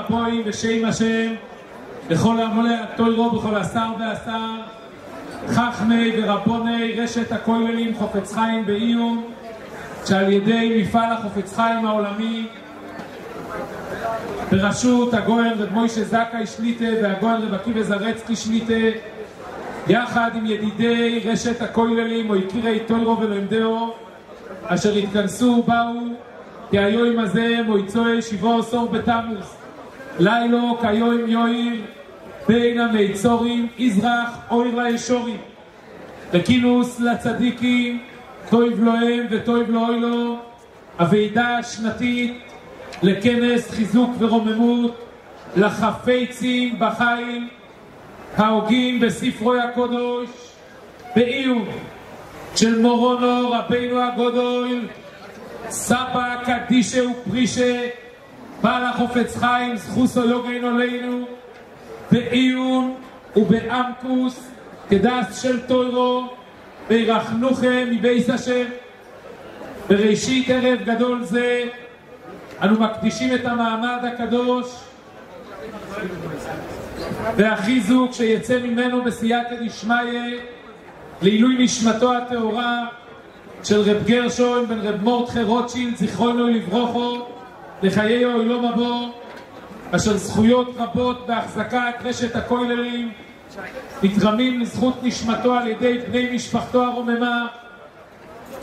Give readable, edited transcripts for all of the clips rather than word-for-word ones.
אפוי ושם השם לכל עמלי התוירו בכל השר והשר חכמי ורבוני רשת הכוללים חופץ חיים בעיון שעל ידי מפעל החופץ חיים העולמי בראשות הגוהן רב מוישה זכאי שליטה והגוהן רב עקיבא זרצקי שליטה יחד עם ידידי רשת הכוללים או יקירי תוירו ולמדהו אשר התכנסו ובאו כי היום הזה מויצוי שבו עשור בתמוז לילו כיום יויר בין המיצורים יזרח אויר לישורים לכינוס לצדיקים טויב להם וטויב לאוי לו הוועידה השנתית לכנס חיזוק ורוממות לחפצים בחיים ההוגים בספרי הקודש בעיון של מורונו רבינו הגדול סבא קדישה ופרישה בעל החופץ חיים זכוסו יוגן עלינו בעיון ובעמקוס כדס של תוירו בירחנוכם מבייס השם. בראשית ערב גדול זה אנו מקדישים את המעמד הקדוש והחיזוק שיצא ממנו בסייעתא דשמיא לעילוי נשמתו הטהורה של רב גרשון בן רב מרדכי רוטשילד זיכרונו לברוכו לחיי העולם הבא אשר זכויות רבות בהחזקת רשת הכוללים מתרמים לזכות נשמתו על ידי בני משפחתו הרוממה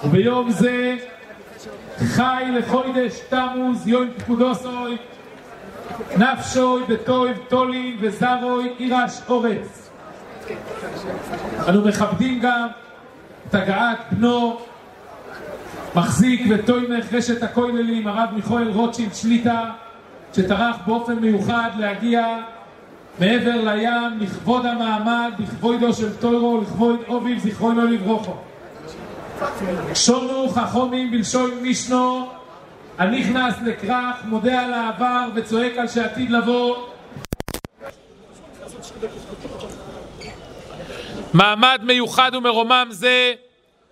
וביום זה חי לחודש תמוז יום פקודוסוי נפשוי בטויב טולין וזרוי עירש אורץ. אנו מכבדים גם את הגעת בנו מחזיק ותוימך רשת הכוללים הרב מיכאל רוטשילד שליטה שטרח באופן מיוחד להגיע מעבר לים לכבוד המעמד לכבודו של תוירו לכבוד אוביב זיכרונו לברוכו. שונו חכמים בלשון מישנו הנכנס לכרך מודה על העבר וצועק על שעתיד לבוא. מעמד מיוחד ומרומם זה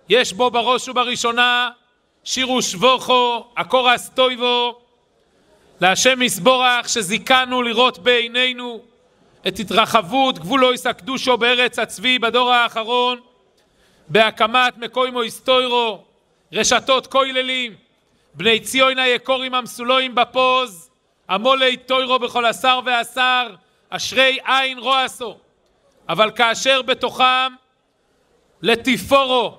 יש בו בראש ובראשונה שיר ושבוכו הקורס טויבו להשם יסבורך שזיכנו לראות בעינינו את התרחבות גבולויס הקדושו בארץ הצבי בדור האחרון בהקמת מקוימו היסטוירו רשתות כוללים בני ציון היקורים המסולויים בפוז המולי תוירו בכל השר והשר אשרי עין רועסו אבל כאשר בתוכם לתפאורו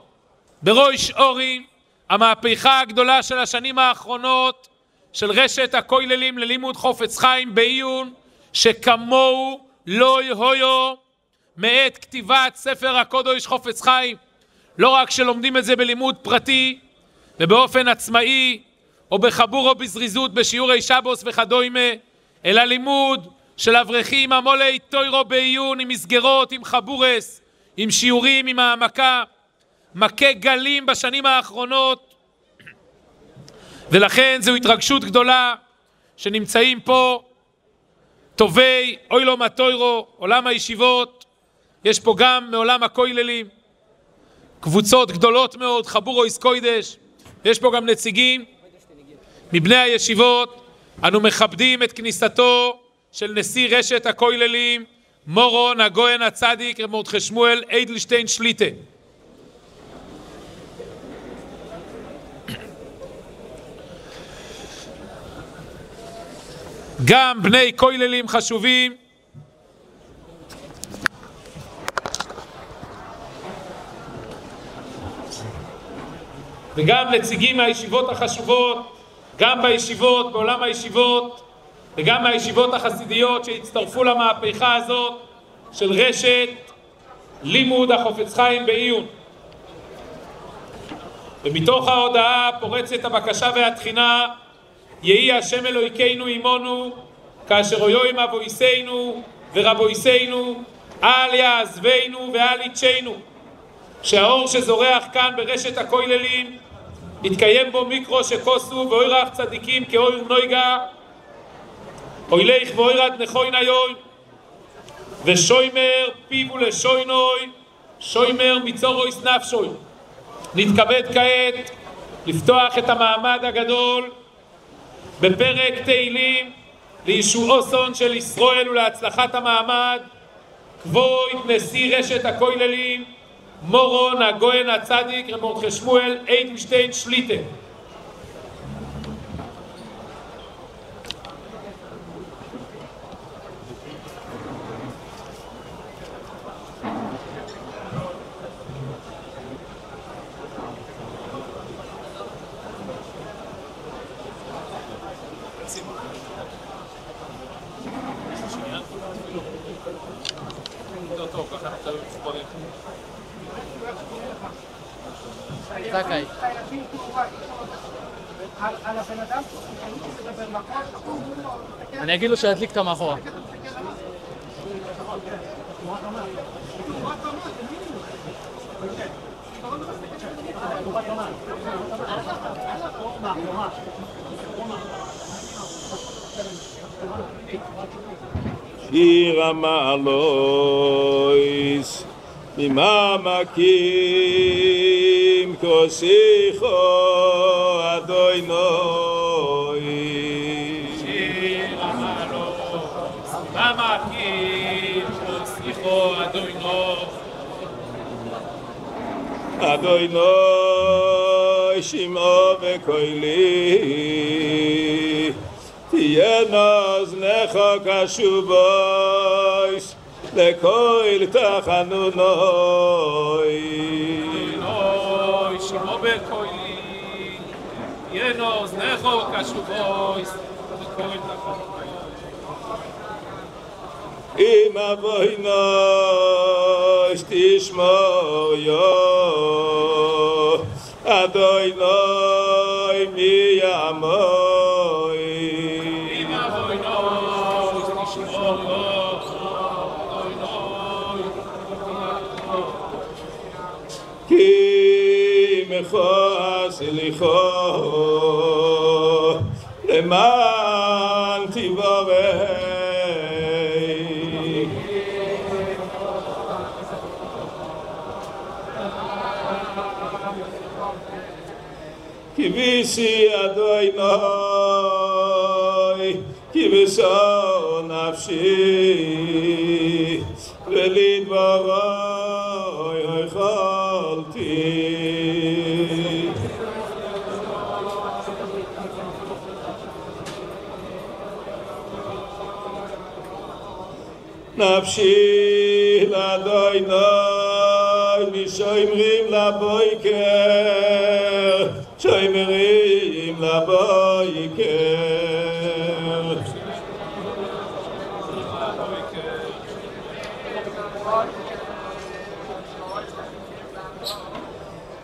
בראש אורים המהפכה הגדולה של השנים האחרונות של רשת הכוללים ללימוד חופץ חיים בעיון שכמוהו לא יהיו מעת כתיבת ספר הקודש חופץ חיים. לא רק שלומדים את זה בלימוד פרטי ובאופן עצמאי או בחבור או בזריזות בשיעורי שבוס וכדומה אלא לימוד של אברכים המולי תוירו בעיון עם מסגרות, עם חבורס, עם שיעורים, עם העמקה מכה גלים בשנים האחרונות ולכן זו התרגשות גדולה שנמצאים פה טובי אוילום התוירו, עולם הישיבות, יש פה גם מעולם הכוללים, קבוצות גדולות מאוד, חבורו איסקוידש, יש פה גם נציגים מבני הישיבות. אנו מכבדים את כניסתו של נשיא רשת הכוללים, מורון הגוהן הצדיק רב מרדכי שמואל אדלשטיין שליטה. גם בני כוללים חשובים וגם נציגים מהישיבות החשובות גם בישיבות, בעולם הישיבות וגם מהישיבות החסידיות שהצטרפו למהפכה הזאת של רשת לימוד החופץ חיים בעיון. ומתוך ההודעה פורצת הבקשה והתחינה יהי השם אלוהינו עמנו כאשר היו עם אבויסינו ורבויסינו אל יעזבנו ואל יצ'נו שהאור שזורח כאן ברשת הכוללים יתקיים בו מיקרו שכוסו ואוירח צדיקים כאויר נויגה אוילך ואוירד נכוין היום ושוימר פיבו לשוינוי שוימר מצורויס נפשוי. נתכבד כעת לפתוח את המעמד הגדול בפרק תהילים לישועוסון של ישראל ולהצלחת המעמד, כבוד נשיא רשת הכוללים, מורון הגויין הצדיק רמורדכי שמואל איידנשטיין שליטה. זכאי. אני אגיד לו שידליק אותה מאחורה. שיר המעלויס ממעמקים כוסיכו אדוני. שיר המעלויס ממעמקים כוסיכו אדוני. אדוני שמעו בקולי תהיינה אוזניך קשובויס לכל תחנונוי. אוי שמעו בקולי תהיינה אוזניך קשובויס לכל תחנונוי. אם אבוינויס תשמור אדוני מי יעמוד. אם אבוינויס תשמור כי מחוס סליחו למען תבורך. כי ביסי אדוני כי בשור נפשי ולדברי יכולתי. נפשי לאדוני משומרים לבוקר שומרים לבוקר.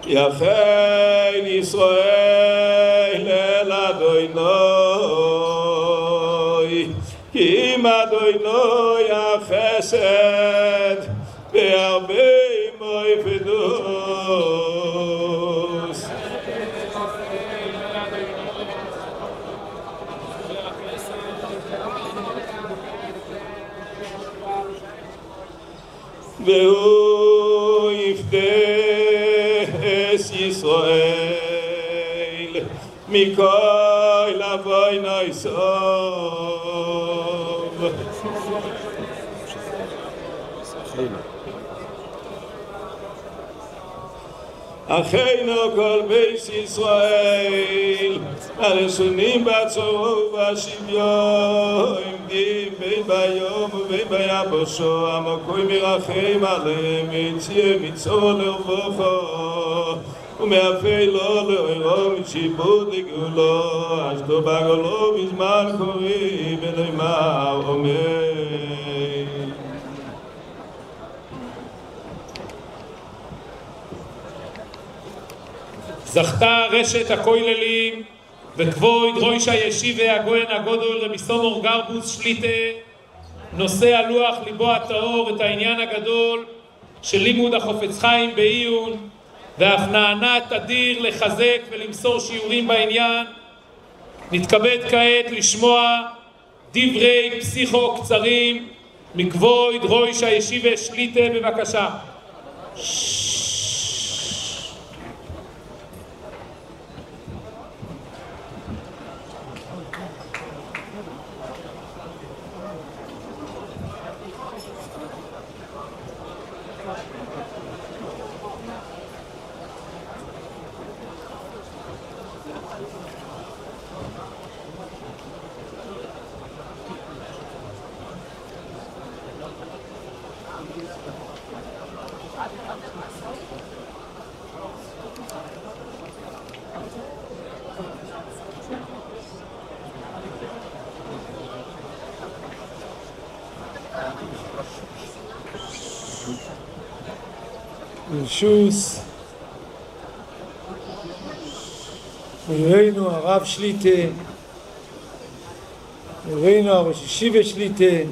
יחל ישראל אל אדוני כי אם אדוני החסד בהרבה מויפדוס. והוא יפדה את ישראל מכל עוונותיו. אחינו כל בית ישראל הראשונים בצורו ובשוויון עומדים בין ביום ובין ביבשו המקוי מרחם עליהם ויציע מצור לרבוכו ומאפה לו לאורו משיבוד לגאולו אשתו בגולו בזמן קוראים ונאמר אמן. זכתה רשת הכוללים וכבוד ראש הישיבה הגויין הגדול רבי סומור גרבוס שליטה נושא הלוח ליבו הטהור את העניין הגדול של לימוד החופץ חיים בעיון ואף נענה תדיר לחזק ולמסור שיעורים בעניין. נתכבד כעת לשמוע דברי פסיכו קצרים מכבוד ראש הישיבה שליטה. בבקשה. ברשוס מורנו הרב שליטה, מורנו הראש ישיבה שליטה,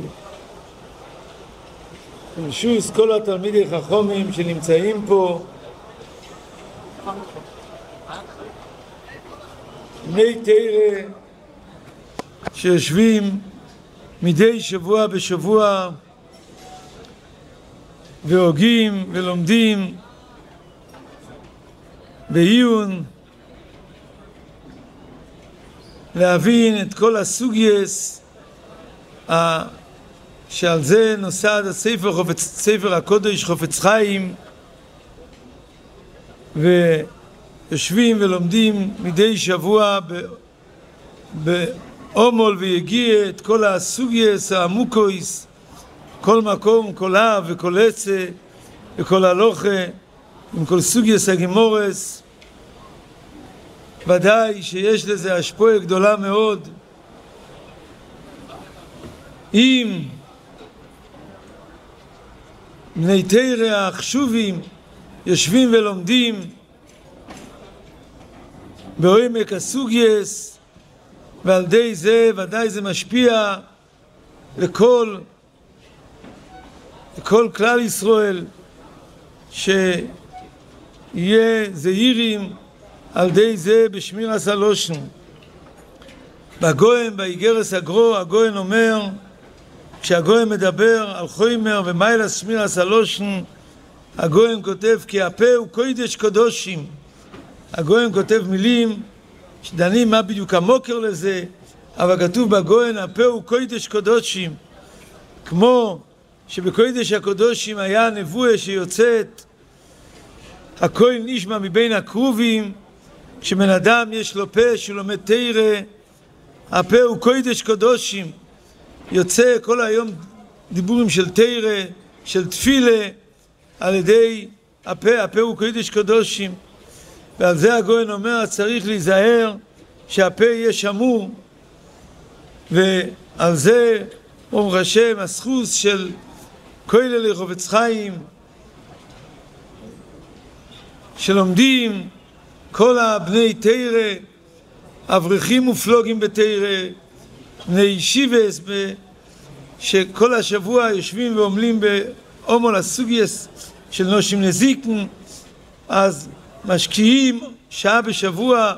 ברשוס כל התלמידי חכמים שנמצאים פה, בני תורה שיושבים מדי שבוע בשבוע והוגים ולומדים בעיון להבין את כל הסוגייס שעל זה נוסד ספר הקודש חפץ חיים, ויושבים ולומדים מדי שבוע בעומול ויגיע את כל הסוגייס העמוקויס, כל מקום, כל אב וכל עצה וכל הלוכה עם כל סוגייס הגימורס. ודאי שיש לזה השפעה גדולה מאוד. אם בני תורה החשובים יושבים ולומדים בעומק הסוגייס, ועל ידי זה ודאי זה משפיע לכל כלל ישראל, שיהיה זהירים על ידי זה בשמיר הסלושן. בגויים, באיגרס הגרו, הגויים אומר, כשהגויים מדבר על חוימר ומיילס שמיר הסלושן, הגויים כותב כי הפה הוא קודש קודושים. הגויים כותב מילים שדנים מה בדיוק המוקר לזה, אבל כתוב בגויים הפה הוא קודש קודושים, כמו שבקודש הקודושים היה נבואה שיוצאת, הכל נשמע מבין הקרובים. כשבן אדם יש לו פה שהוא לומד תורה, הפה הוא קודש קודושים, יוצא כל היום דיבורים של תורה, של תפילה, על ידי הפה, הפה הוא קודש קודושים. ועל זה הגויין אומר, צריך להיזהר שהפה יהיה שמור, ועל זה ברוך השם הסחוס של כולל חפץ חיים שלומדים כל הבני תורה, אברכים ופלוגים בתורה, בני ישיבס, שכל השבוע יושבים ועומלים בעומול הסוגייס של נושים נזיקן, אז משקיעים שעה בשבוע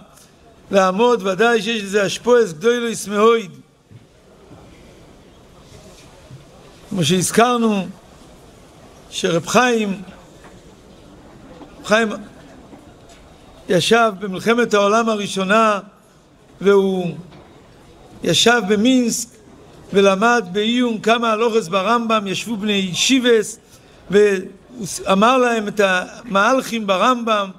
לעמוד. ודאי שיש לזה השפועס גדולו ישמאויד, כמו שהזכרנו שרב חיים ישב במלחמת העולם הראשונה, והוא ישב במינסק ולמד בעיון כמה הלוכס ברמב"ם. ישבו בני ישיבס ואמר להם את המהלכים ברמב"ם,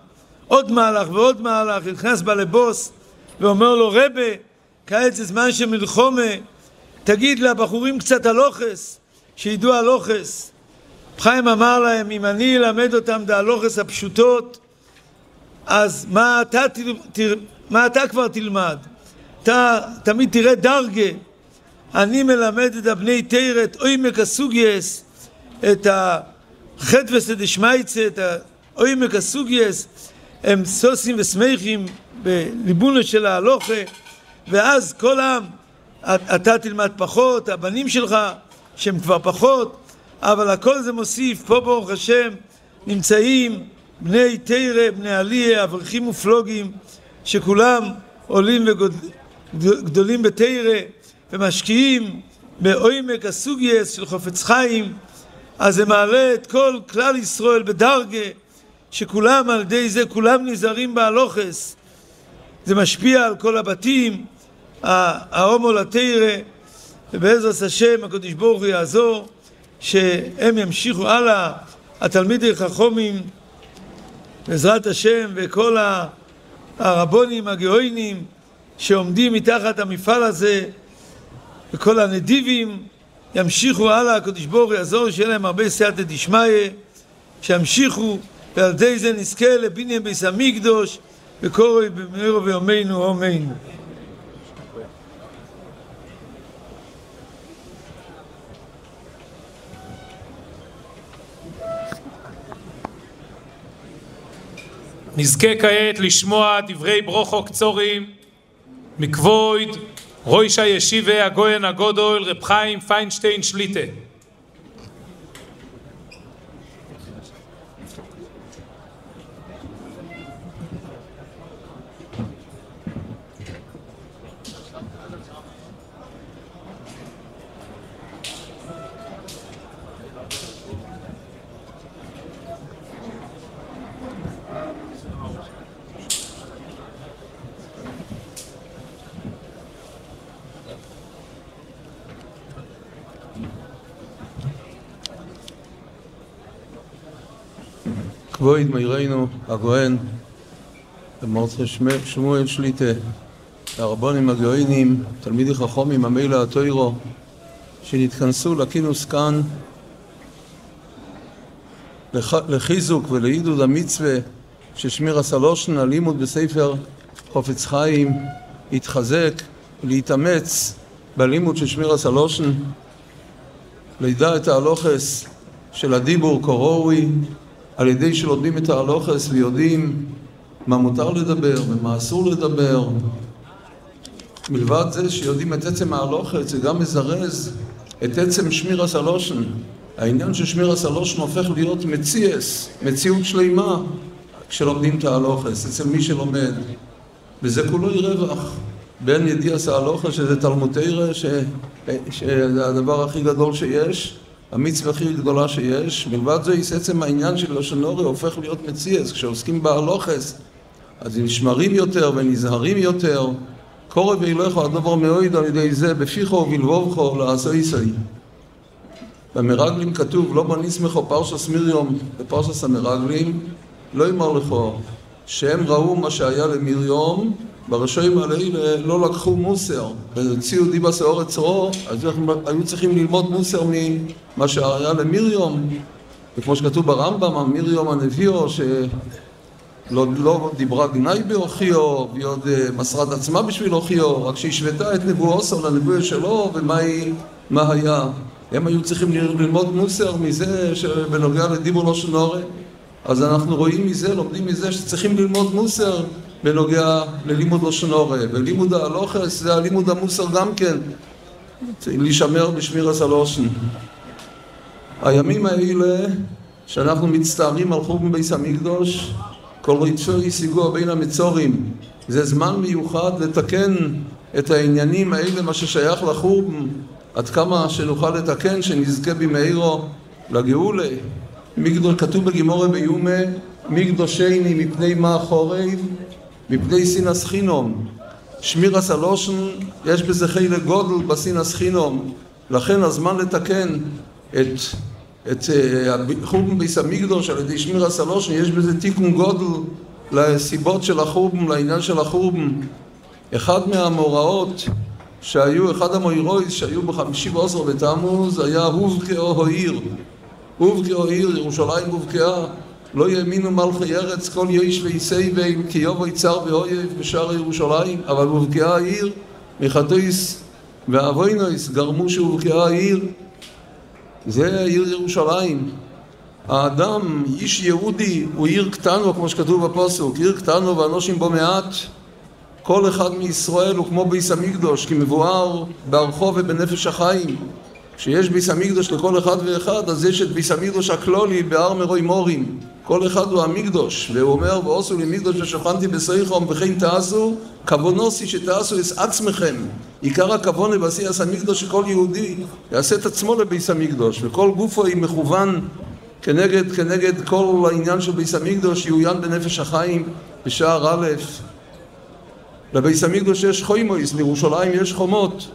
עוד מהלך ועוד מהלך. נכנס בלבוס ואומר לו, רבה, כעת זה זמן של מלחומה, תגיד לבחורים קצת הלוכס, שידעו הלוכס. חיים אמר להם, אם אני אלמד אותם את הלוכס הפשוטות, אז מה אתה כבר תלמד? אתה תמיד תראה דרגה. אני מלמד את הבני תורה, את עומק הסוגייס, את החטבס דשמייצה, את עומק הסוגייס, הם סוסים ושמחים בליבונו של ההלוכה, ואז כל העם, אתה תלמד פחות, הבנים שלך שהם כבר פחות, אבל הכל זה מוסיף. פה ברוך השם נמצאים בני תורה, בני עליה, אברכים ופלוגים, שכולם עולים וגדולים בתורה ומשקיעים בעומק הסוגייס של חפץ חיים. אז זה מעלה את כל כלל ישראל בדרגה, שכולם על ידי זה, כולם נזהרים בהלוכס. זה משפיע על כל הבתים, העומול התורה, ובעזרת השם הקדוש ברוך הוא יעזור שהם ימשיכו הלאה, התלמידי חכמים, בעזרת השם, וכל הרבונים הגאונים שעומדים מתחת המפעל הזה, וכל הנדיבים ימשיכו הלאה. הקדוש ברוך הוא יעזור שיהיה להם הרבה סייעתא דשמיא, שימשיכו, ועל ידי זה נזכה לבניין בית המקדוש וקורא במהרה בימינו אמן. נזכה כעת לשמוע דברי ברוכו קצורים מכבוד ראש הישיבה הגויין הגדול רב חיים פיינשטיין שליטה. כבוד מאירנו הגויין ומורצה שמואל שליטה הרבונים הגויינים תלמידי חכמים המילא התוירו שנתכנסו לכינוס כאן לחיזוק ולעידוד המצווה ששמיר הסלושן הלימוד בספר חופץ חיים יתחזק ולהתאמץ בלימוד של שמיר הסלושן לידע את ההלוכס של הדיבור קורוי על ידי שלומדים את ההלוכס ויודעים מה מותר לדבר ומה אסור לדבר. מלבד זה שיודעים את עצם ההלוכס זה גם מזרז את עצם שמיר הסלושן. העניין של שמיר הסלושן הופך להיות מציאות שלמה כשלומדים את ההלוכס אצל מי שלומד, וזה כולו רווח בין ידיע ההלוכס שזה תלמוד תורה שזה הדבר הכי גדול שיש, המצווה הכי גדולה שיש. מלבד זה עצם העניין של לשון הרע הופך להיות מציאס. כשעוסקים בהלוכס אז נשמרים יותר ונזהרים יותר. קורא ואילך הדבר מאוד על ידי זה בפיכו ובלבובכו לעשויסי. במרגלים כתוב לא בנסמכו פרשס מרים בפרשס המרגלים לא יאמר לכו שהם ראו מה שהיה למרים בראשונים האלה לא לקחו מוסר והוציאו דיבה שאורץ רו, אז היו צריכים ללמוד מוסר ממה שהיה למרים. וכמו שכתוב ברמב"ם, מרים הנביאו שלא דיברה גנאי באוכיו ועוד מסרת עצמה בשביל אוכיו, רק שהשוותה את נבואוסו לנבואה שלו ומה היה. הם היו צריכים ללמוד מוסר מזה שבנוגע לדיבור לשון הרע. אז אנחנו רואים מזה, לומדים מזה שצריכים ללמוד מוסר בנוגע ללימוד לשון הרע. ולימוד ההלוכס זה הלימוד המוסר גם כן, להישמר בשמיר הסלושן. הימים האלה שאנחנו מצטערים על חורבן בית המקדש, כל רדפו השיגוה בין המצורים, זה זמן מיוחד לתקן את העניינים האלה, מה ששייך לחורבן, עד כמה שנוכל לתקן, שנזכה במהירו לגאולה. מקדוש כתוב בגימורה ביומה, מקדושני מפני מה חורב, מפני סינס חינום. שמיר הסלושן, יש בזה חלק גודל בסינס חינום. לכן הזמן לתקן את חורבן בית המקדש על ידי שמיר הסלושן, יש בזה תיקון גודל לסיבות של החורבן, לעניין של החורבן. אחד מהמאורעות שהיו, אחד המאורעות שהיו ב15 בתמוז, היה הובקעו העיר. הובקעו העיר, ירושלים הובקעה. לא יאמינו מלכי ארץ כל יש ויסייבים כי יבוא יצר ואויב בשער ירושלים, אבל הובקעה העיר, מחטאיס ואבוינויס גרמו שהובקעה העיר. זה עיר ירושלים. האדם, איש יהודי, הוא עיר קטנו, כמו שכתוב בפסוק, עיר קטנו ואנושים בו מעט. כל אחד מישראל הוא כמו בית המקדש, כי מבואר בערכו ובנפש החיים. כשיש בית המקדש לכל אחד ואחד, אז יש את בית המקדש הכלולי בהר מרוי מורים. כל אחד הוא המקדש, והוא אומר, ועשו לי מקדש ושכנתי בסריחום, וכן תעשו, כוונוסי שתעשו את עצמכם. עיקר הכוונה בעשיית המקדש שכל יהודי יעשה את עצמו לבית המקדש, וכל גופו היא מכוון כנגד כל העניין של בית המקדש, יעוין בנפש החיים בשער א'. לבית המקדש יש חומות, לירושלים יש חומות.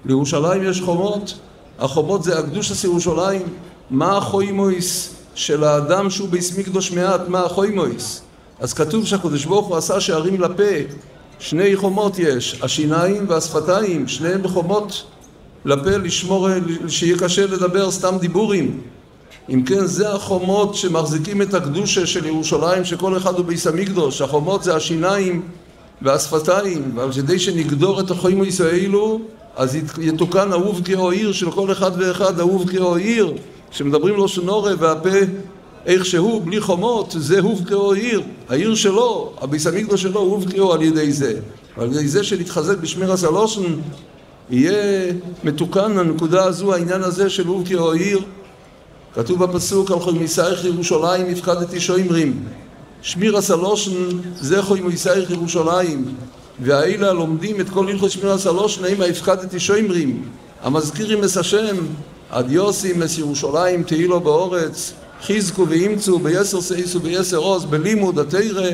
לירושלים יש חומות, החומות זה הקדושת ירושלים. מה החומוס של האדם שהוא בית מקדש מעט? מה החומוס? אז כתוב שהקדוש ברוך הוא עשה שערים לפה, שני חומות יש, השיניים והשפתיים, שניהם חומות לפה לשמור, שיהיה קשה לדבר סתם דיבורים. אם כן, זה החומות שמחזיקים את הקדושה של ירושלים, שכל אחד הוא בית המקדש. החומות זה השיניים והשפתיים, ועל ידי שנגדור את החומות האלו, אז יתוקן אהוב כאוהיר של כל אחד ואחד, אהוב כאוהיר, כשמדברים לו שנורא והפה איך שהוא בלי חומות, זה הובקעו העיר שלו, הביס המקדוש שלו הובקעו על ידי זה. ועל ידי זה שנתחזק בשמירת הלושן, יהיה מתוקן לנקודה הזו, העניין הזה של הובקעו העיר. כתוב בפסוק, על חוי מייסייך ירושלים הפקדתי שוימרים. שמירת הלושן זה חוי מייסייך ירושלים. והאלה לומדים את כל הלכות שמירת הלושן, האם הפקדתי שוימרים. המזכירים את השם, עד יוסים את ירושלים תהילו באורץ, חיזקו ואימצו ביסר סייסו ביסר עוז, בלימוד התירה,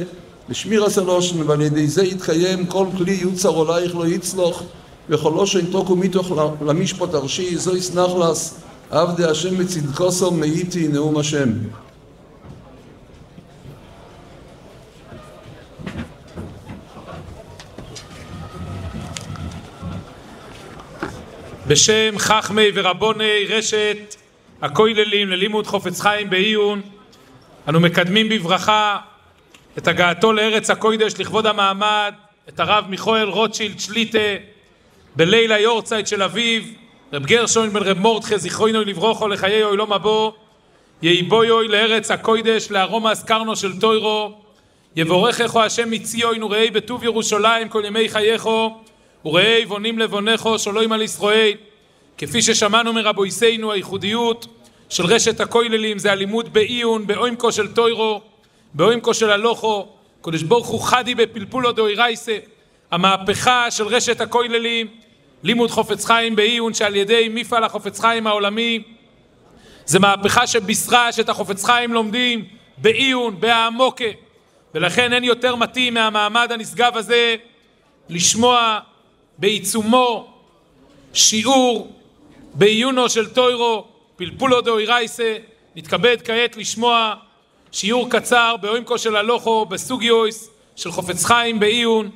בשמירת הלושן, ועל ידי זה יתקיים כל כלי יוצר עולייך לא יצלוך, וכל לושן תוקו מתוך למשפט הרשי, זו יסנח לס, עבדי השם מצדקוסו מאיתי נאום השם. בשם חכמי ורבוני רשת הכוללים ללימוד חופץ חיים בעיון, אנו מקדמים בברכה את הגעתו לארץ הקודש לכבוד המעמד, את הרב מיכאל רוטשילד שליטה, בליל היורצייט של אביו, רב גרשון בן רב מורדכי זיכרונו לברוכו לחיי עולם הבא, יבואו לארץ הקודש לארומס קרנו של תוירו, יבורכך השם מציון וראי בטוב ירושלים כל ימי חייכו, וראי בונים לבונכו שלום על ישראל. כפי ששמענו מרבויסנו, הייחודיות של רשת הכוללים זה הלימוד בעיון, בעומקו של תוירו, בעומקו של הלוכו, קודש ברוך הוא חדי בפלפולו דאורייסה. המהפכה של רשת הכוללים, לימוד חופץ חיים בעיון, שעל ידי מפעל החופץ חיים העולמי, זה מהפכה שבישרה שאת החופץ חיים לומדים בעיון, בעמוקה, ולכן אין יותר מתאים מהמעמד הנשגב הזה לשמוע בעיצומו שיעור בעיונו של תוירו, פלפולו דאורייסה. נתכבד כעת לשמוע שיעור קצר בעומקו של הלוכו בסוגיוס של חופץ חיים בעיון,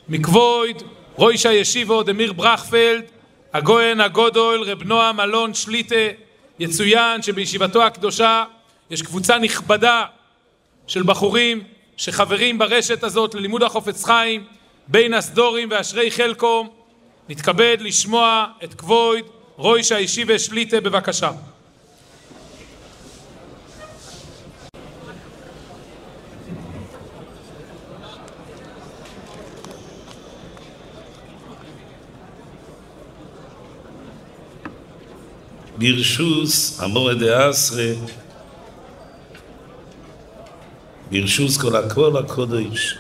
מכבוד ראש הישיבה דמיר ברכפלד, הגויין הגודל רב נועם אלון שליטה. יצוין שבישיבתו הקדושה יש קבוצה נכבדה של בחורים שחברים ברשת הזאת ללימוד החופץ חיים בין הסדורים ואשרי חלקום. נתכבד לשמוע את כבוד ראש הישיבה שליטה, בבקשה. ברשוס אמור דאסרה, ברשוס כל הכל הקודש.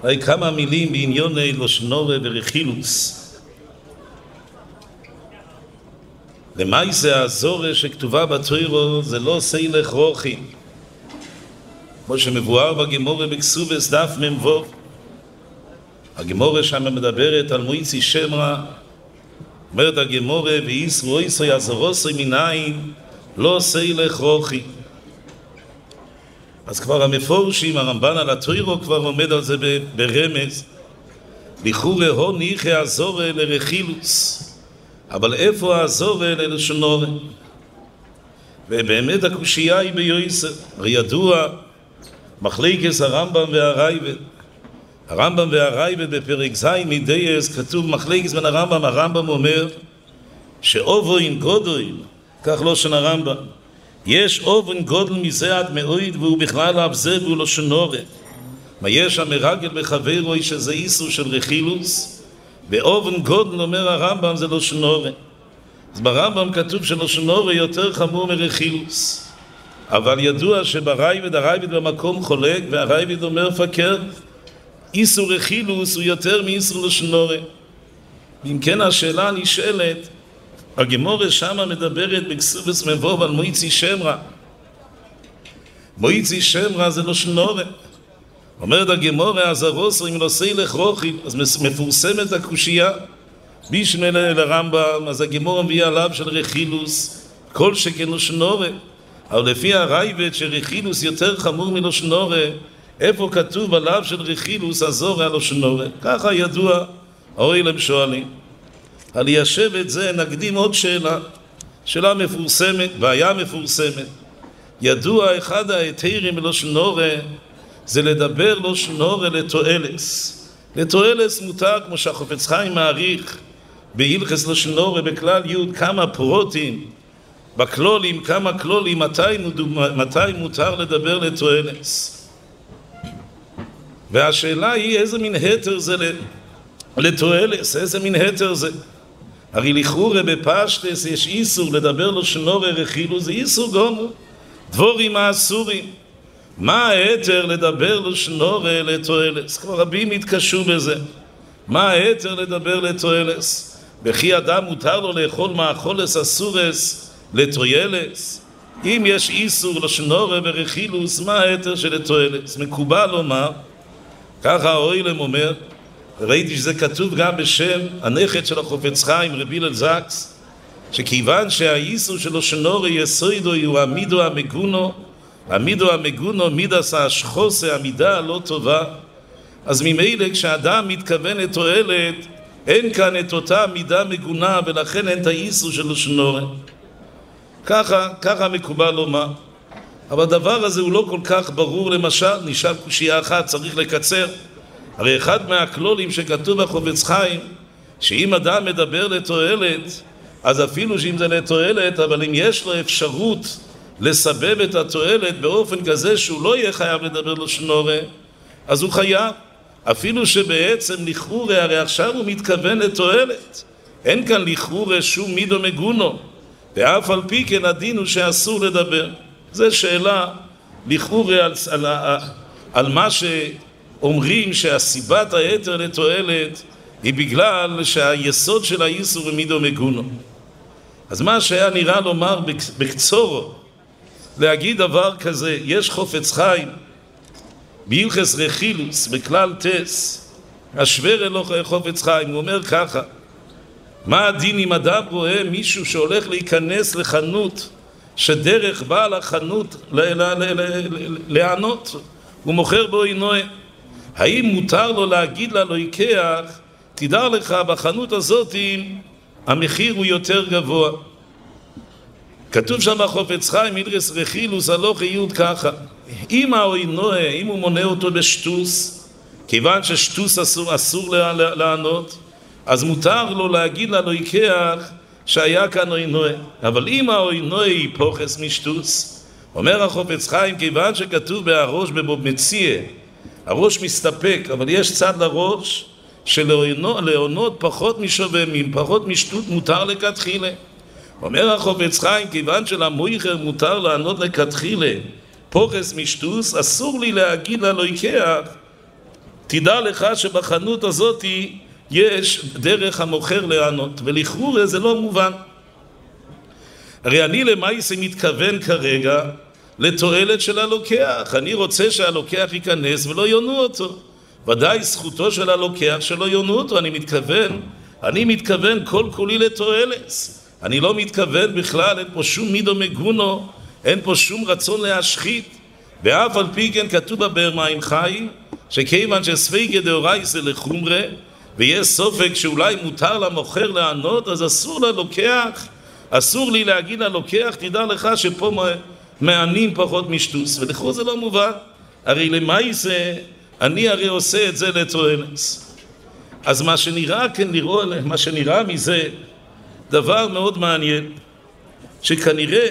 היי כמה מילים בעניוני לושנורה ורכילוס. למעשה הזורה שכתובה בתוירו זה לא סילך רוחי, כמו שמבואר בגמורה בכסובס דף ממבוב. הגמורה שם מדברת על מויצי שמרה, אומרת הגמורה ויסרו איסו יזרוסו מנין לא סילך רוחי. אז כבר המפורשים, הרמב"ן על התוירו כבר עומד על זה ברמז, לכאורה הו ניחי הזורה לרכילוס, אבל איפה הזורה ללשונורה? ובאמת הקושייה היא ביועסר. הרי ידוע מחלקת הרמב"ם והרייבד. הרמב"ם והרייבד בפרק ז' מדייס כתוב מחלקת בין הרמב"ם. הרמב"ם אומר שאובוין גודל, כך לשון הרמב"ם, יש אובן גודל מזה עד מאויד, והוא בכלל אבזה והוא לא שנורה. מה יש המרגל בחברו שזה איסור של רכילוס, ואובן גודל אומר הרמב"ם זה לא שנורה. אז ברמב"ם כתוב שלא שנורה יותר חמור מרכילוס, אבל ידוע שברייבד, הרייבד במקום חולק, והרייבד אומר פקר, איסור רכילוס הוא יותר מאיסור לא שנורה. ואם כן השאלה נשאלת, הגמורה שמה מדברת בכסובס מבוב על מויצי שמרה. מויצי שמרה זה לא שנורה. אומרת הגמורה, אז הרוסו אם לא סילך רוחי, אז מפורסמת הקושייה בישמל לרמב"ם. אז הגמורה מביא עליו של רכילוס כל שכן לא שנורה, אבל לפי הרייבד שרכילוס יותר חמור מלא שנורה, איפה כתוב עליו של רכילוס הזורה לא שנורה? ככה ידוע, האוילם שואלים. על ליישב את זה נקדים עוד שאלה מפורסמת, בעיה מפורסמת. ידוע אחד ההיתרים ללושן הורה זה לדבר לושן הורה לתועלס. לתועלס מותר, כמו שהחפץ חיים מעריך בהלכות לושן הורה בכלל י' כמה פרוטים בכלולים, כמה כלולים, מתי מותר לדבר לתועלת. והשאלה היא איזה מין היתר זה לתועלת, איזה מין היתר זה. הרי לכאורה בפשטס יש איסור לדבר לשון הרע רכילו, זה איסור גמור, דבורים האסורים. מה ההיתר לדבר לשון הרע לתועלת? כבר רבים התקשו בזה. מה ההיתר לדבר לתועלת? וכי אדם מותר לו לאכול מאכולס אסורס לתועלת? אם יש איסור לשון הרע ורכילוס, מה ההיתר של לתועלת? מקובל לומר, ככה האוילם אומר, ראיתי שזה כתוב גם בשם הנכד של החופץ חיים, רבי הלל זקס, שכיוון שהאיסור של לשון הרע יסודו הוא המידו המגונו, המידו המגונו מידס השחוסה, המידה הלא טובה, אז ממילא כשאדם מתכוון לתועלת, אין כאן את אותה מידה מגונה, ולכן אין את האיסור של לשון הרע. ככה מקובל לומר. אבל הדבר הזה הוא לא כל כך ברור. למשל, נשאל קושייה אחת, צריך לקצר. הרי אחד מהכלולים שכתוב בחופץ חיים, שאם אדם מדבר לתועלת, אז אפילו שאם זה לתועלת, אבל אם יש לו אפשרות לסבב את התועלת באופן כזה שהוא לא יהיה חייב לדבר לשון הרע, אז הוא חייב. אפילו שבעצם לכאורה, הרי עכשיו הוא מתכוון לתועלת. אין כאן לכאורה שום מידו מגונו, ואף על פי כן הדין הוא שאסור לדבר. זו שאלה לכאורה על מה שאומרים שהסיבת היתר לתועלת היא בגלל שהיסוד של האיסור הוא מידו מגונו. אז מה שהיה נראה לומר בקצורו, להגיד דבר כזה, יש חופץ חיים בהלכס רכילוס בכלל טס, השבר אלוך חופץ חיים, הוא אומר ככה, מה הדין אם אדם רואה מישהו שהולך להיכנס לחנות שדרך בעל החנות לענות, הוא מוכר בו עינוי, האם מותר לו להגיד לה לא יקח, תדע לך בחנות הזאת המחיר הוא יותר גבוה. כתוב שם בחופץ חיים הלכס רכילוס הלוך יוד ככה, אם העינוי, אם הוא מונה אותו בשטוס, כיוון ששטוס אסור לענות, אז מותר לו להגיד לה לא יקח שהיה כאן עינוי. אבל אם העינוי היא פוחס משטוס, אומר החופץ חיים, כיוון שכתוב בהראש בבמציע, הראש מסתפק, אבל יש צד לראש שלעונות פחות משובמים, פחות משטות מותר לכתחילה. אומר החופץ חיים, כיוון שלמויכר מותר לענות לכתחילה פוחס משטוס, אסור לי להגיד לה לא יקח, תדע לך שבחנות הזאת יש דרך המוכר לענות, ולכאורה זה לא מובן. הרי אני למעשה מתכוון כרגע לתועלת של הלוקח, אני רוצה שהלוקח ייכנס ולא יונו אותו, ודאי זכותו של הלוקח שלא יונו אותו. אני מתכוון כל כולי לתועלת, אני לא מתכוון בכלל, אין פה שום מידו מגונו, אין פה שום רצון להשחית. ואף על פי כן כתוב בבאר מים חיים שכיוון שספיקא דאורייתא לחומרא, ויש סופק שאולי מותר למוכר לענות, אז אסור ללוקח, אסור לי להגיד ללוקח, תדע לך שפה מענים פחות משטוס. ולכאורה זה לא מובן, הרי למעשה אני הרי עושה את זה לתועלת. אז מה שנראה מזה דבר מאוד מעניין, שכנראה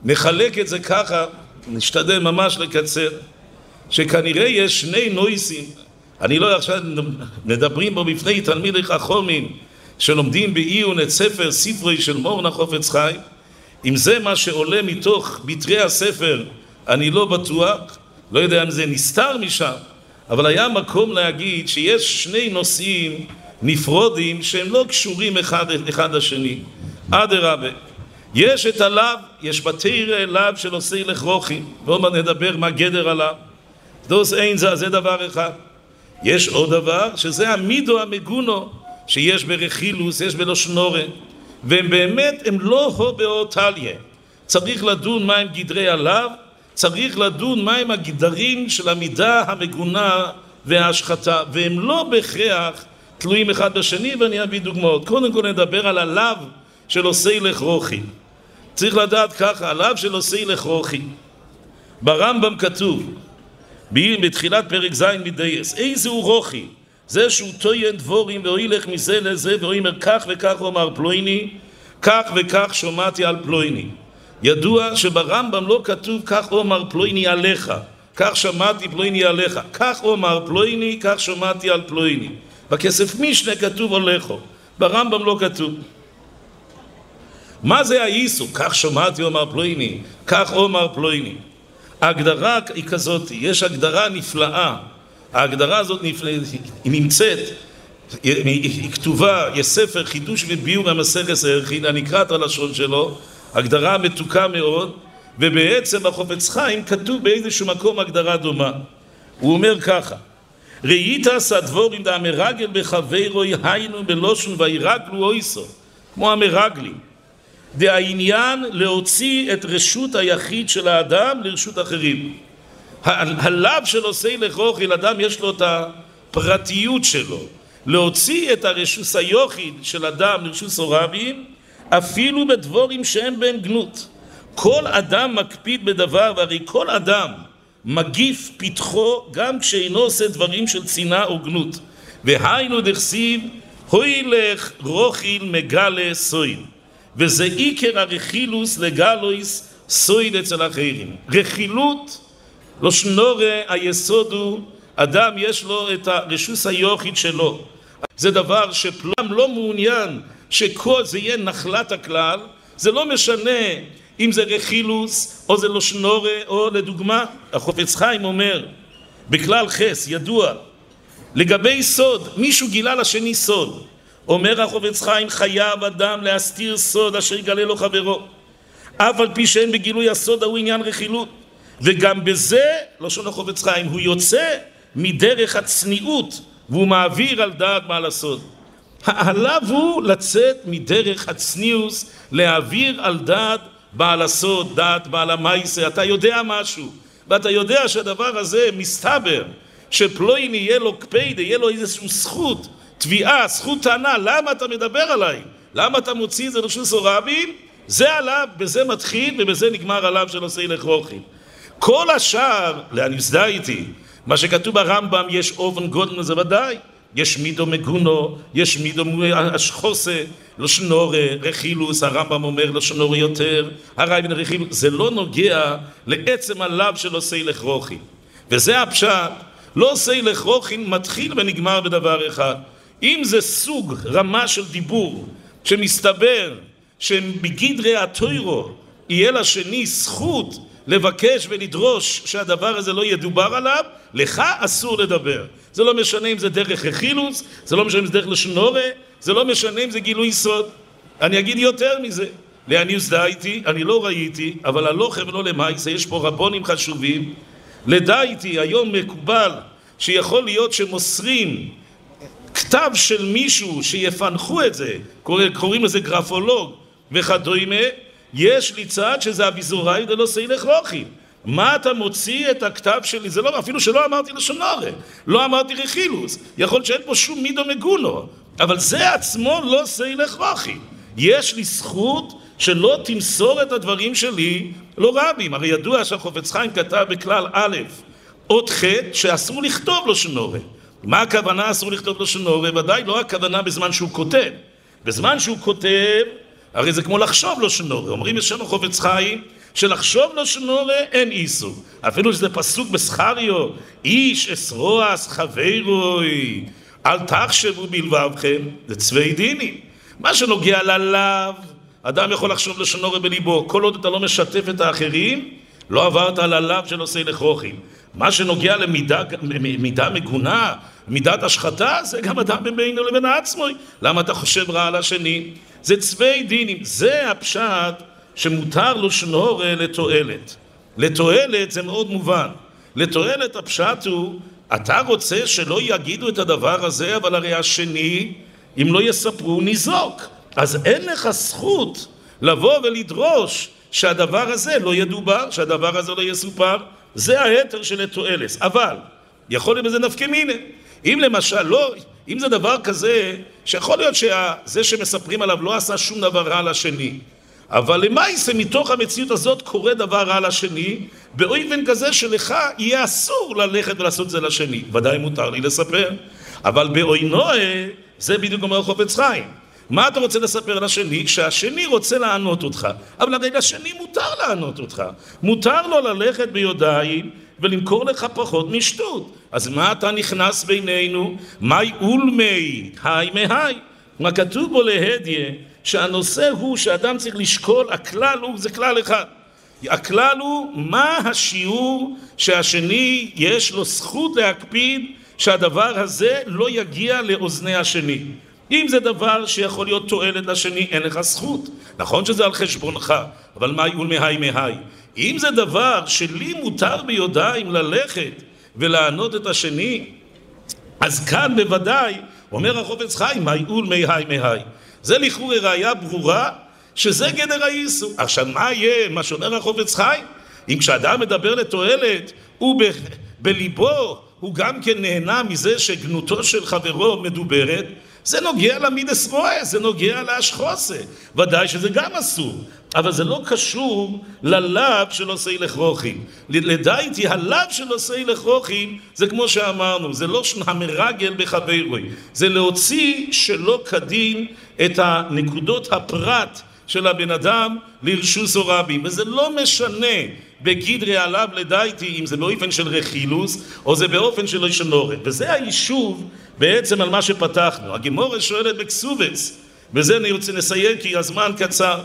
נחלק את זה ככה, נשתדל ממש לקצר, שכנראה יש שני נויסים, אני לא עכשיו מדברים בו בפני תלמידי חכמים שלומדים בעיון את ספר ספרי של מורן החופץ חיים, אם זה מה שעולה מתוך ביטרי הספר אני לא בטוח, לא יודע אם זה נסתר משם, אבל היה מקום להגיד שיש שני נושאים נפרודים שהם לא קשורים אחד לשני. אדרבה, יש את הלאו, יש בתורה לאו של עושה לכרוכי, ועוד נדבר מה גדר הלאו, דוס אין זה דבר אחד. יש עוד דבר שזה המידו המגונו שיש ברכילוס, יש בלשון הרע, והם באמת הם לא הובאות טליה. צריך לדון מהם גדרי הלאו, צריך לדון מהם הגדרים של המידה המגונה וההשחתה, והם לא בהכרח תלויים אחד בשני, ואני אביא דוגמאות. קודם כל נדבר על הלאו של עושה לכרוכי. צריך לדעת ככה, הלאו של עושה לכרוכי, ברמב"ם כתוב בתחילת פרק ז' מדייס, איזה הוא רוכי? זה שהוא טוען דבורים והולך מזה לזה ואומר כך וכך אומר פלויני, כך וכך שומעתי על פלויני. ידוע שברמב"ם לא כתוב כך אומר פלויני עליך, כך שמעתי פלויני עליך, כך אומר פלויני, כך שמעתי על פלויני. בכסף משנה כתוב הולכו, ברמב"ם לא כתוב. מה זה האיסור? כך שמעתי אומר פלויני, כך אומר פלויני. ההגדרה היא כזאת, יש הגדרה נפלאה, ההגדרה הזאת היא נמצאת, היא כתובה, יש ספר חידוש וביור המסכת ערכין, אני אקרא את הלשון שלו, הגדרה מתוקה מאוד, ובעצם בחפץ חיים כתוב באיזשהו מקום הגדרה דומה. הוא אומר ככה, ראית סדבורים דאמרגל בחברוי היינו בלושן וירגלו אויסו, כמו המרגלים. העניין להוציא את רשות היחיד של האדם לרשות אחרים. הלאו של עושה לכרוכי, אדם יש לו את הפרטיות שלו, להוציא את הרשות היחיד של אדם לרשות רבים, אפילו בדבורים שהם בהם גנות. כל אדם מקפיד בדבר, והרי כל אדם מגיף פתחו גם כשאינו עושה דברים של צנעה או גנות. והיינו דכסיב הוילך רוחיל מגלה סויל, וזה עיקר הרכילוס לגלויס סויד אצל אחרים. רכילות לא שנורא, היסוד הוא אדם יש לו את הרשוס היחיד שלו. זה דבר שפלם לא מעוניין שכל זה יהיה נחלת הכלל. זה לא משנה אם זה רכילוס או זה לא שנורא, או לדוגמה החפץ חיים אומר בכלל חס ידוע לגבי סוד, מישהו גילה לשני סוד, אומר החפץ חיים חייב אדם להסתיר סוד אשר יגלה לו חברו, אף על פי שאין בגילוי הסוד הוא עניין רכילות. וגם בזה לשון החפץ חיים הוא יוצא מדרך הצניעות והוא מעביר על דעת בעל הסוד. עליו הוא לצאת מדרך הצניעוס, להעביר על דעת בעל הסוד, דעת בעל המייסה. אתה יודע משהו ואתה יודע שהדבר הזה מסתבר שפלויני יהיה לו קפד, יהיה לו איזושהי זכות תביעה, זכות טענה, למה אתה מדבר עליי? למה אתה מוציא את זה לרשות רבים? זה עליו, בזה מתחיל ובזה נגמר עליו של עושה לכרוכי. כל השאר, לאן יסדה איתי, מה שכתוב ברמב"ם, יש אובן גודל, זה ודאי, יש מידו מגונו, יש מידו אשחוסה, לא שנורא, רכילוס, הרמב"ם אומר לא שנורא יותר, הרי בן רכילוס, זה לא נוגע לעצם הלב של עושה לכרוכי. וזה הפשט, לא עושה לכרוכי מתחיל ונגמר בדבר אחד. אם זה סוג רמה של דיבור, שמסתבר שבגדרי התוירו יהיה לשני זכות לבקש ולדרוש שהדבר הזה לא ידובר עליו, לך אסור לדבר. זה לא משנה אם זה דרך רכילוס, זה לא משנה אם זה דרך לשנורא, זה לא משנה אם זה גילוי סוד. אני אגיד יותר מזה, לאן יסדה איתי, אני לא ראיתי, אבל הלוכה ולא למייסה, יש פה רבונים חשובים. לדע איתי, היום מקובל שיכול להיות שמוסרים כתב של מישהו שיפנחו את זה, קוראים לזה גרפולוג וכדומה, יש לי צד שזה אביזוראי ולא עושה לכרוכי. מה אתה מוציא את הכתב שלי? זה לא, אפילו שלא אמרתי לשונורא, לא אמרתי רכילוס, יכול להיות שאין פה שום מידו מגונו, אבל זה עצמו לא עושה לכרוכי. יש לי זכות שלא תמסור את הדברים שלי לא רבים. הרי ידוע שהחפץ חיים כתב בכלל א' עוד ח' שאסור לכתוב לשונורא. מה הכוונה אסור לכתוב לשונורא? ודאי לא הכוונה בזמן שהוא כותב. בזמן שהוא כותב, הרי זה כמו לחשוב לשונורא. אומרים בשם החפץ חיים שלחשוב לשונורא אין איסור. אפילו שזה פסוק בסחריו, איש אסרועס חברוי, אל תחשבו בלבבכם, זה צווי דינים. מה שנוגע ללב, אדם יכול לחשוב לשונורא בליבו, כל עוד אתה לא משתף את האחרים, לא עברת על הלב של עושה לכרוכי. מה שנוגע למידה מגונה, מידת השחתה, זה גם אדם בינו לבין עצמו. למה אתה חושב רע על השני? זה צווי דינים. זה הפשט שמותר לשונורא לתועלת. לתועלת זה מאוד מובן. לתועלת הפשט הוא, אתה רוצה שלא יגידו את הדבר הזה, אבל הרי השני, אם לא יספרו, ניזוק. אז אין לך זכות לבוא ולדרוש שהדבר הזה לא ידובר, שהדבר הזה לא יסופר. זה ההתר של לתועלת. אבל יכול להיות בזה נפקא מינה. אם למשל לא, אם זה דבר כזה שיכול להיות שזה שמספרים עליו לא עשה שום דבר רע לשני, אבל למעשה מתוך המציאות הזאת קורה דבר רע לשני באופן כזה שלך יהיה אסור ללכת ולעשות זה לשני, ודאי מותר לי לספר. אבל באוינוה זה בדיוק אומר חפץ חיים. מה אתה רוצה לספר לשני? שהשני רוצה לענות אותך, אבל הרי לשני מותר לענות אותך, מותר לו ללכת ביודעין ולמכור לך פחות משטות. אז מה אתה נכנס בינינו? מי אולמי היי מהי? מה כתוב בו להדיה שהנושא הוא שאדם צריך לשקול, הכלל הוא, זה כלל אחד, הכלל הוא מה השיעור שהשני יש לו זכות להקפיד שהדבר הזה לא יגיע לאוזני השני. אם זה דבר שיכול להיות תועלת לשני, אין לך זכות. נכון שזה על חשבונך, אבל מה יול מהי מהי? אם זה דבר שלי מותר ביודעין ללכת ולענות את השני, אז כאן בוודאי אומר החפץ חיים, מה יול מהי מהי? זה לכאורה ראיה ברורה שזה גדר האיסור. עכשיו מה יהיה, מה שאומר החפץ חיים? אם כשאדם מדבר לתועלת, הוא בליבו, הוא גם כן נהנה מזה שגנותו של חברו מדוברת, זה נוגע למידס רואה, זה נוגע להשחוסה, ודאי שזה גם אסור, אבל זה לא קשור ללאו של עושי לכרוכים. לדעתי הלאו של עושי לכרוכים זה כמו שאמרנו, זה לא המרגל בחברוי, זה להוציא שלא כדין את הנקודות הפרט של הבן אדם לרשוס או רבים, וזה לא משנה בגדרי עליו לדעתי אם זה באופן של רכילוס או זה באופן של לשנורת. וזה היישוב בעצם על מה שפתחנו. הגמורה שואלת בכסובס, וזה אני רוצה לסיים כי הזמן קצר.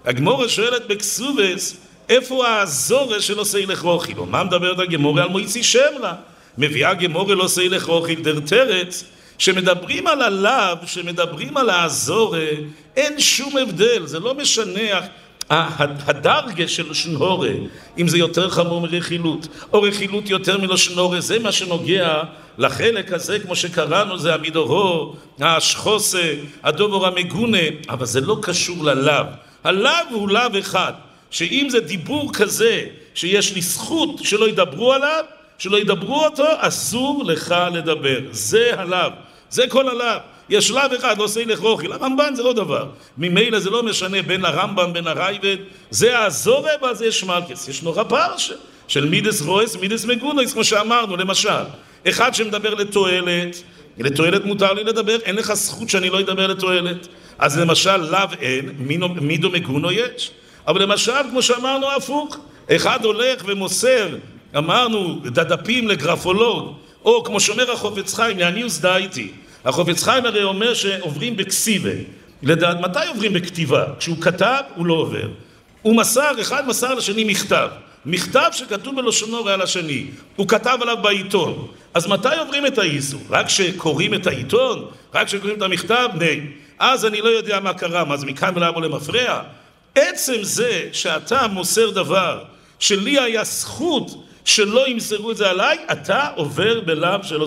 הגמורה שואלת בכסובס, איפה האזורה של עושי לכרוכים? מה מדברת הגמורה? על מויצי שמרה. מביאה גמורה לא עושי לכרוכים דר תרץ, שמדברים על הלאו, שמדברים על האזורה, אין שום הבדל, זה לא משנה הדרגה של שנהורה, אם זה יותר חמור מרכילות, או רכילות יותר מלשנהורה, זה מה שנוגע לחלק הזה, כמו שקראנו, זה המידורו, השחוסה, הדובור המגונה, אבל זה לא קשור ללאו. הלאו הוא לאו אחד, שאם זה דיבור כזה, שיש לי זכות שלא ידברו עליו, שלא ידברו אותו, אסור לך לדבר. זה הלאו, זה כל הלאו. יש שלב אחד, לא עושה לכרוכי, לרמב"ן זה לא דבר. ממילא זה לא משנה בין הרמב"ם, בין הרייבד, זה הזורה ואז יש מלכס. יש נורא פרשה של מידס רויס, מידס מגונויס, כמו שאמרנו, למשל. אחד שמדבר לתועלת, לתועלת מותר לי לדבר, אין לך זכות שאני לא אדבר לתועלת. אז למשל, לאו אין, מידו מגונו יש. אבל למשל, כמו שאמרנו, הפוך, אחד הולך ומוסר, אמרנו, דדפים לגרפולוג, או כמו שאומר החפץ חיים, לעניוס דייתי. החפץ חיים הרי אומר שעוברים בכסיבה. לדעת, מתי עוברים בכתיבה? כשהוא כתב, הוא לא עובר. הוא מסר, אחד מסר לשני מכתב. מכתב שכתוב בלשונו על השני. הוא כתב עליו בעיתון. אז מתי עוברים את האיסור? רק שקוראים את העיתון? רק שקוראים את המכתב? ני. אז אני לא יודע מה קרה, אז מכאן ולמה למפרע. עצם זה שאתה מוסר דבר שלי היה זכות שלא ימסרו את זה עליי, אתה עובר בלאו של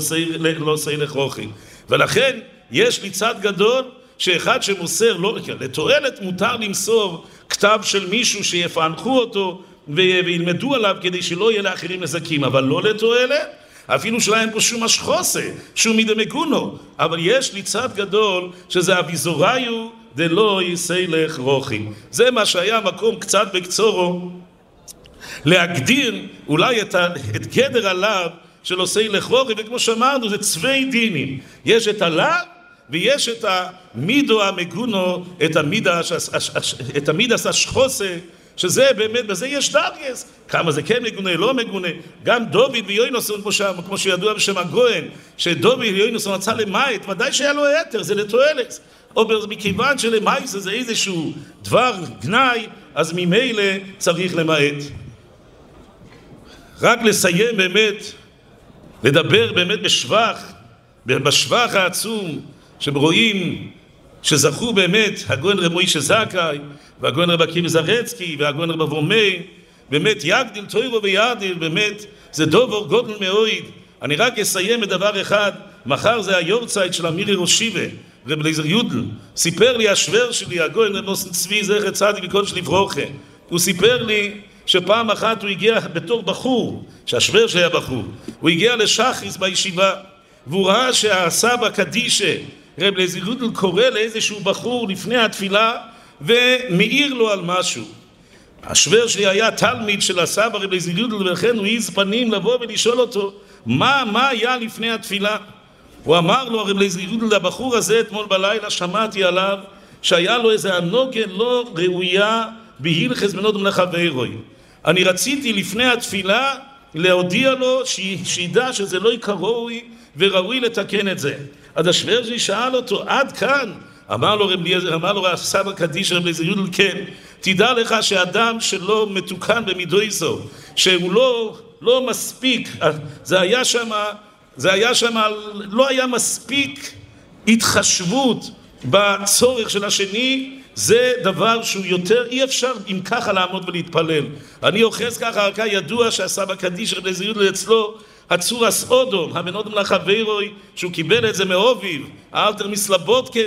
לא עושי לכרוכים. ולכן יש לי צד גדול שאחד שמוסר, לא, לתועלת מותר למסור כתב של מישהו שיפענחו אותו וילמדו עליו כדי שלא יהיה לאחרים נזקים, אבל לא לתועלת, אפילו שלהם פה שום השחוסה, שום מדמגונו, אבל יש לי צד גדול שזה אביזוריו דלא יעשי לכרוכים. זה מה שהיה מקום קצת בקצורו להגדיר אולי את גדר הלאו של עושי לכרוכים, וכמו שאמרנו זה צווי דינים, יש את הלאו ויש את המידו המגונו, את המידס השחוסה, שזה באמת, בזה יש דרגס, כמה זה כן מגונה, לא מגונה. גם דוד ויונוסון, כמו שידוע בשם הגוהן, שדוד ויונוסון רצה למעט, ודאי שהיה לו היתר, זה לתועלת, או מכיוון שלמעט זה איזשהו דבר גנאי, אז ממילא צריך למעט. רק לסיים באמת, לדבר באמת בשבח העצום, שרואים שזכו באמת הגוהן רב מוישה זכאי, והגוהן רב עקיבא זרצקי, והגוהן רב אברומי, באמת יגדיל תוירו ויעדיל, באמת זה דובר גודל מאוד. אני רק אסיים בדבר אחד, מחר זה היורצייט של אמירי ראשיבה, רב אליעזר יודל, סיפר לי השוור שלי, הגוהן רב נוסן צבי זכר צדיק וקודש לברוכה, הוא סיפר לי שפעם אחת הוא הגיע בתור בחור, שהשוור שהיה בחור, הוא הגיע לשחריס בישיבה, והוא ראה שהסבא קדישה, רב אליעזר יודל קורא לאיזשהו בחור לפני התפילה ומאיר לו על משהו. השוור שלי היה תלמיד של הסבא רב אליעזר יודל, ולכן הוא העיז פנים לבוא ולשאול אותו מה היה לפני התפילה. הוא אמר לו, הרב אליעזר יודל, הבחור הזה אתמול בלילה שמעתי עליו שהיה לו איזה הנוגן לא ראויה בהילכס בנודם לחברוי. אני רציתי לפני התפילה להודיע לו שידע שזה לא יקראוי וראוי לתקן את זה. אז השוורז'י שאל אותו, עד כאן? אמר לו הסבא קדיש רב אליעזר יודל, כן, תדע לך שאדם שלא מתוקן במידויסו, שהוא לא מספיק, זה היה שם לא היה מספיק התחשבות בצורך של השני, זה דבר שהוא יותר, אי אפשר אם ככה לעמוד ולהתפלל. אני אוחז ככה, ידוע שהסבא קדיש רב אליעזר יודל אצלו הצורס אודום, הבן אודום לחברוי, שהוא קיבל את זה מאוביב, האלתר מסלבודקה,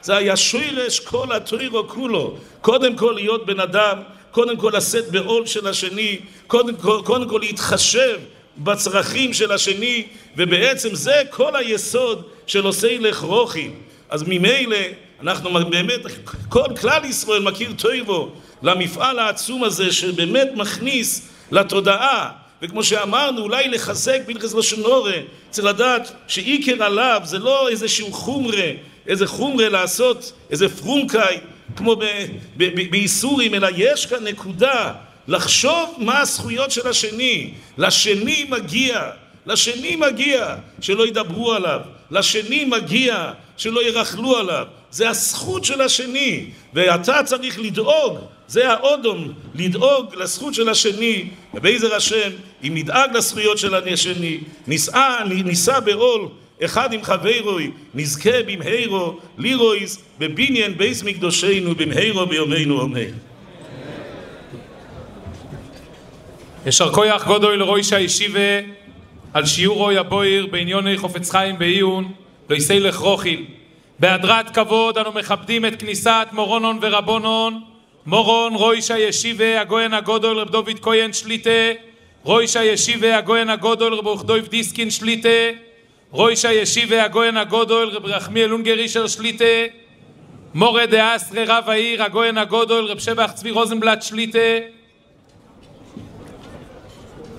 זה היה שורש כל התוירו כולו. קודם כל להיות בן אדם, קודם כל לשאת בעול של השני, קודם כל להתחשב בצרכים של השני, ובעצם זה כל היסוד של עושי לך רוחי. אז ממילא אנחנו באמת, כל כלל ישראל מכיר תוירו למפעל העצום הזה שבאמת מכניס לתודעה, וכמו שאמרנו, אולי לחזק בלחס לשונורה, צריך לדעת שעיקר עליו זה לא איזשהו חומרה לעשות איזה פרומקאי כמו באיסורים, אלא יש כאן נקודה לחשוב מה הזכויות של השני. לשני מגיע שלא ידברו עליו, לשני מגיע שלא ירחלו עליו, זה הזכות של השני, ואתה צריך לדאוג, זה האודום, לדאוג לזכות של השני, ובעזר השם, אם נדאג לזכויות של השני, ניסה בעול אחד עם חברוי, נזכה במהירו לירויס בבניין בייס מקדושנו במהירו ביומנו אמן. ישר כוח גודוי לראש הישיבה על שיעורו הבויר בעניוני חופץ חיים בעיון לא יסילך רוחיל. בהדרת כבוד אנו מכבדים את כניסת מורונון ורבונון, מורון ראש הישיבה הגויין הגודול רב דוד כהן שליטה, ראש הישיבה הגויין הגודול רב אוכדויב דיסקין שליטה, ראש הישיבה הגויין הגודול רב רחמיאל אונגרישר שליטה, מורה דאסרי רב העיר הגויין הגודול רב שבח צבי רוזנבלט שליטה,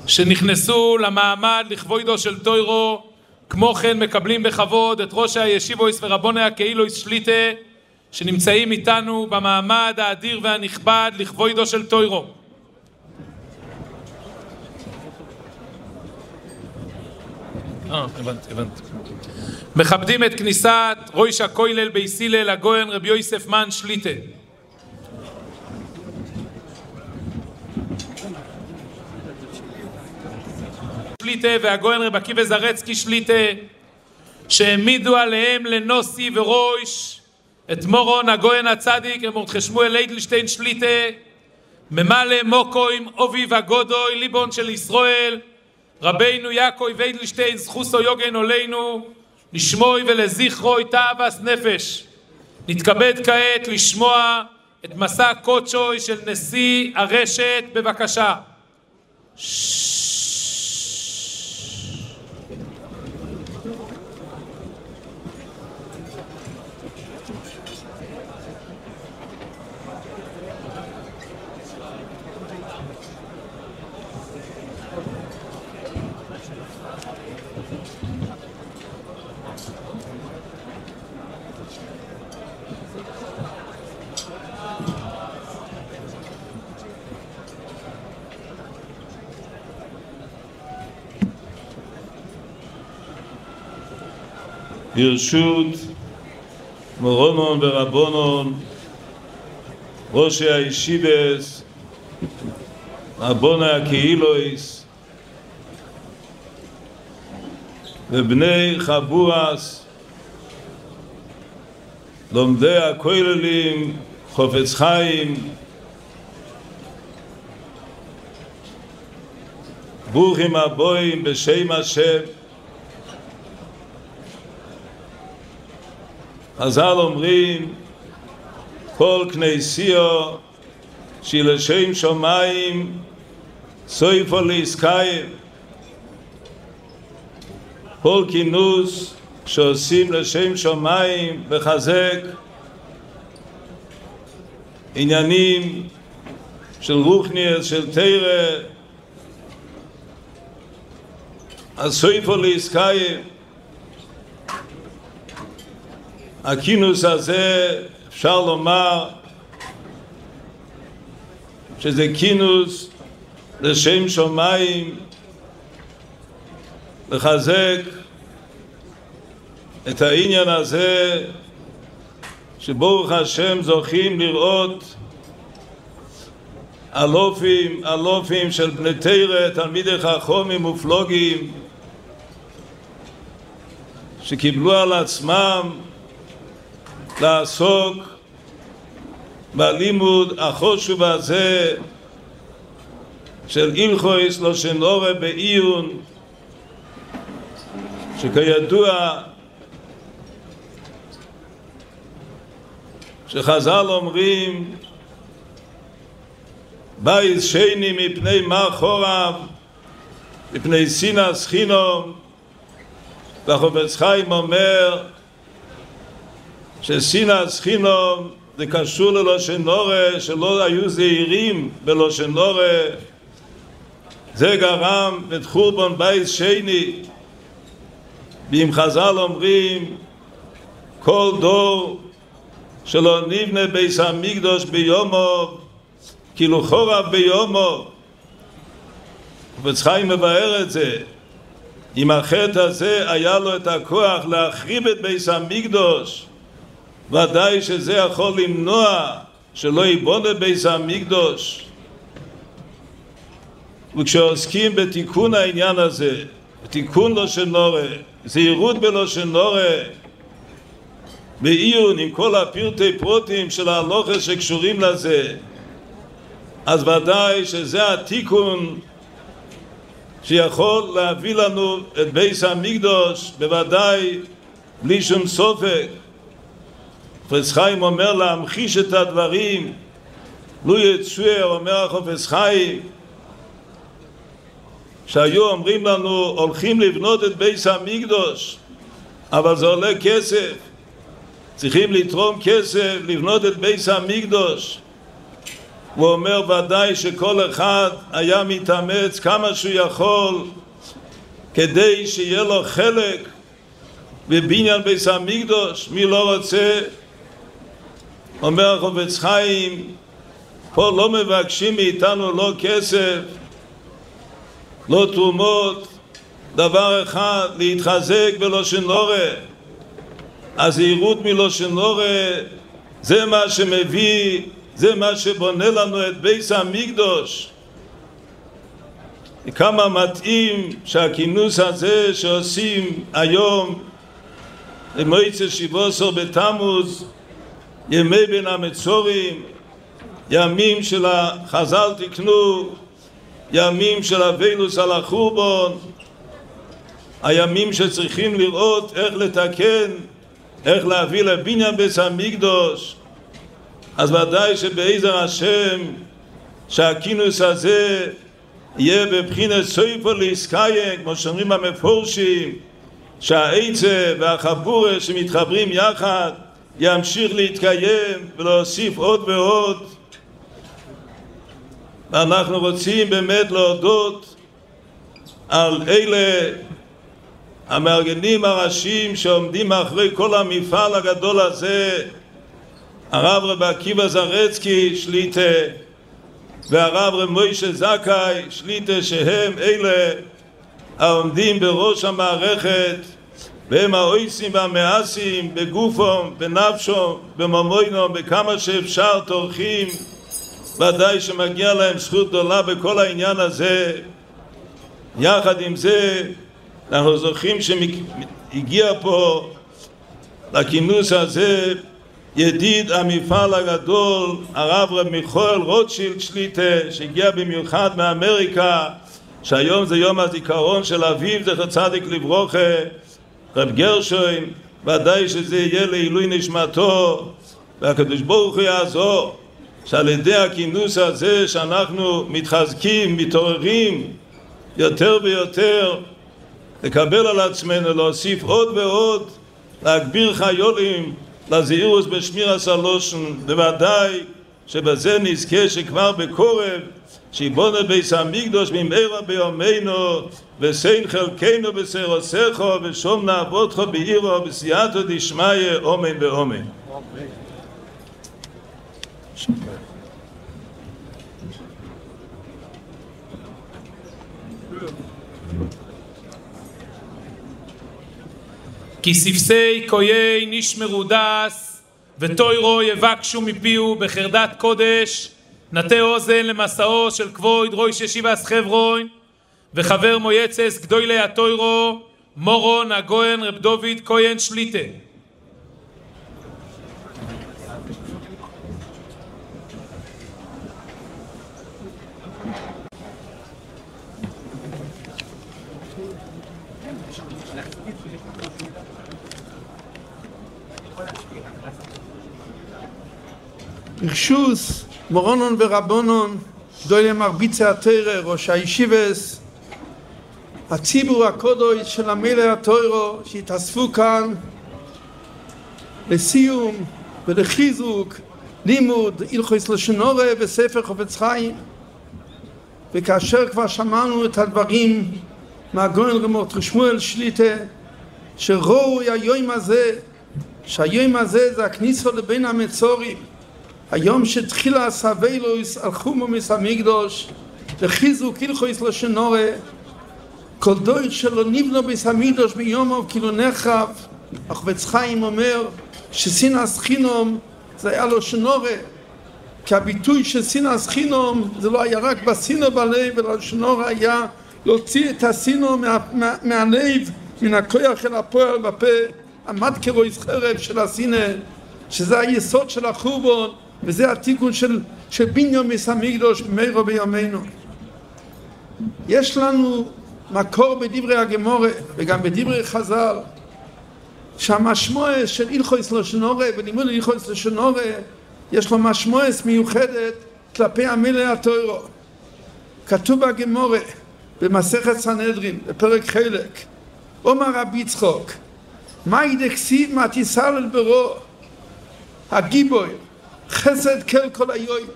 שנכנסו למעמד לכבודו של תוירו. כמו כן מקבלים בכבוד את ראש הישיבויס ורבוני הקהילויס שליטה שנמצאים איתנו במעמד האדיר והנכבד לכבודו של תוירו. הבנתי. מכבדים את כניסת ראש הכולל בייס הלל הגויין רבי יוסף מן שליטה. שליטה והגויין רב עקיבא זרצקי שליטה, שהעמידו עליהם לנוסי וראש את מורון הגויין הצדיק רב מרדכי שמואל איידלשטיין שליטה, ממלא מוקוים אוביב הגודוי ליבון של ישראל רבינו יעקב איידלשטיין זכוסו יוגן עלינו לשמוי ולזכרוי תאווס נפש. נתכבד כעת לשמוע את מסע קודשוי של נשיא הרשת, בבקשה. ברשות מורונון ורבונון, ראשי הישיבס, רבוני הקהילויס ובני חבורס, לומדי הכוללים חופץ חיים, ברוכים הבאים בשם השם. חז"ל אומרים כל כנסיו שהיא לשם שמיים סויפו להזכיים. כל כינוס שעושים לשם שמיים לחזק עניינים של רוחניאס, של תורה, אז סויפו להזכיים. הכינוס הזה אפשר לומר שזה כינוס לשם שמיים, לחזק את העניין הזה שברוך השם זוכים לראות אלופים של בני תורה, תלמידי חכמים ופלוגים שקיבלו על עצמם לעסוק בלימוד החשוב הזה של הלכות לשון הרע בעיון, שכידוע שחז"ל אומרים בית שני מפני מר חורב, מפני שנאת חינם, והחפץ חיים אומר ששנאת חינם זה קשור ללשון הרע, שלא היו זהירים בלשון הרע, זה גרם את חורבן בית שני. ואם חז"ל אומרים כל דור שלא נבנה בית המקדש ביומו כאילו חורב ביומו, החפץ חיים מבאר את זה. אם החטא הזה היה לו את הכוח להחריב את בית המקדש, ודאי שזה יכול למנוע שלא ייבונה בית המקדש. וכשעוסקים בתיקון העניין הזה, בתיקון לשון הרע, זהירות בלשון הרע, בעיון עם כל הפרטי פרוטים של ההלכה שקשורים לזה, אז ודאי שזה התיקון שיכול להביא לנו את בית המקדש, בוודאי בלי שום ספק. החפץ חיים אומר להמחיש את הדברים, לו יצויר, אומר החפץ חיים, שהיו אומרים לנו הולכים לבנות את בית המקדש, אבל זה עולה כסף, צריכים לתרום כסף לבנות את בית המקדש. הוא אומר ודאי שכל אחד היה מתאמץ כמה שהוא יכול כדי שיהיה לו חלק בבניין בית המקדש. מי לא רוצה? אומר החפץ חיים, פה לא מבקשים מאיתנו לא כסף, לא תרומות, דבר אחד, להתחזק בלשון הרע. הזהירות מלשון הרע זה מה שמביא, זה מה שבונה לנו את בית המקדש. כמה מתאים שהכינוס הזה שעושים היום למועצת 17 בתמוז, ימי בין המצורים, ימים של החז"ל תקנו, ימים של אבילוס על החורבן, הימים שצריכים לראות איך לתקן, איך להביא לבניין בית המקדש. אז ודאי שבעזר השם שהכינוס הזה יהיה בבחינת סופר לעסקיה, כמו שאומרים המפורשים, שהעצה והחבורה שמתחברים יחד ימשיך להתקיים ולהוסיף עוד ועוד. ואנחנו רוצים באמת להודות על אלה המארגנים הראשיים שעומדים מאחורי כל המפעל הגדול הזה, הרב רב עקיבא זרצקי שליטה והרב רב מוישה זכאי שליטה, שהם אלה העומדים בראש המערכת, והם העושים והמעשים בגופם, בנפשם, בממוינם, בכמה שאפשר תורכים. ודאי שמגיע להם זכות גדולה בכל העניין הזה. יחד עם זה אנחנו זוכים שהגיע פה לכינוס הזה ידיד המפעל הגדול, הרב רב מיכאל רוטשילד שליטה, שהגיע במיוחד מאמריקה, שהיום זה יום הזיכרון של אביו זכר צדיק לברכה, רב גרשוין. ודאי שזה יהיה לעילוי נשמתו, והקדוש ברוך הוא יעזור שעל ידי הכינוס הזה שאנחנו מתחזקים, מתעוררים יותר ויותר, לקבל על עצמנו, להוסיף עוד ועוד, להגביר חיולים לזהירוס בשמירת הלשון. בוודאי שבזה נזכה שכבר בקרוב שיבונה ביס המקדוש במהרה בימינו ושיין חלקנו בסרוסך ושום נעבודך בעירו בסייעתא דשמיא אמן ואמן. כי ספסי קויי נשמרו דס ותוירו יבקשו מפיהו בחרדת קודש. נטה אוזן למסעו של כבוד ראש ישיבת חברון וחבר מועצת גדולי התוירו מורון הגויין רב דוד כהן שליטה. ברשוס מורונון ורבונון גדולי מרביצי התורה ראש הישיבס הציבור הקודש של המלך התוירו שהתאספו כאן לסיום ולחיזוק לימוד הלכות לשון הרע וספר חפץ חיים. וכאשר כבר שמענו את הדברים מהגאון רב שמואל שליטה שראוי היום הזה, שהיום הזה זה הכניסה לבין המצורים, היום שתחילה סבילוס על חומו מסמקדוש לחיזוק הלכות לשון הרע. כל דור שלא נבנו בסמקדוש ביומו כאילו נחרב. החפץ חיים אומר ששנאת חינם זה היה לשון הרע, כי הביטוי של שנאת חינם זה לא היה רק בשנאה בלב, אלא לשון הרע היה להוציא את השנאה מהלב, מן הכוח אל הפועל בפה. עמד כרויס חרב של השנאה, שזה היסוד של החורבן, וזה התיקון של בניין מסמקדוש במהרה בימינו. יש לנו מקור בדברי הגמורה וגם בדברי חז"ל שהמשמעות של הלכות לשון הרע ולימוד הלכות לשון הרע יש לו משמעות מיוחדת כלפי המלך התורה. כתוב בגמורה במסכת סנהדרין בפרק חלק, אומר רבי יצחק, מאי דכסיב מה תיסלל ברו הגיבוי חסד כל היום.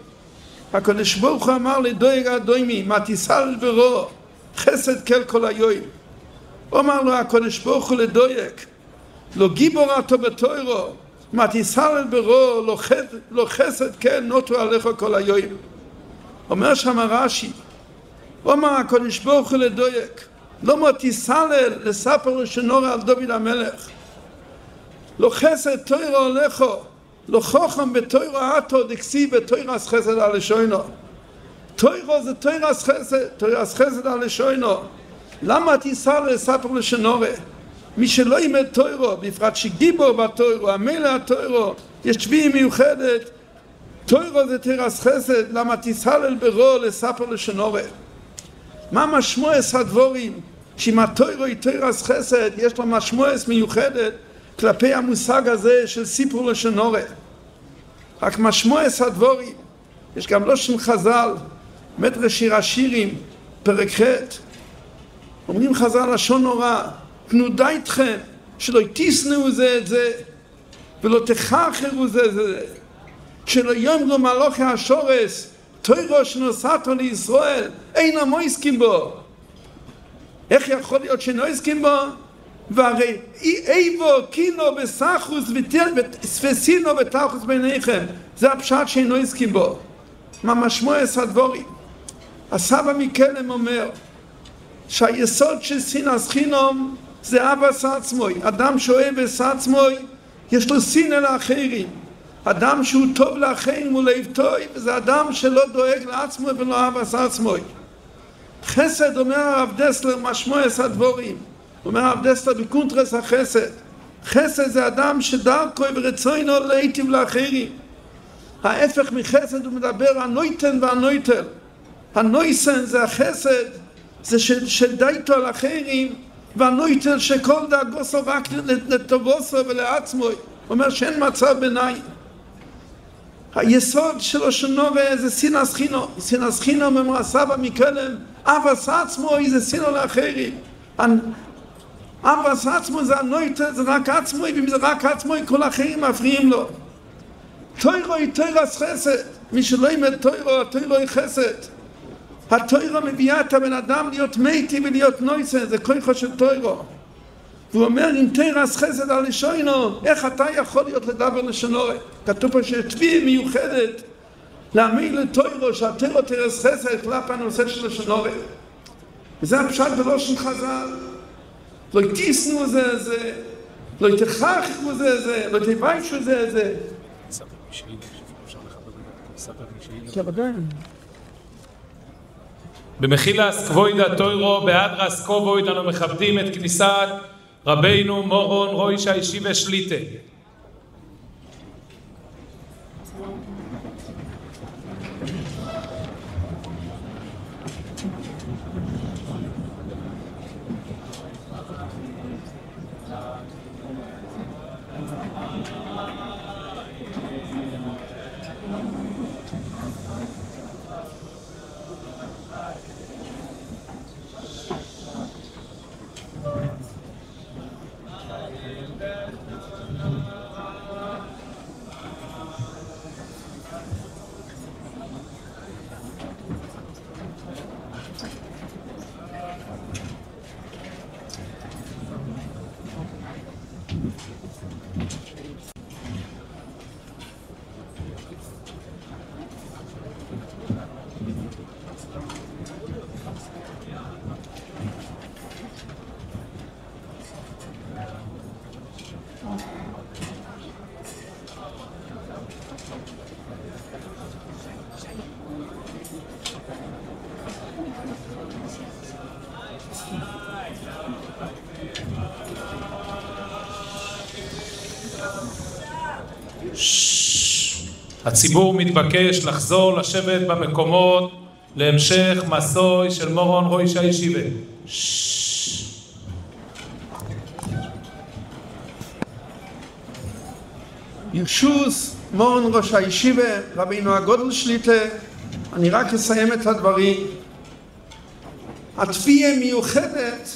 הקדוש ברוך הוא אמר לדויג אדוימי מה תיסלל ברו חסד כל היום. אומר לו הקדוש ברוך הוא לדויג לא גיבור אותו בתוירו מה תיסלל ברו לא חסד נוטו עליך כל היום. אומר שם רש"י, אומר הקדוש ברוך הוא לדויג לא מה תיסלל לספר לשון הרע על דוד המלך, לא חסד תוירו עליך, לא חוכם בתוירו עתו דכסיב בתוירס חסד על לשונו. תוירו זה תוירס חסד, תוירס חסד על לשונו. למה תיסלל לספר לשון הרע? מי שלא ילמד תוירו, בפרט שגיבור בתוירו, המלך התוירו, יש שביעי מיוחדת. תוירו זה תוירס חסד, למה תיסלל ברו לספר לשון הרע? מה משמעות הדבורים? שאם התוירו היא תוירס חסד, יש לו משמעות מיוחדת כלפי המושג הזה של סיפור לשון הרע. רק משמעות הדבורים, יש גם לשון חז"ל, מדרש שיר השירים, פרק ח', אומרים חז"ל לשון נורא, תנו די אתכם, שלא תשנאו זה את זה, ולא תחרחרו זה את זה, שלא יאמרו מלאכי השורש, תוירו שנוסעתו לישראל, אין עמו עסקים בו. איך יכול להיות שאינו עסקים בו? והרי איבו קינו בסחוס וספיסינו ותחוס ביניכם, זה הפשט שאינו עסקים בו. מה משמעות הדבורים? הסבא מקלם אומר שהיסוד של שנאת חינם זה אהבת עצמוי. אדם שאוהב את עצמוי יש לו שנאה לאחרים. אדם שהוא טוב לאחרים הוא לב טוב, וזה אדם שלא דואג לעצמו ולא אהבת עצמוי. חסד, אומר הרב דסלר, משמעות הדבורים. אומר הרב דסלר בקונטרס החסד, חסד זה אדם שדרכו ורצונו להיטיב לאחרים. ההפך מחסד הוא מדבר הנויטן והנויטל. הנויסן זה החסד, זה שדייתו על אחרים, והנויטל שכל דאגוסו רק לטובוסו ולעצמו. אומר שאין מצב ביניים. היסוד של לשון הרע זה שנאת חינם. שנאת חינם אומר הסבא מקלם, אהבת עצמו זה שנאה לאחרים. אהבת עצמו זה הנויטל, זה רק עצמו, ואם זה רק עצמו כל האחרים מפריעים לו. תוירו היא תוירס חסד. מי שלא ילמד תוירו, תוירו היא חסד. התוירו מביאה את הבן אדם להיות מתי ולהיות נויסה, זה כוחו של תוירו. והוא אומר, אם תרס חסד על לשונו, איך אתה יכול להיות לדבר לשונו? כתוב פה שתביעה מיוחדת להאמין לתוירו, שהתוירו תרס חסד כלפי הנושא של לשונו. וזה הפשט בלושן חז"ל. לא תיסנו זה, לא תכחו זה, לא תביישו זה. במחילס כבוידא תוירו באדרס כבוד אנו מכבדים את כניסת רבינו מורון ראש הישיבה שליטה. הציבור מתבקש לחזור לשבת במקומות להמשך מסוי של מורון ראש הישיבה. ישוס מורון ראש הישיבה, רבינו הגודל שליטה, אני רק אסיים את הדברים. התביעה מיוחדת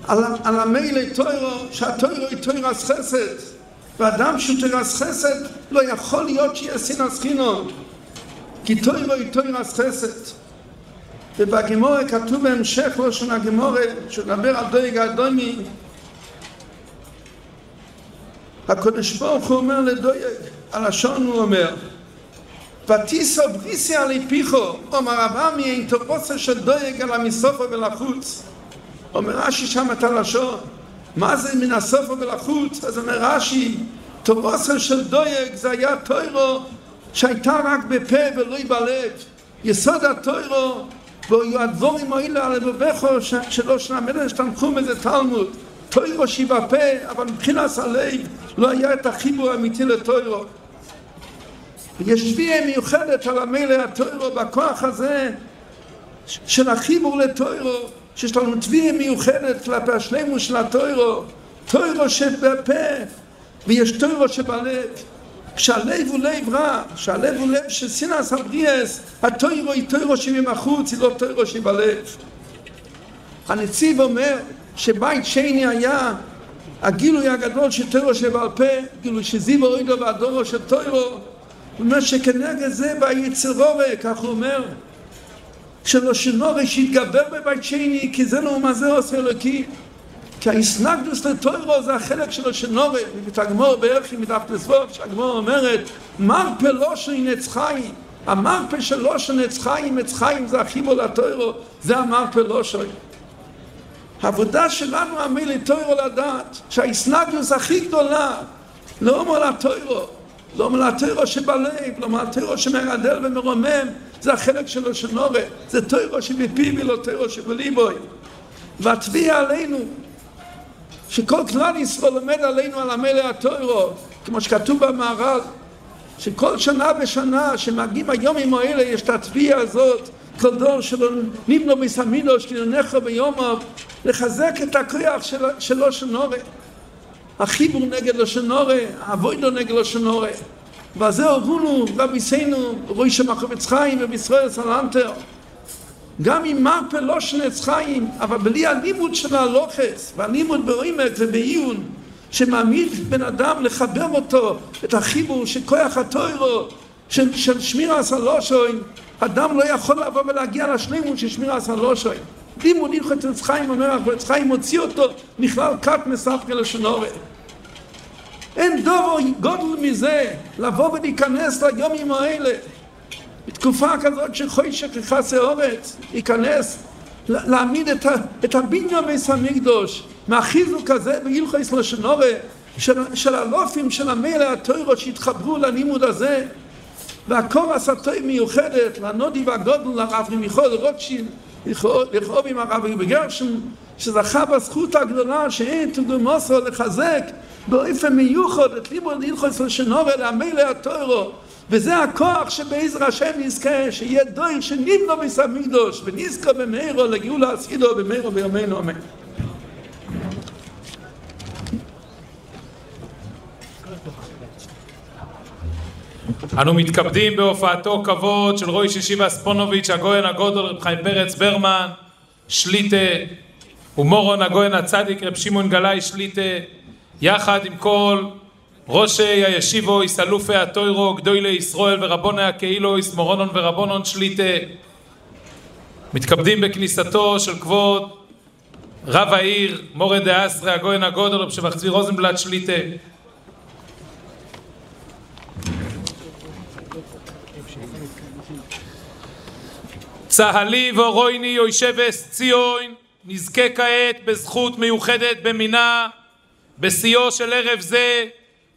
על המילא תוירו, שהתוירו היא תוירס חסד. ואדם שהוא תוירס חסד לא יכול להיות שיהיה סינס חינום, כי תוירו היא תוירס חסד. ובגמורה כתוב בהמשך לשון הגמורה שמדבר על דויג האדומי, הקדוש ברוך הוא אומר לדויג, הלשון הוא אומר, ותיסו בריסי עלי פיחו, אומר אברהם אין תורוסה של דויג על המסופו ולחוץ. אומר רש"י שם את הלשון, מה זה מן הסופו ולחוץ? אז אומר רש"י, תורוסה של דויג זה היה תוירו שהייתה רק בפה ולא בלב. יסוד התוירו והיו הדבורים האלה על לבבך שלא שנאמר שתנחו מזה תלמוד. תוירו שהיא בפה, אבל מבחינת הלב לא היה את החיבור האמיתי לתוירו. יש תביעה מיוחדת על המילא התוירו בכוח הזה של החיבור לתוירו, שיש לנו תביעה מיוחדת כלפי השלמות של התוירו, תוירו שבפה ויש תוירו שבלב. כשהלב הוא לב רע, כשהלב הוא לב של סינס הבריאס, התוירו היא תוירו שמחוץ, היא לא תוירו שבלב. הנציב אומר שבית שני היה הגילוי הגדול של תוירו שבעל פה, גילוי שזיו אוידו והדורו של תוירו. הוא אומר שכנגד זה ביצרורי, כך הוא אומר, שלא שנורי שיתגבר בבית שני, כי זה לא מה זה עושה אלוקי. כי ההסנגדוס לתוירו זה החלק שלו שנורי, ובתגמור בערך מדף לסבוב, שהגמור אומרת, מרפא לא שנץ חיים, המרפא שלו שנץ חיים, עץ חיים זה החיבור לתוירו, זה המרפא לא שוי. העבודה שלנו המילי תוירו לדעת, שההסנגדוס הכי גדולה, לא אומר לתוירו, לא אומר לתוירו שבלב, לא אומר לתוירו שמגדל ומרומם, זה החלק שלו שנורי, זה תוירו שבפי ולא תוירו שבליבוי. והתביעה עלינו, שכל כלל ישראל עומד עלינו על המילא התוירו, כמו שכתוב במהר"ל, שכל שנה ושנה שמגיעים היומים האלה יש את התביעה הזאת, כל דור שלו נמנו מסמינו, שכנונכו ביומו, לחזק את הכוח שלו שנורי. החיבור נגד לשנורי, העבודו נגד לשנורי. וזה הובונו רביסנו, ראש החפץ חיים ובישראל סלנטר. גם אם מרפא לא שנץ חיים, אבל בלי הלימוד של הלוחס, והלימוד בעומק ובעיון, שמעמיד בן אדם לחבר אותו, את החיבור של כוח התוירו, של שמירה סלושון, אדם לא יכול לבוא ולהגיע לשלימות של שמירת הלושן. לימוד הלכות עץ חיים אומר, עץ חיים מוציא אותו מכלל כת מספקא לשון הרע. אין דבר גודל מזה לבוא ולהיכנס ליומים האלה בתקופה כזאת שחושך יכסה אורץ, ייכנס להעמיד את הבניין בית המקדוש מהחיזוק הזה בהלכות לשון הרע של אלופים של המלך התורה שהתחברו ללימוד הזה, והקורס התורה מיוחדת לנודי והגודל לרב מיכאל רוטשילד לכאוב עם הרב בגרשון שזכה בזכות הגדולה שאין תגמוסו לחזק באופן מיוחד את לימוד הלכות לשון הרע למלך התורה, וזה הכוח שבעזר השם נזכה שיהיה דור שנבנה בית המקדוש ונזכה במהרה לגאולה עתידה במהרה בימינו אמן. אנו מתכבדים בהופעתו כבוד של ראש ישיבה ספונוביץ' הגויין הגודל רב חיים פרץ ברמן שליטה ומורון הגויין הצדיק רב שמעון גלאי שליטה, יחד עם כל ראשי הישיבו יסלופי התוירו גדולי ישראל ורבוני הקהילו יסמורונון ורבונון שליטה. מתכבדים בכניסתו של כבוד רב העיר מורד דאסרי הגויין הגודל רב שבח צבי רוזנבלט שליטה. צהלי ורויני יושבס ציון נזכה כעת בזכות מיוחדת במינה בשיאו של ערב זה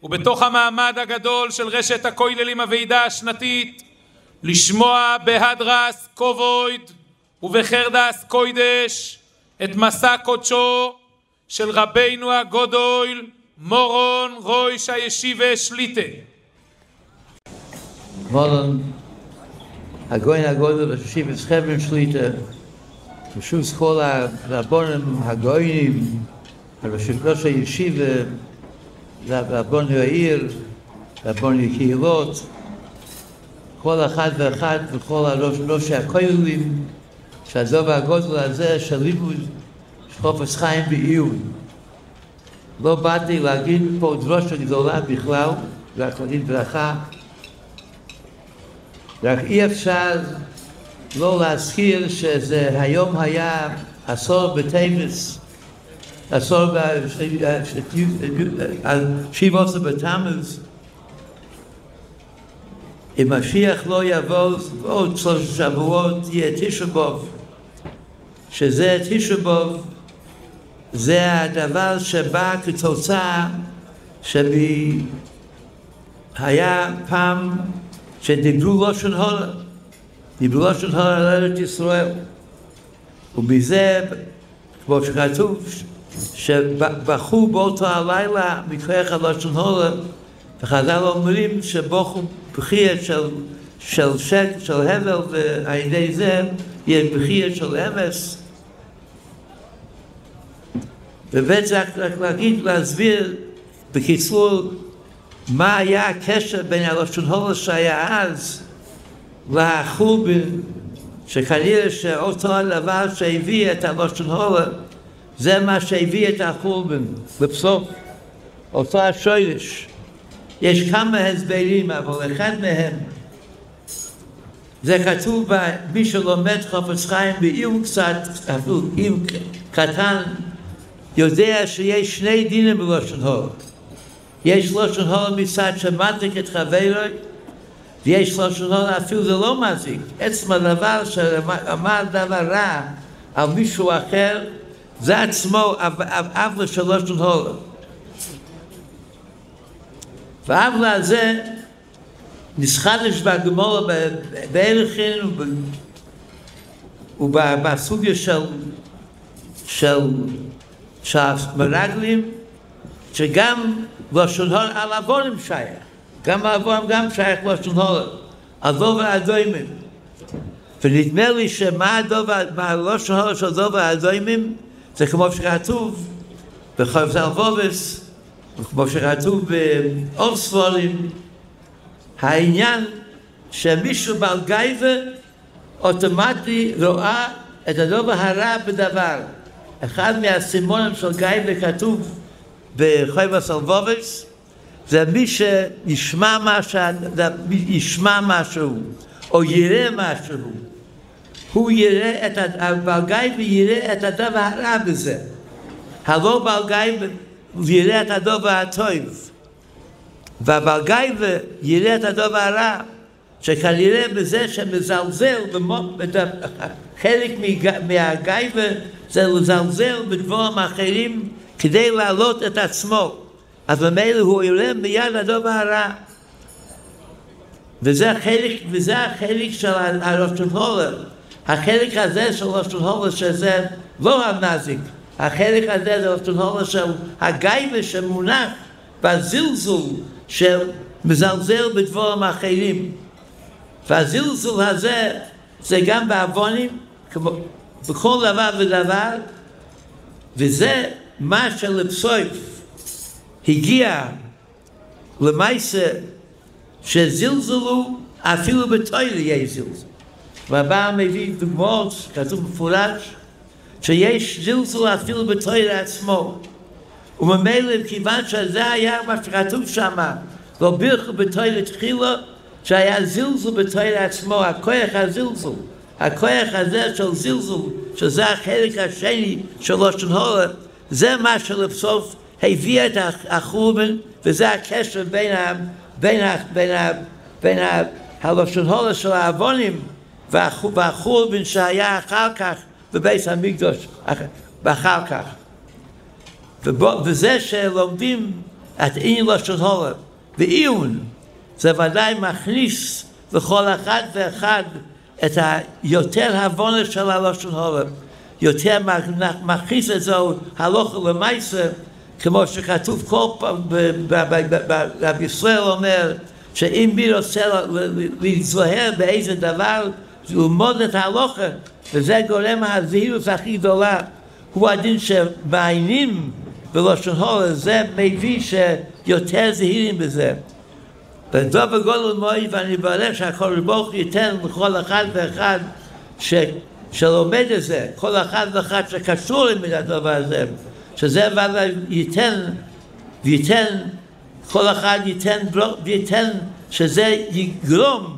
ובתוך המעמד הגדול של רשת הכוללים הוועידה השנתית לשמוע בהדרס כובויד ובחרדס קוידש את מסע קודשו של רבינו הגודל מורון ראש הישיבה שליטה. מורון הגויין הגודל ישיבת חבר'ן שליטה, ושוב כל הרבונים הגויינים, ראש הישיבה, רבוני העיר, רבוני הקהילות, כל אחד ואחד וכל ראשי הכוללים, שהזוב הגודל הזה של לימוד חפץ חיים בעיון. לא באתי להגיד פה דרושה גדולה בכלל, רק להגיד ברכה, רק אי אפשר לא להזכיר שזה היום היה עשור בטבת, עשור שבעה בתמוז. אם משיח לא יבוא עוד 3 שבועות יהיה תשעה באב, שזה תשעה באב, זה הדבר שבא כתוצאה היה פעם שדיברו לשון הרע, דיברו לשון הרע על ארץ ישראל, ובזה, כמו שכתוב, שבחו באותו הלילה מכוח הלשון הרע, וחז"ל אומרים שבוכו בכייה של הבל, ועל ידי זה יש בכייה של אמס. ובאמת רק להסביר בקיצור מה היה הקשר בין הלשון הרע שהיה אז לחורבן, שכנראה שאותו הדבר שהביא את הלשון הרע זה מה שהביא את החורבן לבסוף, אותו השורש. יש כמה הסברים, אבל אחד מהם זה כתוב במי שלומד חפץ חיים בעיון קצת, אפילו עיון קטן, יודע שיש 2 דינים בלשון הרע. יש לשון הרע מצד שמזיק את חברו, ויש לשון הרע אפילו זה לא מזיק. עצם הדבר שאמר דבר רע על מישהו אחר, זה עצמו עוולה של לשון הרע. והעוולה הזה נסחדש בגמרא בערכין ובסוגיה של מרגלים, שגם לשון הרע על עוונים שייך, גם העוון גם שייך לשון הרע, הדוב והאדומים. ונדמה לי שמה הלשון הרע של הדוב והאדומים זה כמו שכתוב בחפץ אלבובס, וכמו שכתוב בעוד ספרים, העניין שמישהו בעל גייבה אוטומטי רואה את הדבר הרע בדבר. אחד מהסימונים של גייבה כתוב בחפץ אלבובס, זה מי שישמע משהו או יראה משהו, הוא יראה בעל גייבה יראה את הדבר הרע בזה. הלא בעל גייבה יראה את הדבר הטוב. והבעל גייבה יראה את הדבר הרע, שכנראה בזה שמזלזל, חלק מהגייבה זה לזלזל בדברים אחרים כדי להעלות את עצמו. אז במילא הוא יראה מיד הדבר הרע. וזה החלק של הלשון הולר. החלק הזה של לשון הולר שזה לא הנזיק. החלק הזה זה לשון הולר של הגייבה שמונח בזלזול של מזלזל בדברים אחרים. והזלזול הזה זה גם בעוונים, בכל דבר ודבר, וזה מה שלבסוף הגיע למעשה שזלזלו אפילו בתוירה יש זלזול. והבא מביא דוגמאות, כתוב מפורש, שיש זלזול אפילו בתוירה עצמו. וממילא כיוון שזה היה מה שכתוב שם, לא בירכו בתוירה תחילה, שהיה זלזול בתוירה עצמו, הכוח הזלזול, הכוח הזה של זלזול, שזה החלק השני של לשון הולר, זה מה שלבסוף הביא את החורבן, וזה הקשר בין הלשון הולר של העוונים והחורבן שהיה אחר כך בבית המקדש ואחר כך. וזה שלומדים את עניין לשון הולר ועיון, זה ודאי מכניס לכל אחד ואחד את היותר הבונה של הלשון הולר, יותר מכניס את זה הלכה למעשה, כמו שכתוב כל פעם, רבי ישראל אומר, שאם מי רוצה להיזהר באיזה דבר, ללמוד את ההלכה, וזה גורם הזהירות הכי גדולה, הוא הדין שמעיינים בלשון הולר, זה מביא שיותר זהירים בזה. ודבר גדול מאוד, ואני מברך שהקדוש ברוך הוא ייתן לכל אחד ואחד שלומד את זה, כל אחד ואחד שקשור עם הדבר הזה, שזה ייתן, כל אחד ייתן שזה יגרום,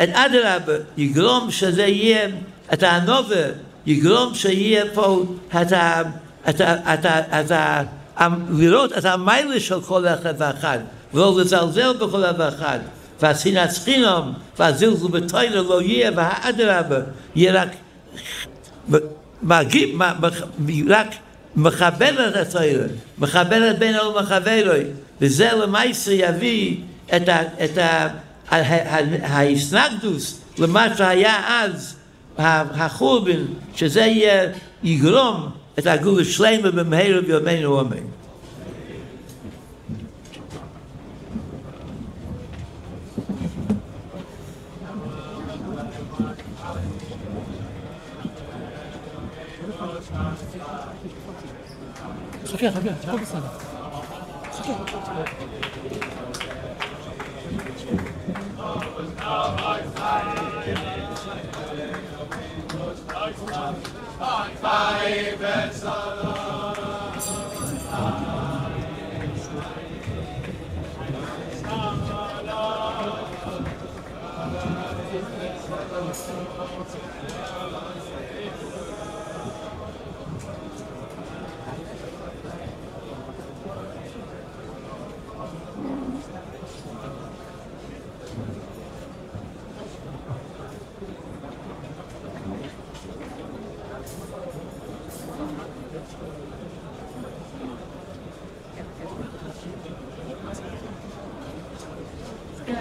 את אדרבה, יגרום שזה יהיה את הנובר, יגרום שיהיה פה לראות את המיילה של כל אחד ואחד, ולא לזלזל בכל אחד, והשנאת חינם והזלזול בתוירה לא יהיה, והאדרבה יהיה רק מכבד את התוירה, מכבד את בינו ומחברו, וזה למעשה יביא את ההסנגדוס למה שהיה אז החורבן, שזה יגרום את הגאולה שלמה במהרה בימינו אמן. חכה, הכל בסדר. חכה.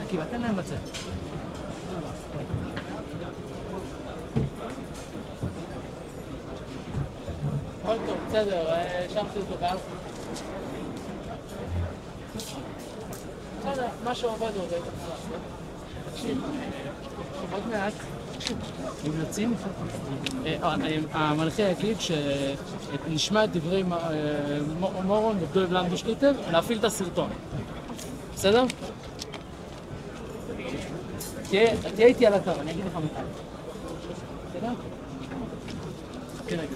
כי תן להם לצאת. הכל טוב, בסדר, שמתי אותו ואז. בסדר, מה שעובד עובד. תקשיב, עוד מעט, אם יוצאים, המנחה יגיד שנשמע את דברי מורון ודויב לנדוש היטב, להפעיל את הסרטון. בסדר? תהיה איתי על הקו, אני אגיד לך מתי. בסדר?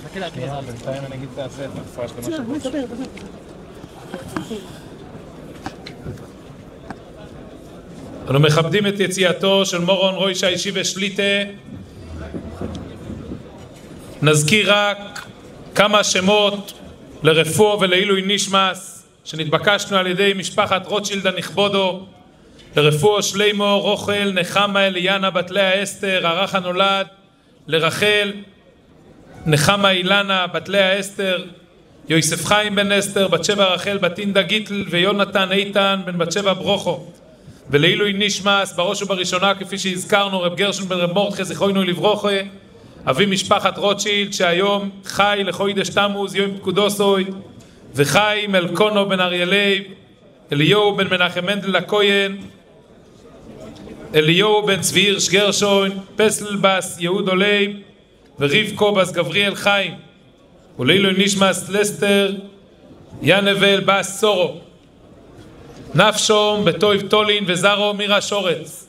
חכה להקריא. בינתיים אני אגיד תעשה את מפרש למה שבוא. דבר. אנו מכבדים את יציאתו של מורון רוישה הישיבה שליטה. נזכיר רק כמה שמות לרפואה ולעילוי נשמס שנתבקשנו על ידי משפחת רוטשילד הנכבודו. לרפואה שלימו, רוחל, נחמה, אליאנה, בת לאה אסתר, הרך הנולד, לרחל, נחמה אילנה, בת לאה אסתר, יוסף חיים בן אסתר, בת שבע רחל, בת אינדה גיטל, ויונתן איתן בן בת שבע ברוכו. ולעילוי נשמס, בראש ובראשונה, כפי שהזכרנו, רב גרשון בן רב מורדכי זיכרונו לברוכה, אבי משפחת רוטשילד, שהיום חי לחודש תמוז, יום פקודוסוי, וחיים אלקונו בן אריאלי, אליהו בן מנחם מנדל הכהן, אליהו בן צבי הירש גרשון, פסל בס יהוד עולי, ורבקו בס גבריאל חיים. ולעילוי נשמס לסטר ינבל בס סורו, נפשום בטויב טולין וזרו מירה שורץ.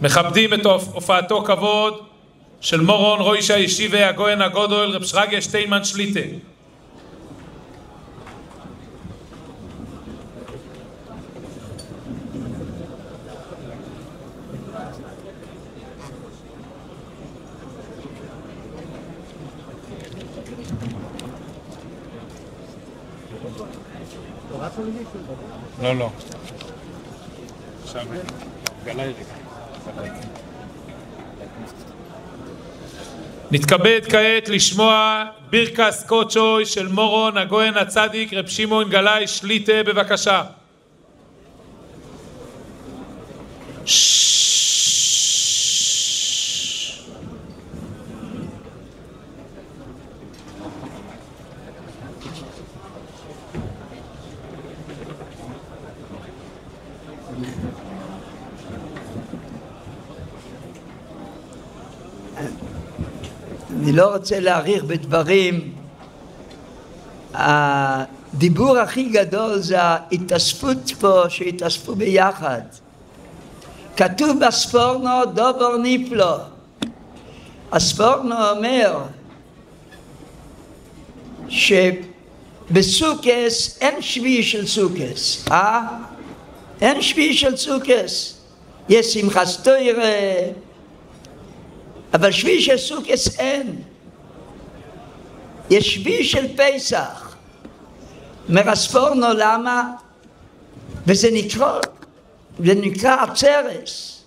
מכבדים את הופעתו כבוד של מורון רוישה ישיבה הגויין הגודל רב שרגיה שטיינמן שליטה. לא. עכשיו, גלי רגע. נתכבד כעת לשמוע בירקס קודשוי של מורון הגויין הצדיק רב שמעון גלאי שליטה, בבקשה. אני לא רוצה להאריך בדברים. הדיבור הכי גדול זה ההתאספות פה, שהתאספו ביחד. כתוב בספורנו דובר נפלא. הספורנו אומר שבסוכס אין שביעי של סוכס. אין שביעי של סוכס. יש שמחת תורה, אבל שביעי של סוכס אין. יש שביעי של פסח. אומר הספורנו למה? וזה נקרא עצרס.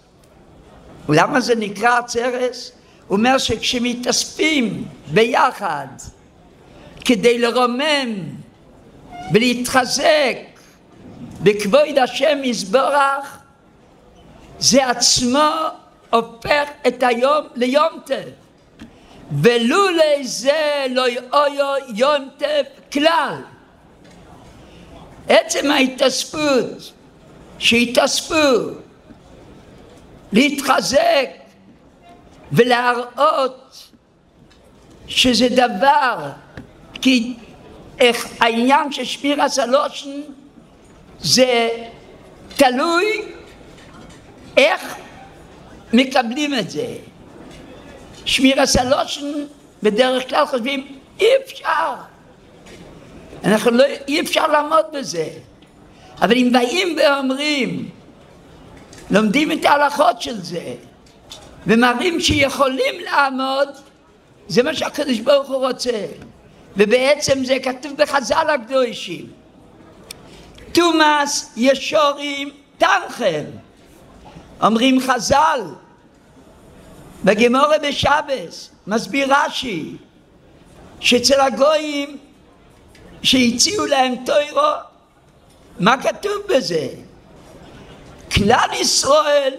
למה זה נקרא עצרס? הוא אומר שכשמתאספים ביחד כדי לרומם ולהתחזק בכבוד השם יזברך, זה עצמו הופך את היום ליום טף, ולולי זה לא יהיו יום טף כלל. עצם ההתאספות, שהתאספו להתחזק ולהראות שזה דבר, כי איך העניין של שמירת הלושן זה תלוי איך מקבלים את זה. שמירת הלושן בדרך כלל חושבים אי אפשר, אי אפשר לעמוד בזה. אבל אם באים ואומרים, לומדים את ההלכות של זה ומראים שיכולים לעמוד, זה מה שהקדוש ברוך הוא רוצה. ובעצם זה כתוב בחז"ל הקדושים, תומאס ישורים תנחם. אומרים חז"ל בגמרא בשבס, מסביר רש"י, שאצל הגויים שהציעו להם תורה, מה כתוב בזה? כלל ישראל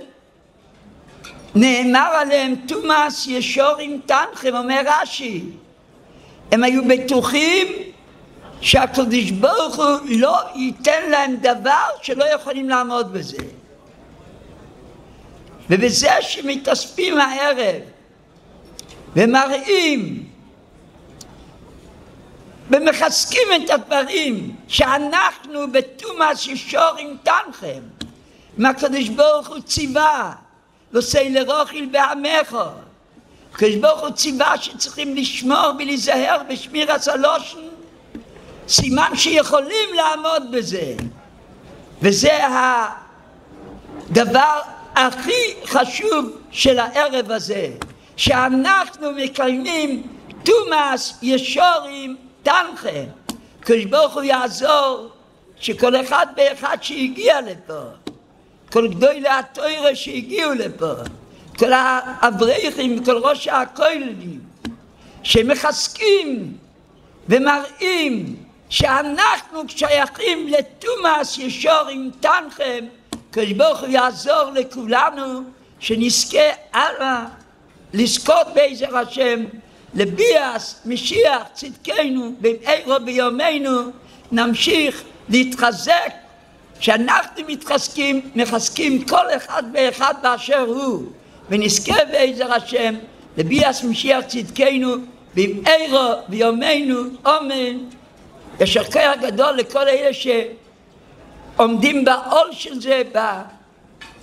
נאמר עליהם תומאס ישורים תנחם. אומר רש"י, הם היו בטוחים שהקדוש ברוך הוא לא ייתן להם דבר שלא יכולים לעמוד בזה. ובזה שמתאספים הערב ומראים ומחזקים את הדברים שאנחנו בתומאס ישורים תנחם, מה הקדוש ברוך הוא ציווה, נושא לרוחיל בעמך, הקדוש ברוך הוא ציווה שצריכים לשמור ולהיזהר בשמירת הלושן, סימן שיכולים לעמוד בזה, וזה הדבר הכי חשוב של הערב הזה, שאנחנו מקיימים תומאס ישורים תנחה. הקדוש ברוך הוא יעזור שכל אחד ואחד שהגיע לפה, כל גדולי התורה שהגיעו לפה, כל האברכים, כל ראש הכוללים, שמחזקים ומראים שאנחנו שייכים לתומאס ישורים תנחם. הקדוש ברוך הוא יעזור לכולנו שנזכה הלאה לזכות בעזר השם לביאס משיח צדקנו במהרה בימינו. נמשיך להתחזק, שאנחנו מתחזקים, מחזקים כל אחד ואחד באשר הוא, ונזכה בעזר השם לביאס משיח צדקנו במהרה בימינו, אמן. יישר כוח גדול לכל אלה שעומדים בעול של זה,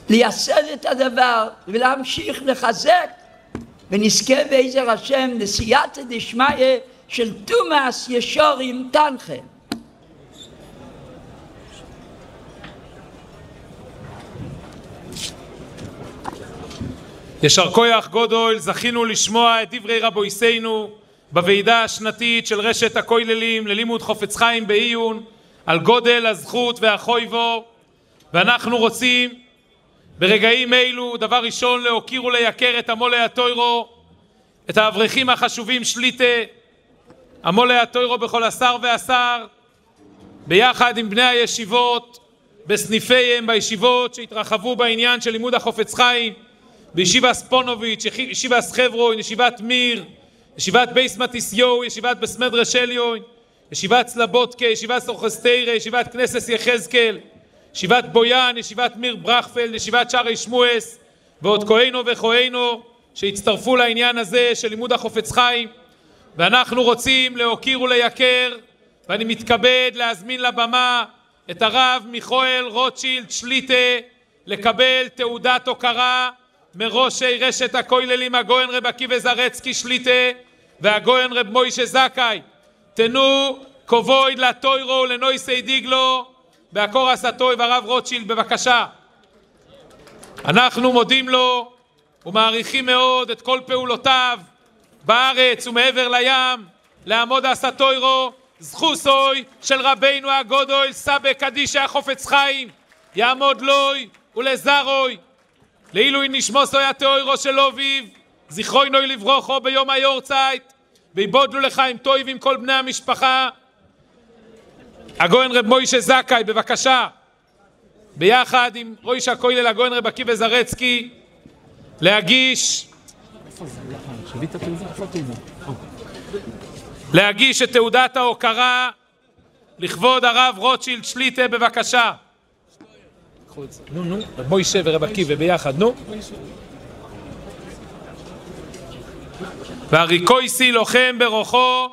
לייסד את הדבר ולהמשיך לחזק, ונזכה בעזר השם לסייעתא דשמיא של תומאס ישורים תנחה. ישר כוח גדול, זכינו לשמוע את דברי רבויסנו בוועידה השנתית של רשת הכוללים ללימוד חפץ חיים בעיון על גודל הזכות והחויבו, ואנחנו רוצים ברגעים אלו דבר ראשון להוקיר וליקר את המולי התוירו, את האברכים החשובים שליטה, המולי התוירו בכל השר והשר, ביחד עם בני הישיבות בסניפיהם, בישיבות שהתרחבו בעניין של לימוד החפץ חיים, בישיבה ספונוביץ', ישיבה סחברון, ישיבת מיר, ישיבת בייס מתיסיו, ישיבת בסמדרש עליון, ישיבת סלבודקה, ישיבת סורחסטיירה, ישיבת כנסת יחזקאל, ישיבת בויאן, ישיבת מיר ברכפלד, ישיבת שערי שמואס, ועוד כהנו וכהנו שהצטרפו לעניין הזה של לימוד החפץ חיים. ואנחנו רוצים להוקיר וליקר, ואני מתכבד להזמין לבמה את הרב מיכאל רוטשילד שליטה לקבל תעודת הוקרה מראשי רשת הכוללים הגויין רב עקיבא זרצקי שליטה והגויין רב מוישה זכאי. תנו כבוד לתוירו ולנויסי דיגלו בהקורס הטוי. והרב רוטשילד, בבקשה. אנחנו מודים לו ומעריכים מאוד את כל פעולותיו בארץ ומעבר לים לעמוד עשה תוירו. זכוסוי של רבינו הגודל סבא קדישה החפץ חיים יעמוד לוי ולזרוי לעילוי נשמוסו התוירו של אביו זיכרונו לברוכו ביום היורצייט, ויבודלו לחיים טוב עם כל בני המשפחה. הגויין רב מוישה זכאי, בבקשה, ביחד עם ראש הכולל הגויין רב עקיבא זרצקי, להגיש את תעודת ההוקרה לכבוד הרב רוטשילד שליטה. בבקשה. נו, רב מוישה ורב עקיבא ביחד, נו. והריקויסי לוחם ברוחו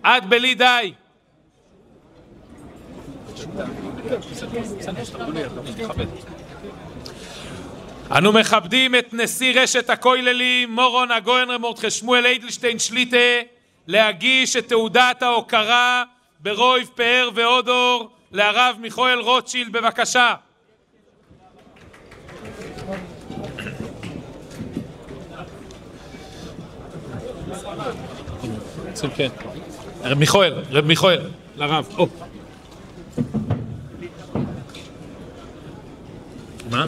עד בלי די. אנו מכבדים את נשיא רשת הכוללים מורון הגויין רב מרדכי שמואל אדלשטיין שליטה להגיש את תעודת ההוקרה ברויב פאר והודור לרב מיכאל רוטשילד. בבקשה. כן. רב מיכאל, לרב. מה?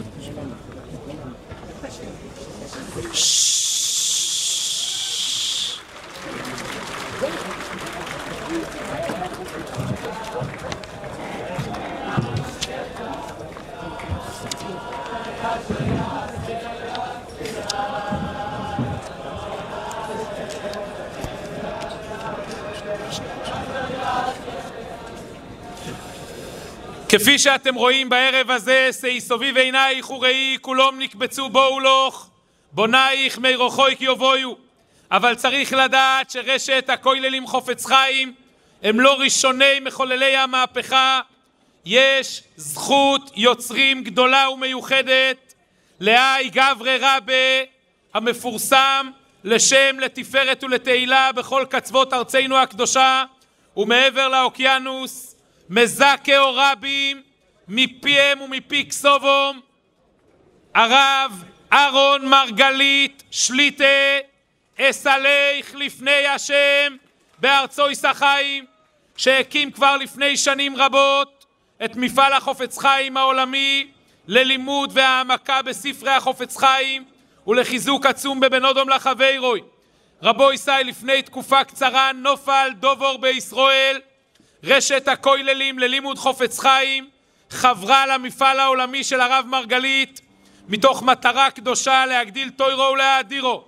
כפי שאתם רואים בערב הזה, שאי סוביב עינייך וראי, כולם נקבצו בואו לך, בונייך מי רוחוי כי יבואו. אבל צריך לדעת שרשת הכוללים חפץ חיים הם לא ראשוני מחוללי המהפכה. יש זכות יוצרים גדולה ומיוחדת להי גברי רבה המפורסם לשם, לתפארת ולתהילה בכל קצוות ארצנו הקדושה ומעבר לאוקיינוס, מזכהו רבים מפיהם ומפי כסובום, הרב אהרון מרגלית שליטה אסלח לפני השם בארצו ישחיים, שהקים כבר לפני שנים רבות את מפעל החופץ חיים העולמי ללימוד והעמקה בספרי החופץ חיים ולחיזוק עצום בבן אדם לחברוי. רבו ישראל לפני תקופה קצרה נופל דובור בישראל, רשת הכוללים ללימוד חופץ חיים חברה למפעל העולמי של הרב מרגלית מתוך מטרה קדושה להגדיל תוירו ולהאדירו.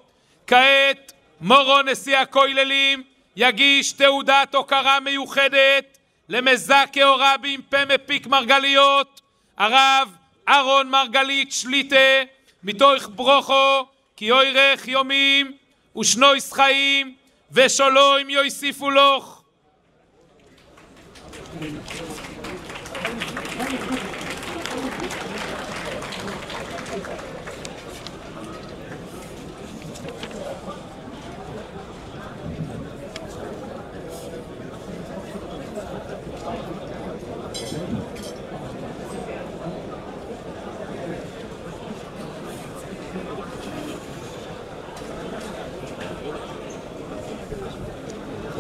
כעת מורו נשיא הכוללים יגיש תעודת הוקרה מיוחדת למזכהו רבים פה מפיק מרגליות הרב אהרון מרגלית שליטה מתוך ברוכו כי יוירך יומים ושנויס חיים ושלום יוסיפו לוך.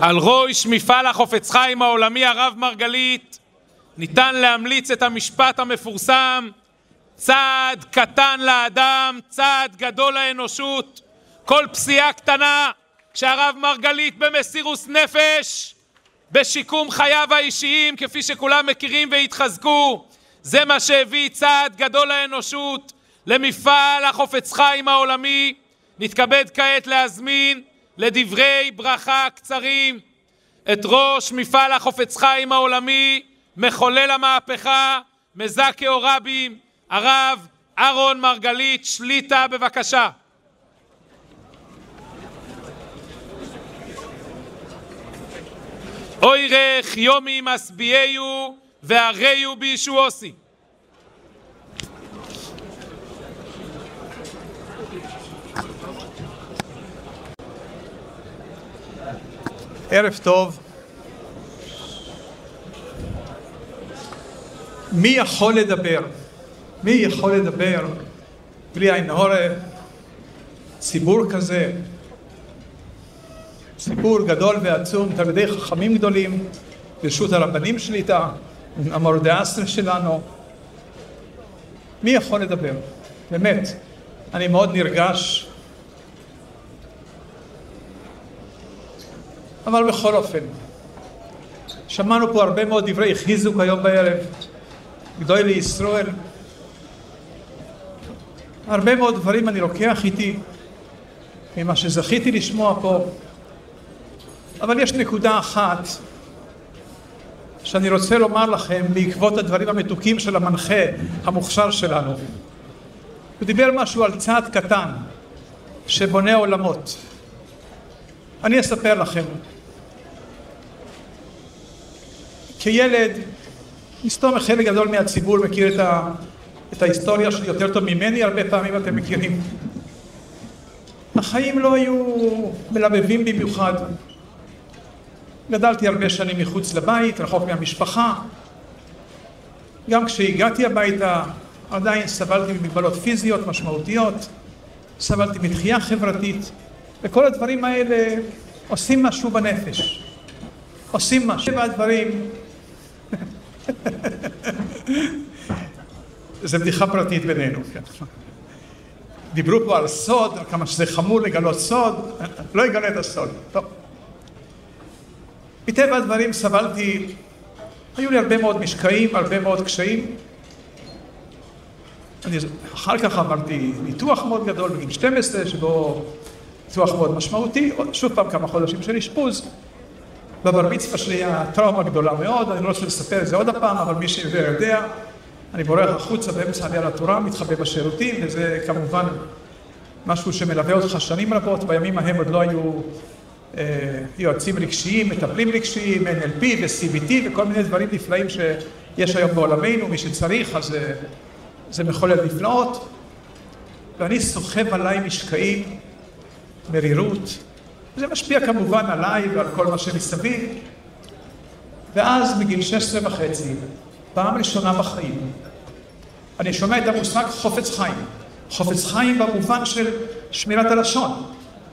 על ראש מפעל החופץ חיים העולמי הרב מרגלית ניתן להמליץ את המשפט המפורסם: צעד קטן לאדם, צעד גדול לאנושות. כל פסיעה קטנה שהרב מרגלית במסירות נפש בשיקום חייו האישיים כפי שכולם מכירים והתחזקו, זה מה שהביא צעד גדול לאנושות למפעל החופץ חיים העולמי. נתכבד כעת להזמין לדברי ברכה קצרים את ראש מפעל החופץ חיים העולמי, מחולל המהפכה, מזכהו רבים, הרב אהרון מרגלית שליטה, בבקשה. אוירך יומי מסביעהו והריהו בישועוסי. ערב טוב. מי יכול לדבר? מי יכול לדבר בלי עין הרע? ציבור כזה, ציבור גדול ועצום, תלמידי חכמים גדולים, ברשות הרבנים שליטה, המורדי אסר שלנו. מי יכול לדבר? באמת, אני מאוד נרגש. אבל בכל אופן, שמענו פה הרבה מאוד דברי חיזוק היום בערב, גדול לישראל. הרבה מאוד דברים אני לוקח איתי ממה שזכיתי לשמוע פה, אבל יש נקודה אחת שאני רוצה לומר לכם בעקבות הדברים המתוקים של המנחה המוכשר שלנו. הוא דיבר משהו על צעד קטן שבונה עולמות. אני אספר לכם. כילד, מסתום חלק גדול מהציבור מכיר את ההיסטוריה שלי יותר טוב ממני, הרבה פעמים אתם מכירים. החיים לא היו מלבבים במיוחד. גדלתי הרבה שנים מחוץ לבית, רחוק מהמשפחה. גם כשהגעתי הביתה, עדיין סבלתי ממגבלות פיזיות משמעותיות, סבלתי מדחייה חברתית, וכל הדברים האלה עושים משהו בנפש. עושים משהו. והדברים... זה בדיחה פרטית בינינו. דיברו פה על סוד, על כמה שזה חמור לגלות סוד, לא אגלה את הסוד. טוב. מטבע הדברים סבלתי, היו לי הרבה מאוד משקעים, הרבה מאוד קשיים. אחר כך עברתי ניתוח מאוד גדול בגיל 12, שבו ניתוח מאוד משמעותי, שוב פעם כמה חודשים של אשפוז. בבר מצווה שלי היה טראומה גדולה מאוד, אני לא רוצה לספר את זה עוד הפעם, אבל מי שיודע, אני בורח החוצה באמצע עלייה לתורה, מתחבא בשירותים, וזה כמובן משהו שמלווה אותך שנים רבות. בימים ההם עוד לא היו יועצים רגשיים, מטפלים רגשיים, NLP ו-CBT וכל מיני דברים נפלאים שיש היום בעולמנו. מי שצריך, אז זה מחולל נפלאות. ואני סוחב עליי משקעים מרירות. זה משפיע כמובן עליי ועל כל מה שמסביב. ואז בגיל 16 וחצי, פעם ראשונה בחיים, אני שומע את המושג חופץ חיים. חופץ חיים במובן של שמירת הלשון.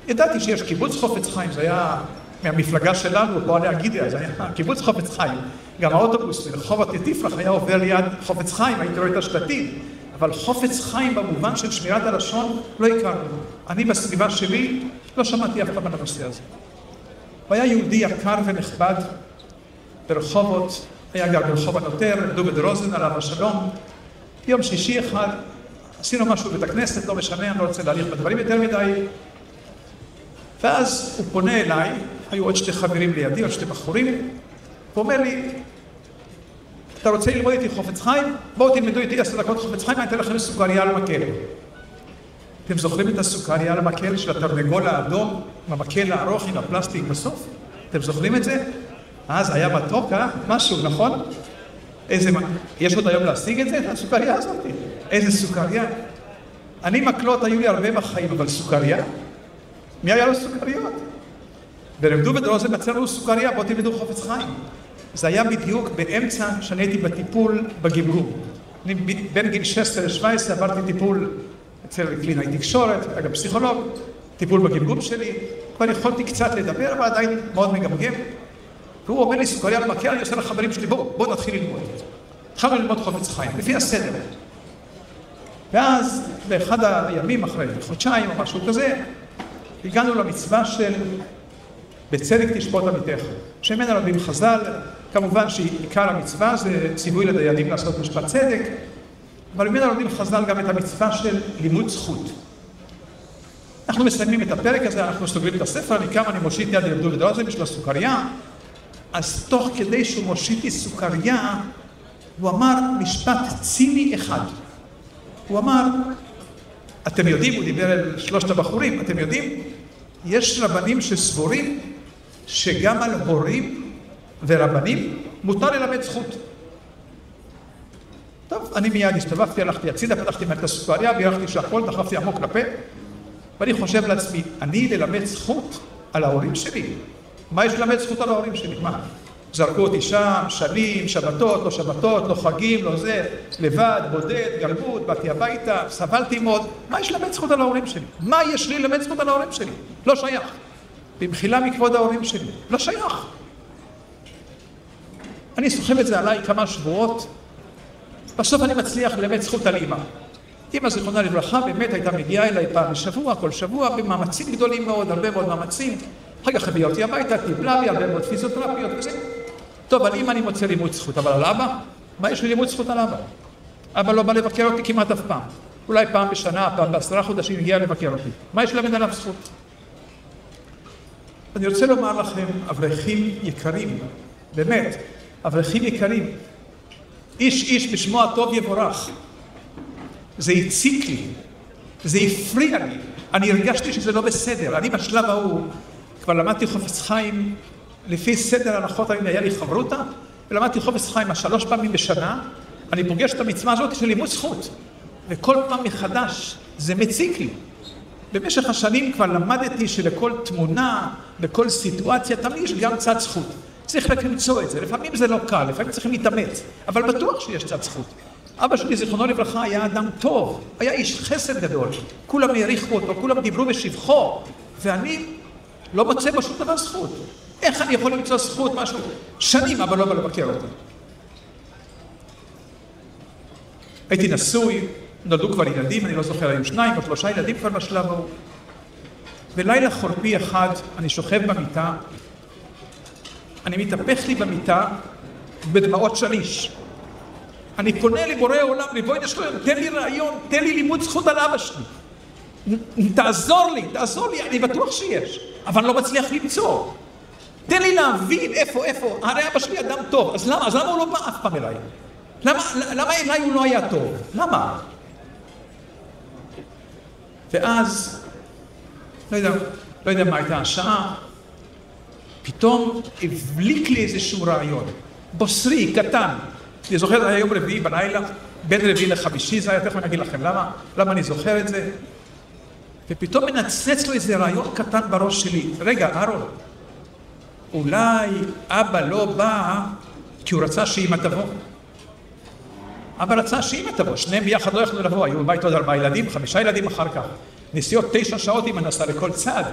ידעתי שיש קיבוץ חופץ חיים, זה היה מהמפלגה שלנו, פה עליה גידיה, זה היה קיבוץ חופץ חיים. גם האוטובוס מרחובות יתיפרח היה עובר ליד חופץ חיים, הייתי רואה את השלטים. אבל חופץ חיים במובן של שמירת הלשון לא הכרנו. אני בסביבה שלי לא שמעתי אף פעם על הנושא הזה. הוא היה יהודי יקר ונכבד ברחובות, היה גר ברחוב הנוטר, דוד רוזן עליו השלום. יום שישי אחד עשינו משהו בבית הכנסת, לא משנה, אני לא רוצה להליך בדברים יותר מדי. ואז הוא פונה אליי, היו עוד שתי חברים לידי, עוד שתי בחורים, הוא אומר לי, אתה רוצה ללמוד איתי חופץ חיים? בואו תלמדו איתי 10 דקות חופץ חיים, אני אתן לכם סוכריה על מקל. אתם זוכרים את הסוכריה על מקל של התרנגול האדום, עם המקל הארוך עם הפלסטיק בסוף? אתם זוכרים את זה? אז היה מתוק, משהו, נכון? יש עוד היום להשיג את זה, את הסוכריה הזאת? איזה סוכריה? אני מקלות, היו לי הרבה בחיים, אבל סוכריה? מי היה לו סוכריות? ברב דוד רוזן מצא לנו סוכריה, בואו תלמדו חופץ חיים. זה היה בדיוק באמצע שאני הייתי בטיפול בגמגום. אני בין גיל 16 ל-17 עברתי טיפול אצל קלינאי תקשורת, אגב פסיכולוג, טיפול בגמגום שלי, כבר יכולתי קצת לדבר, אבל עדיין מאוד מגמגם. והוא אומר לי, סוכריה למקל, אני עושה לחברים שלי, בואו נתחיל ללמוד. התחלנו ללמוד חופץ חיים, לפי הסדר. ואז באחד הימים אחרי חודשיים או משהו כזה, הגענו למצווה של בצדק תשפוט עמיתך. שממנה לומדים חז"ל, כמובן שעיקר המצווה זה ציווי לדיינים לעשות משפט צדק, אבל ממנה לומדים חז"ל גם את המצווה של לימוד זכות. אנחנו מסיימים את הפרק הזה, אנחנו סוגרים את הספר, אני קם, אני מושיט יד לרב דוד רוזן בשביל הסוכריה, אז תוך כדי שהוא מושיט לי סוכריה, הוא אמר משפט ציני אחד. הוא אמר, אתם יודעים, הוא דיבר על 3 הבחורים, אתם יודעים, יש רבנים שסבורים שגם על הורים ורבנים מותר ללמד זכות. טוב, אני מיד הסתובבתי, הלכתי הצידה, פתחתי מעט הסוכריה, בירכתי שהכל, דחפתי עמוק לפה, ואני חושב לעצמי, אני ללמד זכות על ההורים שלי? מה יש ללמד זכות על ההורים שלי? מה? זרקו אותי שם, שנים, שבתות, לא חגים, לא זה, לבד, בודד, גלבות, באתי הביתה, סבלתי מאוד. מה יש ללמד זכות על ההורים שלי? מה יש לי ללמד זכות על ההורים שלי? לא שייך. במחילה מכבוד ההורים שלי. לא שייך. אני סוחב את זה עליי כמה שבועות, בסוף אני מצליח ללמד זכות על אמא. אמא זיכרונה לברכה באמת הייתה מגיעה אליי פעם בשבוע, כל שבוע, במאמצים גדולים מאוד, הרבה מאוד מאמצים. אחר כך הביאה אותי הביתה, טיפלה לי הרבה מאוד פיזיותרפיות וזה. טוב, על אמא אני מוצא לימוד זכות, אבל על אבא? מה יש לי לימוד זכות על אבא? אבא לא בא לבקר אותי כמעט אף פעם. אולי פעם בשנה, פעם ב10 חודשים הגיע לבקר אותי. מה יש ללמד עליו זכות? אני רוצה לומר לכם, אברכים יקרים, באמת, אברכים יקרים, איש בשמו הטוב יבורך. זה הציק לי, זה הפריע לי, אני הרגשתי שזה לא בסדר. אני בשלב ההוא כבר למדתי חופץ חיים, לפי סדר הנחות היה לי חברותה, ולמדתי חופץ חיים 3 פעמים בשנה, אני פוגש את המצווה הזאת של לימוד זכות, וכל פעם מחדש זה מציק לי. במשך השנים כבר למדתי שלכל תמונה, בכל סיטואציה, תמיד יש גם צד זכות. צריך רק למצוא את זה, לפעמים זה לא קל, לפעמים צריכים להתאמץ, אבל בטוח שיש צד זכות. אבא שלי זיכרונו לברכה היה אדם טוב, היה איש חסד גדול, כולם העריכו אותו, כולם דיברו בשבחו, ואני לא מוצא בו שום דבר זכות. איך אני יכול למצוא זכות משהו? שנים אבא לא בא לבקר אותי. הייתי נשוי, נולדו כבר ילדים, אני לא זוכר, היו 2 או 3 ילדים כבר בשלב ההוא. בלילה חורפי אחד, אני שוכב במיטה, אני מתהפך לי במיטה בדמעות שליש. אני פונה לבורא העולם, ריבונו של עולם, תן לי רעיון, תן לי לימוד זכות על אבא שלי. תעזור לי, אני בטוח שיש, אבל לא מצליח למצוא. תן לי להבין איפה, הרי אבא שלי אדם טוב, אז למה הוא לא בא אף פעם אליי? למה אליי הוא לא היה טוב? למה? ואז, לא יודע מה הייתה השעה, פתאום הבליק לי איזשהו רעיון, בוסרי, קטן. אני זוכר, היה יום רביעי בלילה, בין רביעי לחמישי, זה היה, תכף אני אגיד לכם למה אני זוכר את זה. ופתאום מנצנץ לו איזה רעיון קטן בראש שלי. רגע, אהרון, אולי אבא לא בא כי הוא רצה שאמא תבוא. אבא רצה שאמא תבוא, שניהם ביחד לא יכלו לבוא, היו בבית עוד 4 ילדים, 5 ילדים אחר כך. נסיעות 9 שעות עם הנסע לכל צד.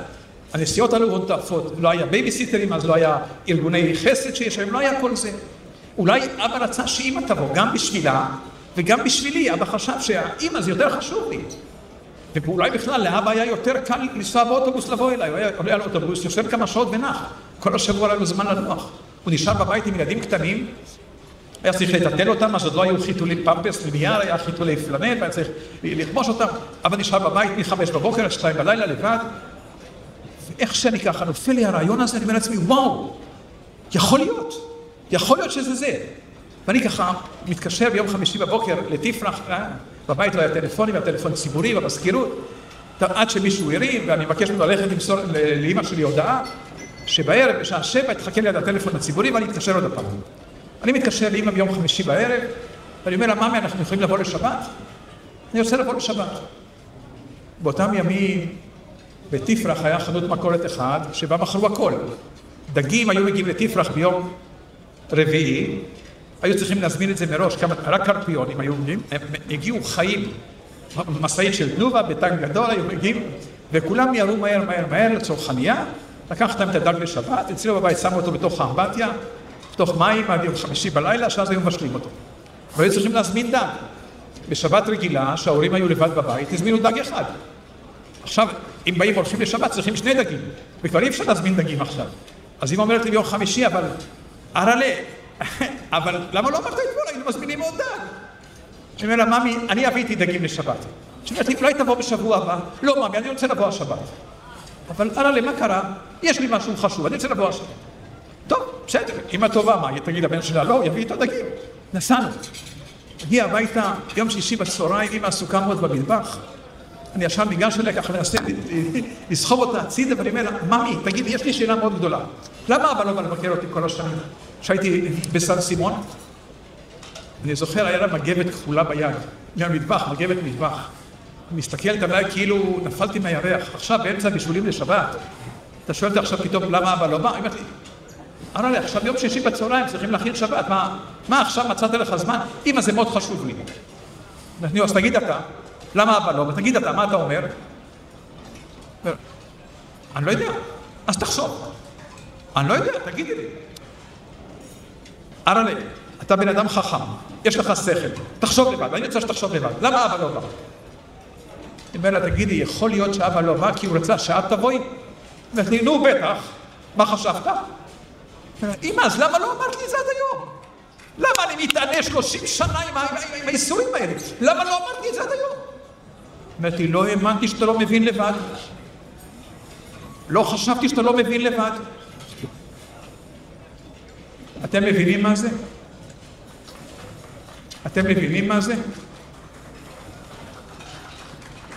הנסיעות עלו הונטפות, לא היה בייביסיטרים, אז לא היה ארגוני חסד שיש להם, לא היה כל זה. אולי אבא רצה שאמא תבוא, גם בשבילה וגם בשבילי. אבא חשב שהאמא זה יותר חשוב לי. ואולי בכלל לאבא היה יותר קל לנסוע באוטובוס לבוא אליי, הוא היה עולה על אוטובוס, יושב כמה שעות ונח. כל השבוע היה לו זמן לנוח. הוא נשאר בבית עם ילדים קטנים, היה צריך לטטל אותם, אז עוד לא היו חיתולי פמפס לנייר, היה חיתולי פלנט, והיה צריך לכבוש אותם. אבא נשאר בבית מ-5 בבוקר עד 2 בלילה לבד. ואיך שאני ככה נופל לי הרעיון הזה, אני אומר לעצמי, וואו, יכול להיות שזה זה. ואני ככה מתקשר ביום חמישי בבוקר לתפרח, בבית לא היה טלפונים, היה טלפון ציבורי במזכירות, עד שמישהו הרים, ואני מבקש ממנו ללכת למסור לאמא שלי הודעה, שבערב, בשעה 7, תחכה לי עד הטלפון הציבורי, ואני אתקשר עוד הפעם. אני מתקשר לאמא ביום חמישי בערב, ואני אומר לה, ממי, אנחנו יכולים לבוא לשבת? אני רוצה לבוא לשבת. באותם ימים, בתפרח היה חנות מכולת אחד, שבה מכרו הכל. דגים היו מגיעים לתפרח ביום רביעי, היו צריכים להזמין את זה מראש, רק קרפיונים היו מגיעים, הם הגיעו חיים, מסעית של תנובה, בטנק גדול היו מגיעים, וכולם ירו מהר לצרכניה, לקחתם את הדג לשבת, אצלו בבית שמו אותו בתוך האמבטיה, בתוך מים עד יום חמישי בלילה, שאז היו משלים אותו. והיו צריכים להזמין דג. בשבת רגילה, שההורים היו לבד בבית, הזמינו דג אחד. עכשיו, אם באים הולכים לשבת, צריכים 2 דגים, וכבר אי אפשר להזמין דגים עכשיו. אז אמא אומרת לי ביום חמישי, אבל אבל למה לא אמרת אתמול? היינו מזמינים עוד דג. אני אומר לה, ממי, אני אביא איתי דגים לשבת. אני אומרת לי, אולי תבוא בשבוע הבא. לא, ממי, אני רוצה לבוא השבת. אבל מה קרה? יש לי משהו חשוב, אני רוצה לבוא השבת. טוב, בסדר, אמא טובה, מה? תגיד לבן שלה, לא, יביא איתו דגים. נסענו. הגיע הביתה, יום שישי בצהריים, אמא עסוקה מאוד במטבח. אני ישן ניגש אליה ככה מנסה לסחוב אותה הצידה, ואני אומר לה, ממי, תגידי, יש לי שאלה מאוד גדולה. למה אבא לא בא לבקר אותי כל השנים? שהייתי בסן סימון, אני זוכר, היה לה מגבת כחולה ביד, מהמטבח, מגבת מטבח. היא מסתכלת עליי כאילו נפלתי מהירח. עכשיו באמצע בישולים לשבת, אתה שואל אותי עכשיו פתאום למה אבא לא בא? היא אומרת לי, אמרה לי, עכשיו יום שישי בצהריים צריכים להכין שבת, מה עכשיו מצאת לך זמן? אמא, זה מאוד חשוב לי. אז תגיד אתה, למה אבא לא? ותגיד אתה, מה אתה אומר? אני לא יודע, אז תחשוב. אני לא יודע, תגידי לי. ארלה, אתה בן אדם חכם, יש לך שכל, תחשוב לבד, אני רוצה שתחשוב לבד, למה אבא לא בא? אני אומר לה, תגידי, יכול להיות שאבא לא בא כי הוא רצה שאת תבואי? ואני, נו בטח, מה חשבת? אמא, אז למה לא אמרת לי את זה עד היום? למה אני מתענה 30 שנה עם האיסורים האלה? למה לא אמרתי את זה עד היום? אמרתי, לא האמנתי שאתה לא מבין לבד. לא חשבתי שאתה לא מבין לבד. אתם מבינים מה זה? אתם מבינים מה זה?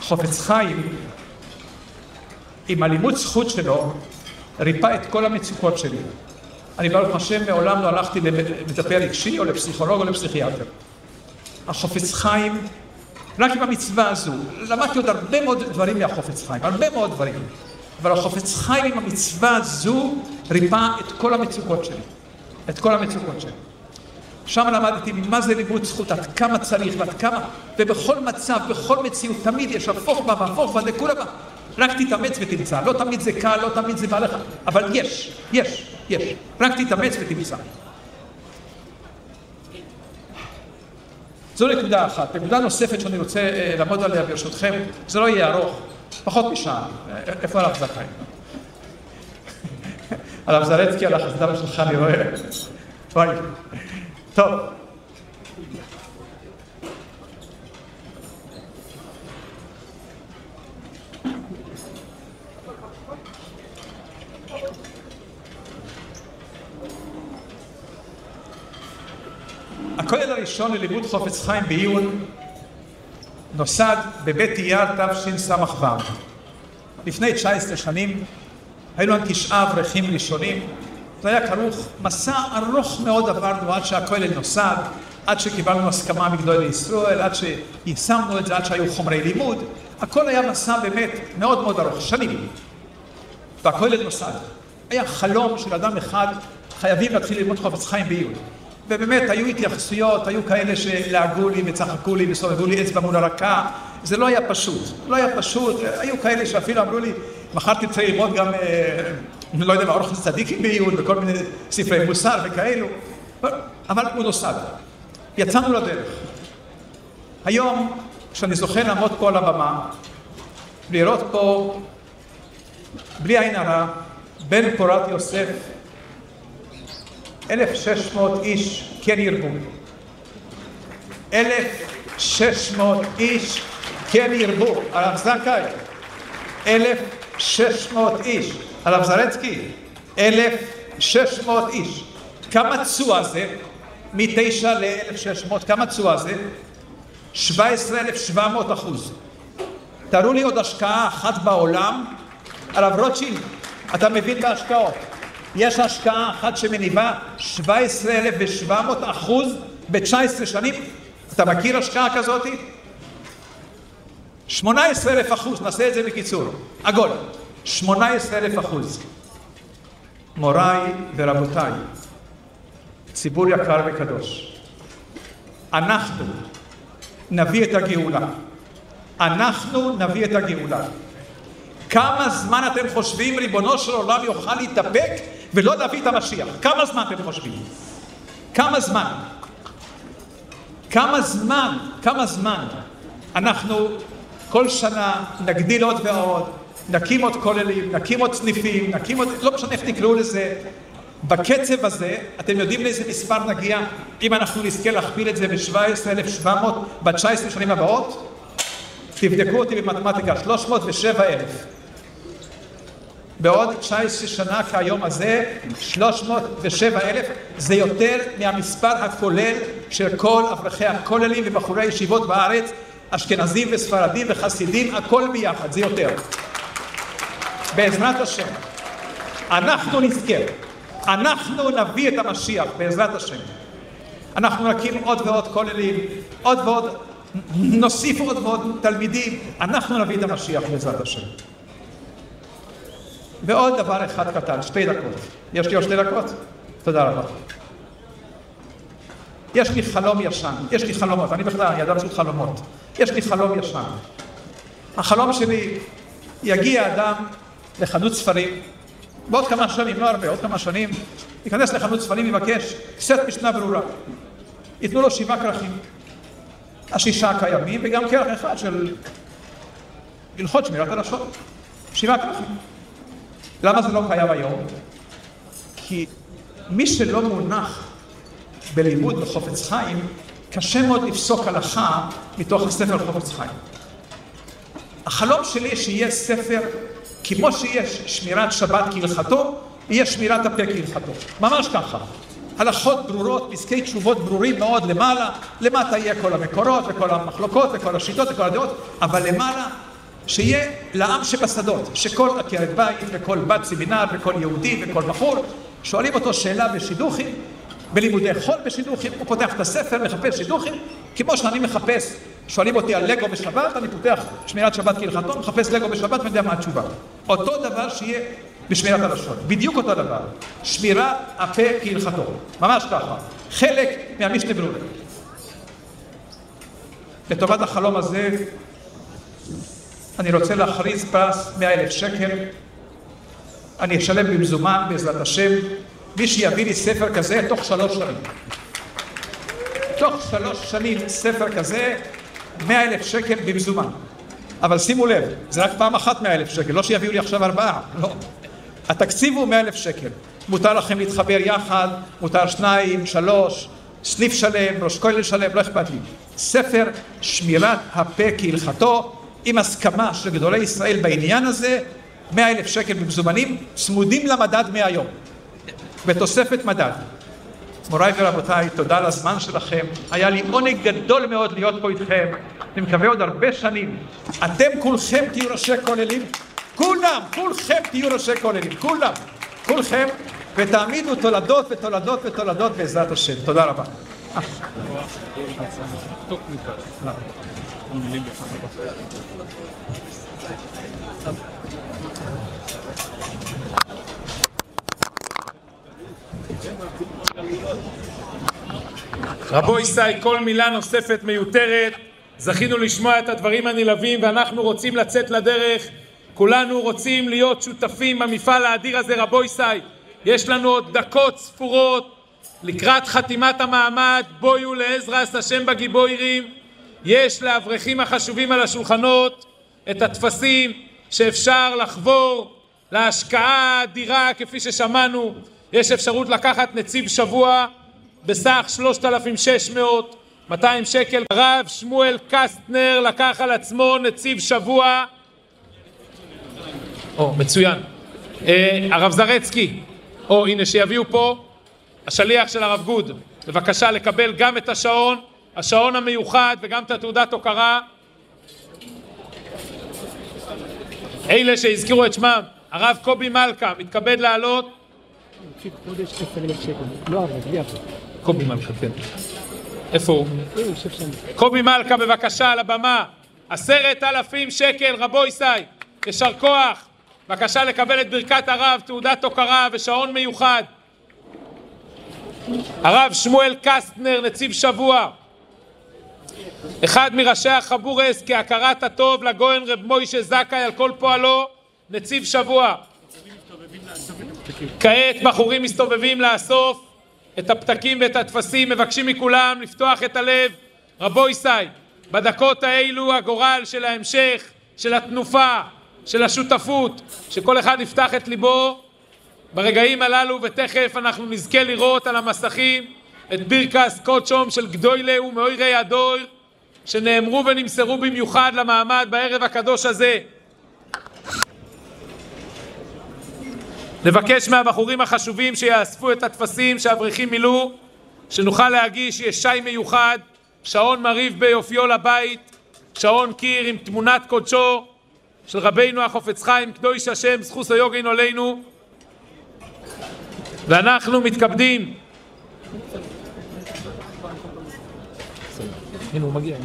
חופץ חיים, עם הלימוד זכות שלו, ריפא את כל המצוקות שלי. אני ברוך השם מעולם לא הלכתי למטפל רגשי או לפסיכולוג או לפסיכיאטר. החופץ חיים, רק עם המצווה הזו, למדתי עוד הרבה מאוד דברים מהחופץ חיים, הרבה מאוד דברים. אבל החופץ חיים עם המצווה הזו ריפא את כל המצוקות שלי. את כל המצוקות שלי. שם למדתי מה זה לימוד זכות, עד כמה צריך ועד כמה, ובכל מצב, בכל מציאות, תמיד יש הפוך בה והפוך בה, לכולה בה. רק תתאמץ ותמצא, לא תמיד זה קל, לא תמיד זה בא לך, אבל יש. רק תתאמץ ותמצא. זו נקודה אחת. נקודה נוספת שאני רוצה לעמוד עליה ברשותכם, זה לא יהיה ארוך, פחות משעה. איפה הרב זכאי? הרב זרצקי על החסדם שלך אני רואה. וואי. טוב. הכולל הראשון ללימוד חופץ חיים בעיון נוסד בבית אייר תשס"ו. לפני 19 שנים היינו 9 אברכים ראשונים. זה היה כרוך, מסע ארוך מאוד עברנו עד שהכולל נוסד, עד שקיבלנו הסכמה מגדולי ישראל, עד שיישמנו את זה, עד שהיו חומרי לימוד, הכל היה מסע באמת מאוד מאוד ארוך, שנים. והכולל נוסד. היה חלום של אדם אחד, חייבים להתחיל ללמוד חפץ חיים בעיון. ובאמת היו התייחסויות, היו כאלה שלעגו לי וצחקו לי וסובבו לי אצבע מול הרקה. זה לא היה פשוט. לא היה פשוט. היו כאלה שאפילו אמרו לי, מחר תרצה ללמוד גם, לא יודע מה, אורח צדיקים בעיון וכל מיני ספרי מוסר וכאלו. אבל הוא נוסד. יצאנו לדרך. היום, כשאני זוכה לעמוד פה על הבמה, לראות פה, בלי עין הרע, בן פורת יוסף, 1,600 איש כן ירבו. 1,600 איש כן ירבו. הרב זכאי, 1,600 איש. הרב זרצקי, 1,600 איש. כמה תשואה זה? מ-9 ל-1,600, כמה תשואה זה? 17,700%. תראו לי עוד השקעה אחת בעולם. הרב רוטשילד, אתה מבין בהשקעות. יש השקעה אחת שמניבה 17,700% ב-19 שנים. אתה מכיר השקעה כזאת? 18,000%, נעשה את זה בקיצור. עגול, 18,000%. מוריי ורבותיי, ציבור יקר וקדוש, אנחנו נביא את הגאולה. אנחנו נביא את הגאולה. כמה זמן אתם חושבים ריבונו של עולם יוכל להתאפק ולא להביא את המשיח? כמה זמן אתם חושבים? כמה זמן? כמה זמן? כמה זמן? אנחנו כל שנה נגדיל עוד ועוד, נקים עוד כוללים, נקים עוד סניפים, נקים עוד, לא משנה איך תקראו לזה. בקצב הזה, אתם יודעים לאיזה מספר נגיע? אם אנחנו נזכה להכפיל את זה ב-17,700 ב-19 שנים הבאות, תבדקו אותי במתמטיקה, 307,000. בעוד 19 שנה כהיום הזה, 307,000, זה יותר מהמספר הכולל של כל אברכי הכוללים ובחורי ישיבות בארץ, אשכנזים וספרדים וחסידים, הכל ביחד, זה יותר. בעזרת השם, אנחנו נזכה, אנחנו נביא את המשיח, בעזרת השם. אנחנו נקים עוד ועוד כוללים, עוד ועוד, נוסיף עוד ועוד תלמידים, אנחנו נביא את המשיח בעזרת השם. ועוד דבר אחד קטן, 2 דקות. יש לי עוד 2 דקות? תודה רבה. יש לי חלום ישן, יש לי חלומות, אני בכלל, אני אדם של חלומות. יש לי חלום ישן. החלום שלי, יגיע אדם לחנות ספרים, בעוד כמה שנים, לא הרבה, עוד כמה שנים, ייכנס לחנות ספרים, יבקש קצת משנה ברורה. ייתנו לו 7 כרכים. 6 הקיימים, וגם כרך אחד של הלכות שמירת הלשון. 7 כרכים. למה זה לא קיים היום? כי מי שלא מונח בלימוד בחופץ חיים, קשה מאוד לפסוק הלכה מתוך הספר חופץ חיים. החלום שלי שיהיה ספר, כמו שיש שמירת שבת כהלכתו, יהיה שמירת הפה כהלכתו. ממש ככה. הלכות ברורות, פסקי תשובות ברורים מאוד למעלה, למטה יהיה כל המקורות וכל המחלוקות וכל השיטות וכל הדעות, אבל למעלה שיהיה לעם שבשדות, שכל עקרת בית וכל בת סמינר וכל יהודי וכל בחור, שואלים אותו שאלה בשידוכים, בלימודי חול בשידוכים, הוא פותח את הספר, מחפש שידוכים, כמו שאני מחפש, שואלים אותי על לגו בשבת, אני פותח שמירת שבת כהלכתו, מחפש לגו בשבת ויודע מה התשובה. אותו דבר שיהיה בשמירת הלשון, בדיוק אותו דבר, שמירת הפה כהלכתו, ממש ככה, חלק מהמשנה ברורה. לטובת החלום הזה, אני רוצה להכריז פרס 100,000 שקל, אני אשלם במזומן בעזרת השם, מי שיביא לי ספר כזה תוך 3 שנים. תוך 3 שנים ספר כזה, 100,000 שקל במזומן. אבל שימו לב, זה רק פעם אחת 100,000 שקל, לא שיביאו לי עכשיו 4, לא. התקציב הוא 100,000 שקל. מותר לכם להתחבר יחד, מותר 2, 3, סניף שלם, ראש כולל שלם, לא אכפת לי. ספר שמירת הפה כהלכתו, עם הסכמה של גדולי ישראל בעניין הזה, 100,000 שקל במזומנים, צמודים למדד מהיום, בתוספת מדד. מוריי ורבותיי, תודה על הזמן שלכם, היה לי עונג גדול מאוד להיות פה איתכם, אני מקווה עוד הרבה שנים, אתם כולכם תהיו ראשי כוללים, כולכם תהיו ראשי כוללים, כולכם, ותעמידו תולדות ותולדות ותולדות בעזרת השם. תודה רבה. רבו ישי, כל מילה נוספת מיותרת. זכינו לשמוע את הדברים הנלווים ואנחנו רוצים לצאת לדרך. כולנו רוצים להיות שותפים במפעל האדיר הזה. רבו ישי, יש לנו עוד דקות ספורות לקראת חתימת המעמד. בויו לעזרס השם בגיבוירים. יש לאברכים החשובים על השולחנות את התפסים שאפשר לחבור להשקעה האדירה. כפי ששמענו, יש אפשרות לקחת נציב שבוע בסך 3,600 שקל. הרב שמואל קסטנר לקח על עצמו נציב שבוע. מצוין. הרב זרצקי, הנה שיביאו פה השליח של הרב גוד, בבקשה לקבל גם את השעון המיוחד וגם את התעודת הוקרה. אלה שהזכירו את שמם, הרב קובי מלכה מתכבד לעלות. קובי מלכה, כן. איפה הוא? קובי מלכה, בבקשה על הבמה. 10,000 שקל. רבו ישי, ישר כוח. בבקשה לקבל את ברכת הרב, תעודת הוקרה ושעון מיוחד. הרב שמואל קסטנר, נציב שבוע, אחד מראשי החבורס, כהכרת הטוב לגויין רב מוישה זכאי על כל פועלו, נציב שבוע. כעת בחורים מסתובבים לאסוף את הפתקים ואת התפסים. מבקשים מכולם לפתוח את הלב. רבו ישי, בדקות האלו הגורל של ההמשך, של התנופה, של השותפות, שכל אחד יפתח את ליבו ברגעים הללו, ותכף אנחנו נזכה לראות על המסכים את בירקס קודשום של גדוילה ומאוירי הדור שנאמרו ונמסרו במיוחד למעמד בערב הקדוש הזה. נבקש מהבחורים החשובים שיאספו את התפסים שהאברכים מילאו, שנוכל להגיש ישי מיוחד, שעון מריב ביופיו לבית, שעון קיר עם תמונת קודשו של רבינו החופץ חיים קדוש השם זכוס היוגן עלינו. ואנחנו מתכבדים. הנה הוא מגיע.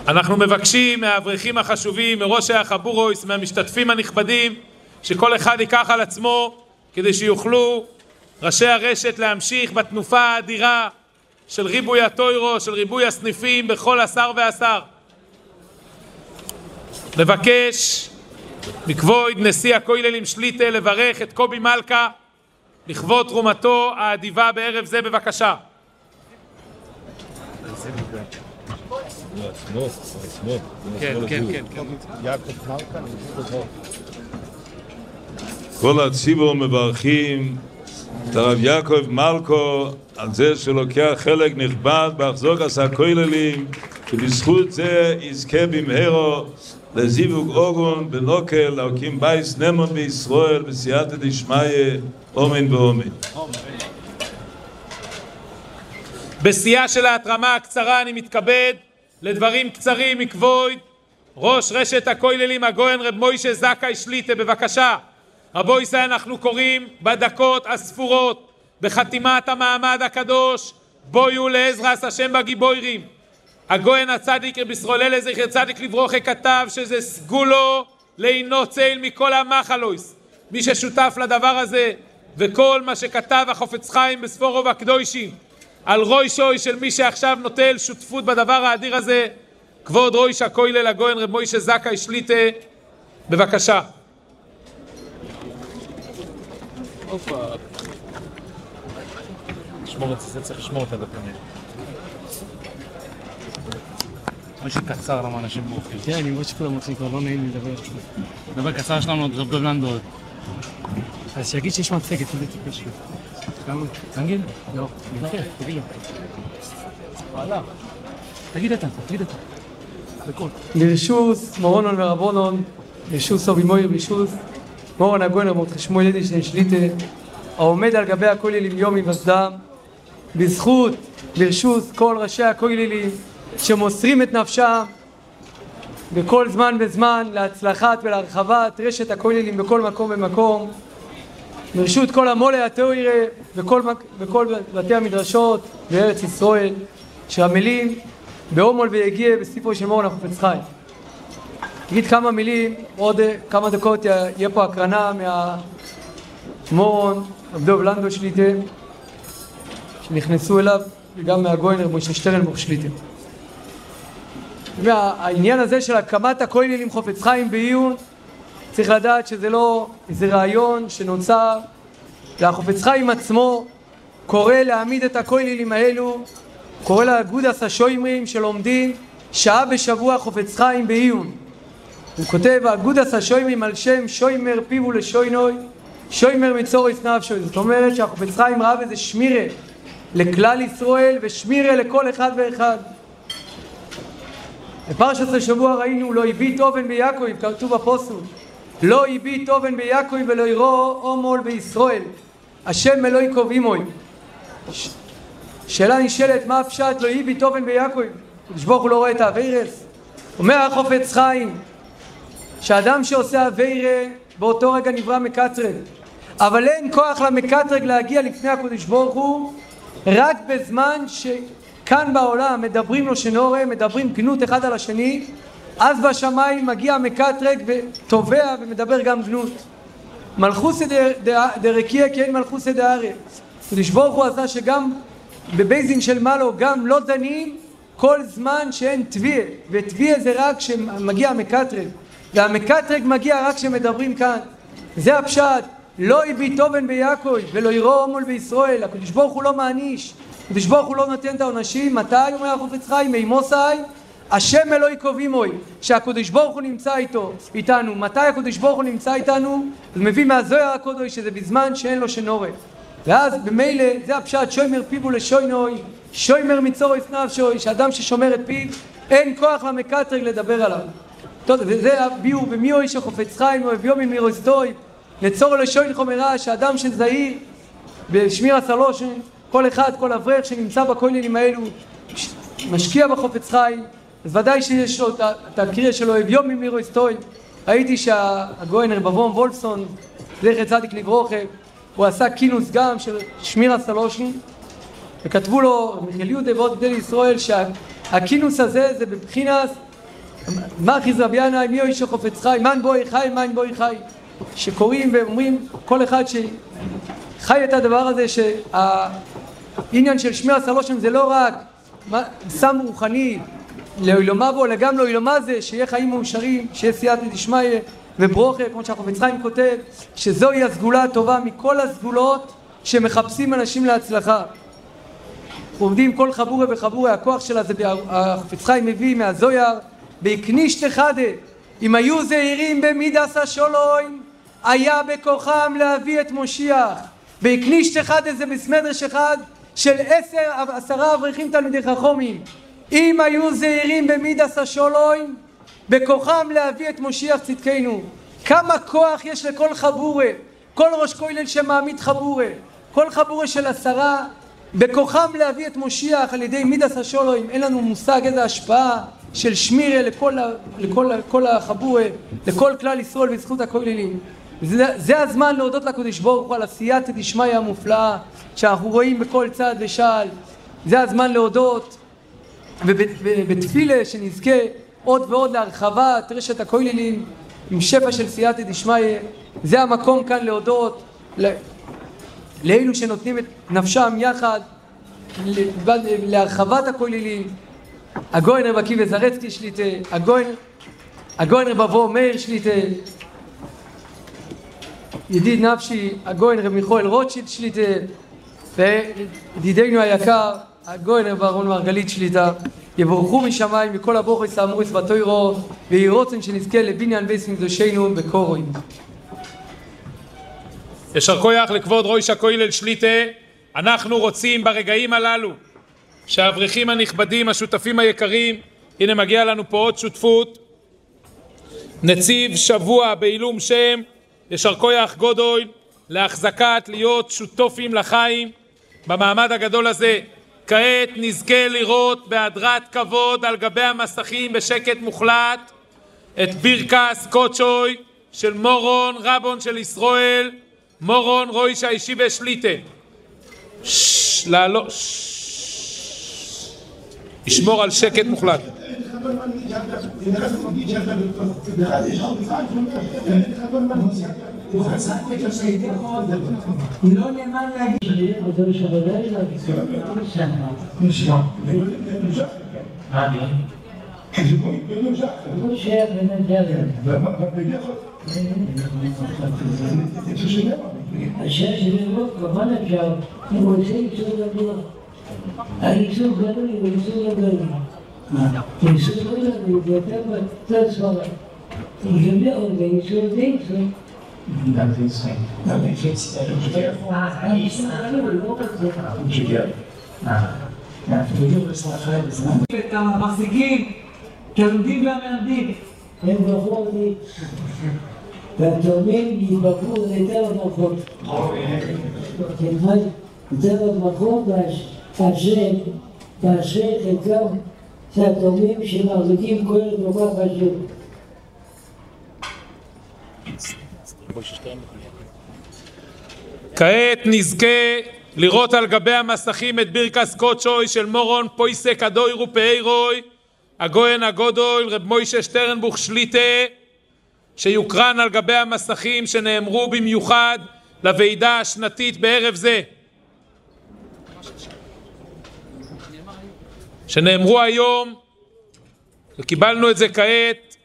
אנחנו מבקשים מהאברכים החשובים, מראשי החבורוס, מהמשתתפים הנכבדים, שכל אחד ייקח על עצמו כדי שיוכלו ראשי הרשת להמשיך בתנופה האדירה של ריבוי התוירו, של ריבוי הסניפים בכל אסר ואסר. נבקש מכבוד נשיא הכוללים שליטה לברך את קובי מלכה לכבוד תרומתו האדיבה בערב זה. בבקשה. כן. כל הציבור מברכים את הרב יעקב מלכו על זה שלוקח חלק נכבד בהחזוקת הכוללים, שבזכות זה יזכה במהרה לזיווג אוגון בנוקל להקים בית נאמן בישראל בסייעתא דשמיא, אמן ואמן. בשיאה של ההתרמה הקצרה אני מתכבד לדברים קצרים מכבוד ראש רשת הכוללים הגויין רב מוישה זכאי שליטה. בבקשה. רבו ישי, אנחנו קוראים בדקות הספורות בחתימת המעמד הקדוש בויו לעזרס השם בגיבוירים. הגויין הצדיק רב ישראל אלה זכר צדיק לברוכה כתב שזה סגולו להינוצל מכל המחלויס. מי ששותף לדבר הזה וכל מה שכתב החופץ חיים בספורו והקדושים על רוישוי של מי שעכשיו נוטל שותפות בדבר האדיר הזה, כבוד ראש הכולל הגויין רב מוישה זכאי שליטה. בבקשה. לשמור את זה, צריך לשמור את הדפים. משהו קצר למה אנשים בורחים. כן, אני רואה שכולם רוצים, כבר לא נעים לי לדבר. דבר קצר שלנו עוד רב דובלן בעוד. אז שיגיד שיש מצגת, איזה טיפש. תגיד? לא. תגיד לו. וואלה. תגיד אתה. בכל. לרשוס, מורונון ורבונון, לרשוס סובי מויר ברשוס, מורון הגויין רב שמואל אדלשטיין שליטה, העומד על גבי הכוללים יום היווסדם, בזכות לרשוס כל ראשי הכוללים שמוסרים את נפשם בכל זמן וזמן להצלחת ולהרחבת רשת הכוללים בכל מקום ומקום. ברשות כל המולה התיאוריה וכל בתי המדרשות בארץ ישראל שעמלים באומול ויגיע בספרו של מורן החפץ חיים. נגיד כמה מילים, עוד כמה דקות יהיה פה הקרנה מהמורן עבדוב לנדו שליטה שנכנסו אליו וגם מהגויינר מוישה שטרנבוך שליטה. והעניין הזה של הקמת הכוללים חפץ חיים בעיון, צריך לדעת שזה לא איזה רעיון שנוצר, והחפץ חיים עצמו קורא להעמיד את הכוללים האלו, קורא לאגודת השוימרים שלומדים שעה בשבוע חפץ חיים בעיון. הוא כותב אגודת השוימרים על שם שוימר פיו לשוינוי, שוימר מצורס נפשוי. זאת אומרת שהחפץ חיים ראה בזה שמירה לכלל ישראל ושמירה לכל אחד ואחד. בפרשת השבוע ראינו לא הביט אובן ביעקב, כתוב בפסוק לא הביט אובן ביעקב ולא יראו אומול בישראל, השם אלוהי קובעים מוי. שאלה נשאלת, מה הפשט לא הביט אובן ביעקב? הקדוש ברוך הוא לא רואה את האווירס? אומר החפץ חיים שאדם שעושה אווירה באותו רגע נברא מקטרג, אבל אין כוח למקטרג להגיע לפני הקדוש ברוך הוא רק בזמן שכאן בעולם מדברים לו שנורא, מדברים גנות אחד על השני, אז בשמיים מגיע המקטרג ותובע ומדבר גם גנות. מלכוס דרקיע כי אין מלכוס דארץ. הקדוש ברוך הוא עשה שגם בבייזין של מעלו גם לא דנים כל זמן שאין תביעה, ותביעה זה רק כשמגיע המקטרג, והמקטרג מגיע רק כשמדברים כאן. זה הפשט, לא הביט אובן ביעקב ולא יראו אומול בישראל. הקדוש ברוך הוא לא מעניש, הקדוש ברוך הוא לא נותן את העונשים. מתי אומר החפץ חיים? מימוסי השם אלוהי קובעים מוי, שהקדוש ברוך הוא נמצא איתנו. מתי הקדוש ברוך הוא נמצא איתנו? הוא מביא מהזוהר הקודש שזה בזמן שאין לו שנורא, ואז במילא זה הפשט שוימר פיו לשוינוי, שוימר מצורס נפשוי, שאדם ששומר את פיו אין כוח למקטרג לדבר עליו. טוב, וזה הביאו במיוי שחפץ חיים הוא הביאו ממירוסטוי לצור לשוין חומרה, שאדם שזהיר בשמיר הסלושן, כל אחד, כל אברך שנמצא בכוללים האלו משקיע בחפץ חיים, אז ודאי שיש לו את הקריאה שלו הביאו ממירוסטוי. ראיתי שהגויינר בבום וולפסון זכר צדיק לברוכה, הוא עשה כינוס גם של שמיר הסלושן, וכתבו לו מיכאל יהודה ועוד גדול ישראל שהכינוס הזה זה בבחינס מחיז רבי ינאי מי איש חפץ חיים, מן בוי חי, מן בוי חי, שקוראים ואומרים כל אחד שחי את הדבר הזה, שהעניין של שמיר הסלושן זה לא רק סם רוחני לעולמה בו, אלא גם לעולמה זה שיהיה חיים מאושרים, שיהיה סייעתא דשמיא וברוכה, כמו שהחפץ חיים כותב שזוהי הסגולה הטובה מכל הסגולות שמחפשים אנשים להצלחה. עובדים כל חבורה וחבורה, הכוח שלה זה החפץ חיים מביא מהזוהר בהקנישת חדה, אם היו זהירים במידס השולוים היה בכוחם להביא את מושיח. בהקנישת חדה זה בסמדרש אחד של 10 אברכים תלמידי חכמים, אם היו זהירים במידס השולוים בכוחם להביא את מושיח צדקנו. כמה כוח יש לכל חבורה, כל ראש כולל שמעמיד חבורה, כל חבורה של 10 בכוחם להביא את מושיח על ידי מידס השולוים. אין לנו מושג איזה השפעה של שמירה לכל החבורה, לכל כלל ישראל בזכות הכוללים. זה הזמן להודות לקדוש ברוך הוא על הסייעתא דשמיא המופלאה שאנחנו רואים בכל צד ושעל. זה הזמן להודות ובתפילה שנזכה עוד ועוד להרחבת רשת הכוללים עם שפע של סייעתא דשמיא. זה המקום כאן להודות לאלו שנותנים את נפשם יחד להרחבת הכוללים. הגויינר בקיב זרצקי שליטה, הגויינר בבוא מאיר שליטה, ידיד נפשי הגויינר מיכאל רוטשילד שליטה, וידידנו היקר הגויינר בארון מרגלית שליטה. יבורכו משמיים מכל הבוכס האמוריס בתוירו, ויהי רוצן שנזכה לבניין בית מקדושנו בקורוין. ישר כוח לכבוד ראש הכולל שליטה. אנחנו רוצים ברגעים הללו שהאברכים הנכבדים, השותפים היקרים, הנה מגיע לנו פה עוד שותפות, נציב שבוע בעילום שם, ישר כוח גודוין, להחזקת להיות שותפים לחיים במעמד הגדול הזה. כעת נזכה לראות בהדרת כבוד על גבי המסכים בשקט מוחלט את בירקס קודשוי של מורון רבון של ישראל, מורון רויש הישיבה שליטה. לעלות. ישמור על שקט מוחלט. לא נאמן להגיד השאלה שלנו כמובן אפשר, אם הוא עושה ייצור גדול, הייצור גדול הוא ייצור גדול. ייצור גדול הוא יותר בצד סברה. הוא יודע עוד ייצור זה ייצור. את המחזיקים, תלמידים והמלמדים. הם בחרו אותי. והתאומים יתבקרו יותר במחרות. יותר במחרות באשרי חלקם זה התאומים שמחזיקים כל דבר חשוב. כעת נזכה לראות על גבי המסכים את בירקס קודשוי של מורון פויסק אדוירו פאירוי הגויין הגודויל רב מוישה שטרנבוך שליטה, שיוקרן על גבי המסכים שנאמרו במיוחד לוועידה השנתית בערב זה, שנאמרו היום וקיבלנו את זה כעת.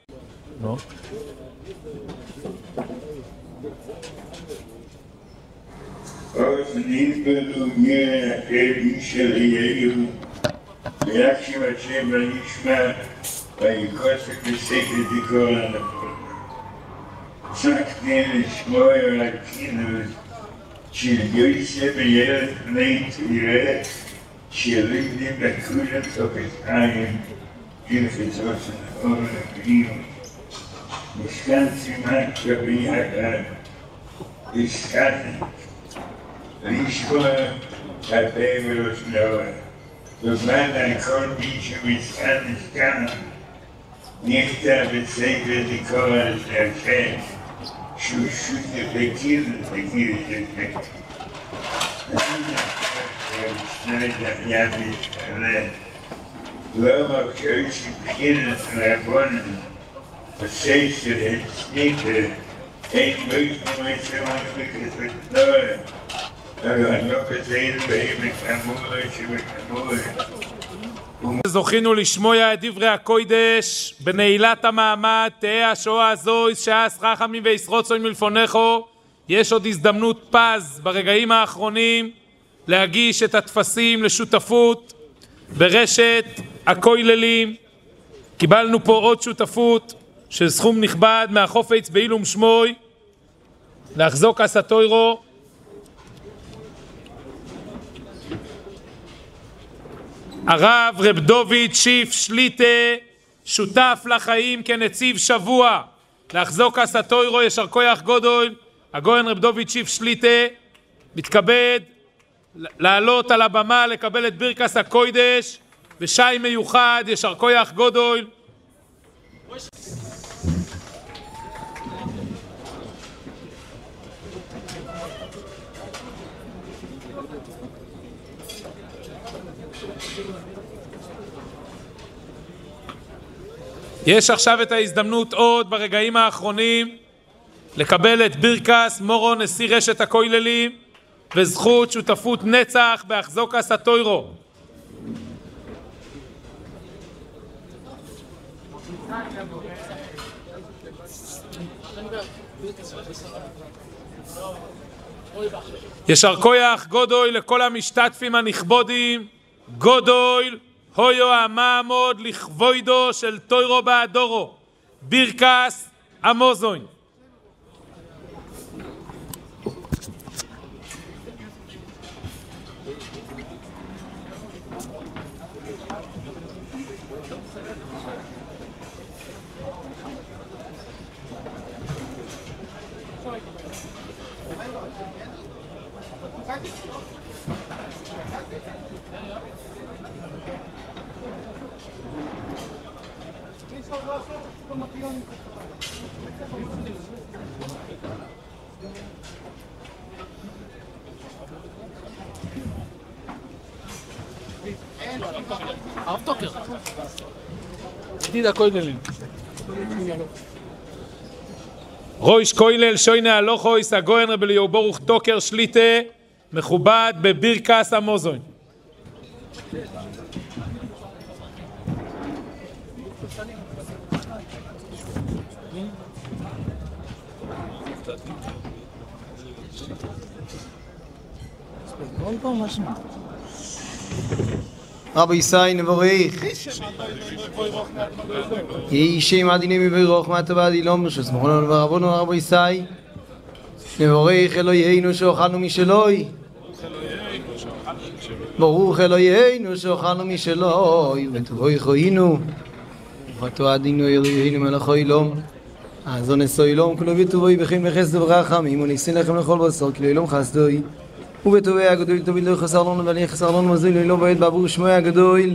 נתבנו איש אליהו להקשיב השם וישמע ויקוסק בסקר דקור הנפול צעקתי לשמוע על הכינוס של יוסף וילד בני תירא שלימדים בכולם תופסיים גלפצות אור הפנים משכן סימן שבי אחד השכן לשמוע הפה ולשמוע בזמן הכל מי שמשכן נשכן נכתב בספר דקור השם שהוא שותף לקיר של זה אני יבי לא מרשוי שבחינת רבונן בספר הסניפר אין מושנו מסמך וכתנועה זוכינו לשמוע את דברי הקודש בנעילת המעמד. תהא השואה הזו שעש חכמים וישרוצוי מלפונכו. יש עוד הזדמנות פז ברגעים האחרונים להגיש את הטפסים לשותפות ברשת הכוללים. קיבלנו פה עוד שותפות של סכום נכבד מהחופץ בעילום שמוי להחזוק הסתוירו. הרב רב דוד שיף שליטה שותף לחיים כנציב שבוע להחזוק הסתוירו. ישר כוח גודל. הגויין רב דוד שיף שליטה מתכבד לעלות על הבמה לקבל את ברכס הקודש ושי מיוחד. ישר כוח גודל. יש עכשיו את ההזדמנות עוד ברגעים האחרונים לקבל את ברכס מורון נשיא רשת הכוללים וזכות שותפות נצח בהחזוק הסתוירו. ישר כוח גודל לכל המשתתפים הנכבודים. גודל הויו המעמוד לכבודו של תוירו באדורו בירקס המוזוין. הרב טוקר. ידיד הכוללים. רויש כולל שוינה הלוכויס הגויין רבי אליהו ברוך טוקר שליטה מכובד בבירקס המוזוין. רבי ישראל נבורך יהי שם עדיני מברך מהטובה דילום שסמכנו ורבנו רבי ישראל נבורך אלוהינו שאוכלנו משלוי ברוך אלוהינו שאוכלנו משלוי וטובוי חוינו ותו עדינו אלוהינו מלך העולם אזון אסוילום כלו וטובוי בכין בחסד וברחמים וניסין לכם לכל בשר כלו אילום חסדוי ובטובי הגדול תוביל לא חסר לנו ואני חסר לנו מזל לא בעת בעבור שמו הגדול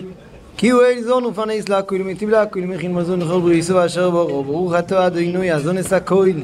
כי הוא אל זון ופנס להכויל ומטיב להכויל מכין מזון לכל בריסו אשר ברו ברוך אתה אדוני אזון אס הכויל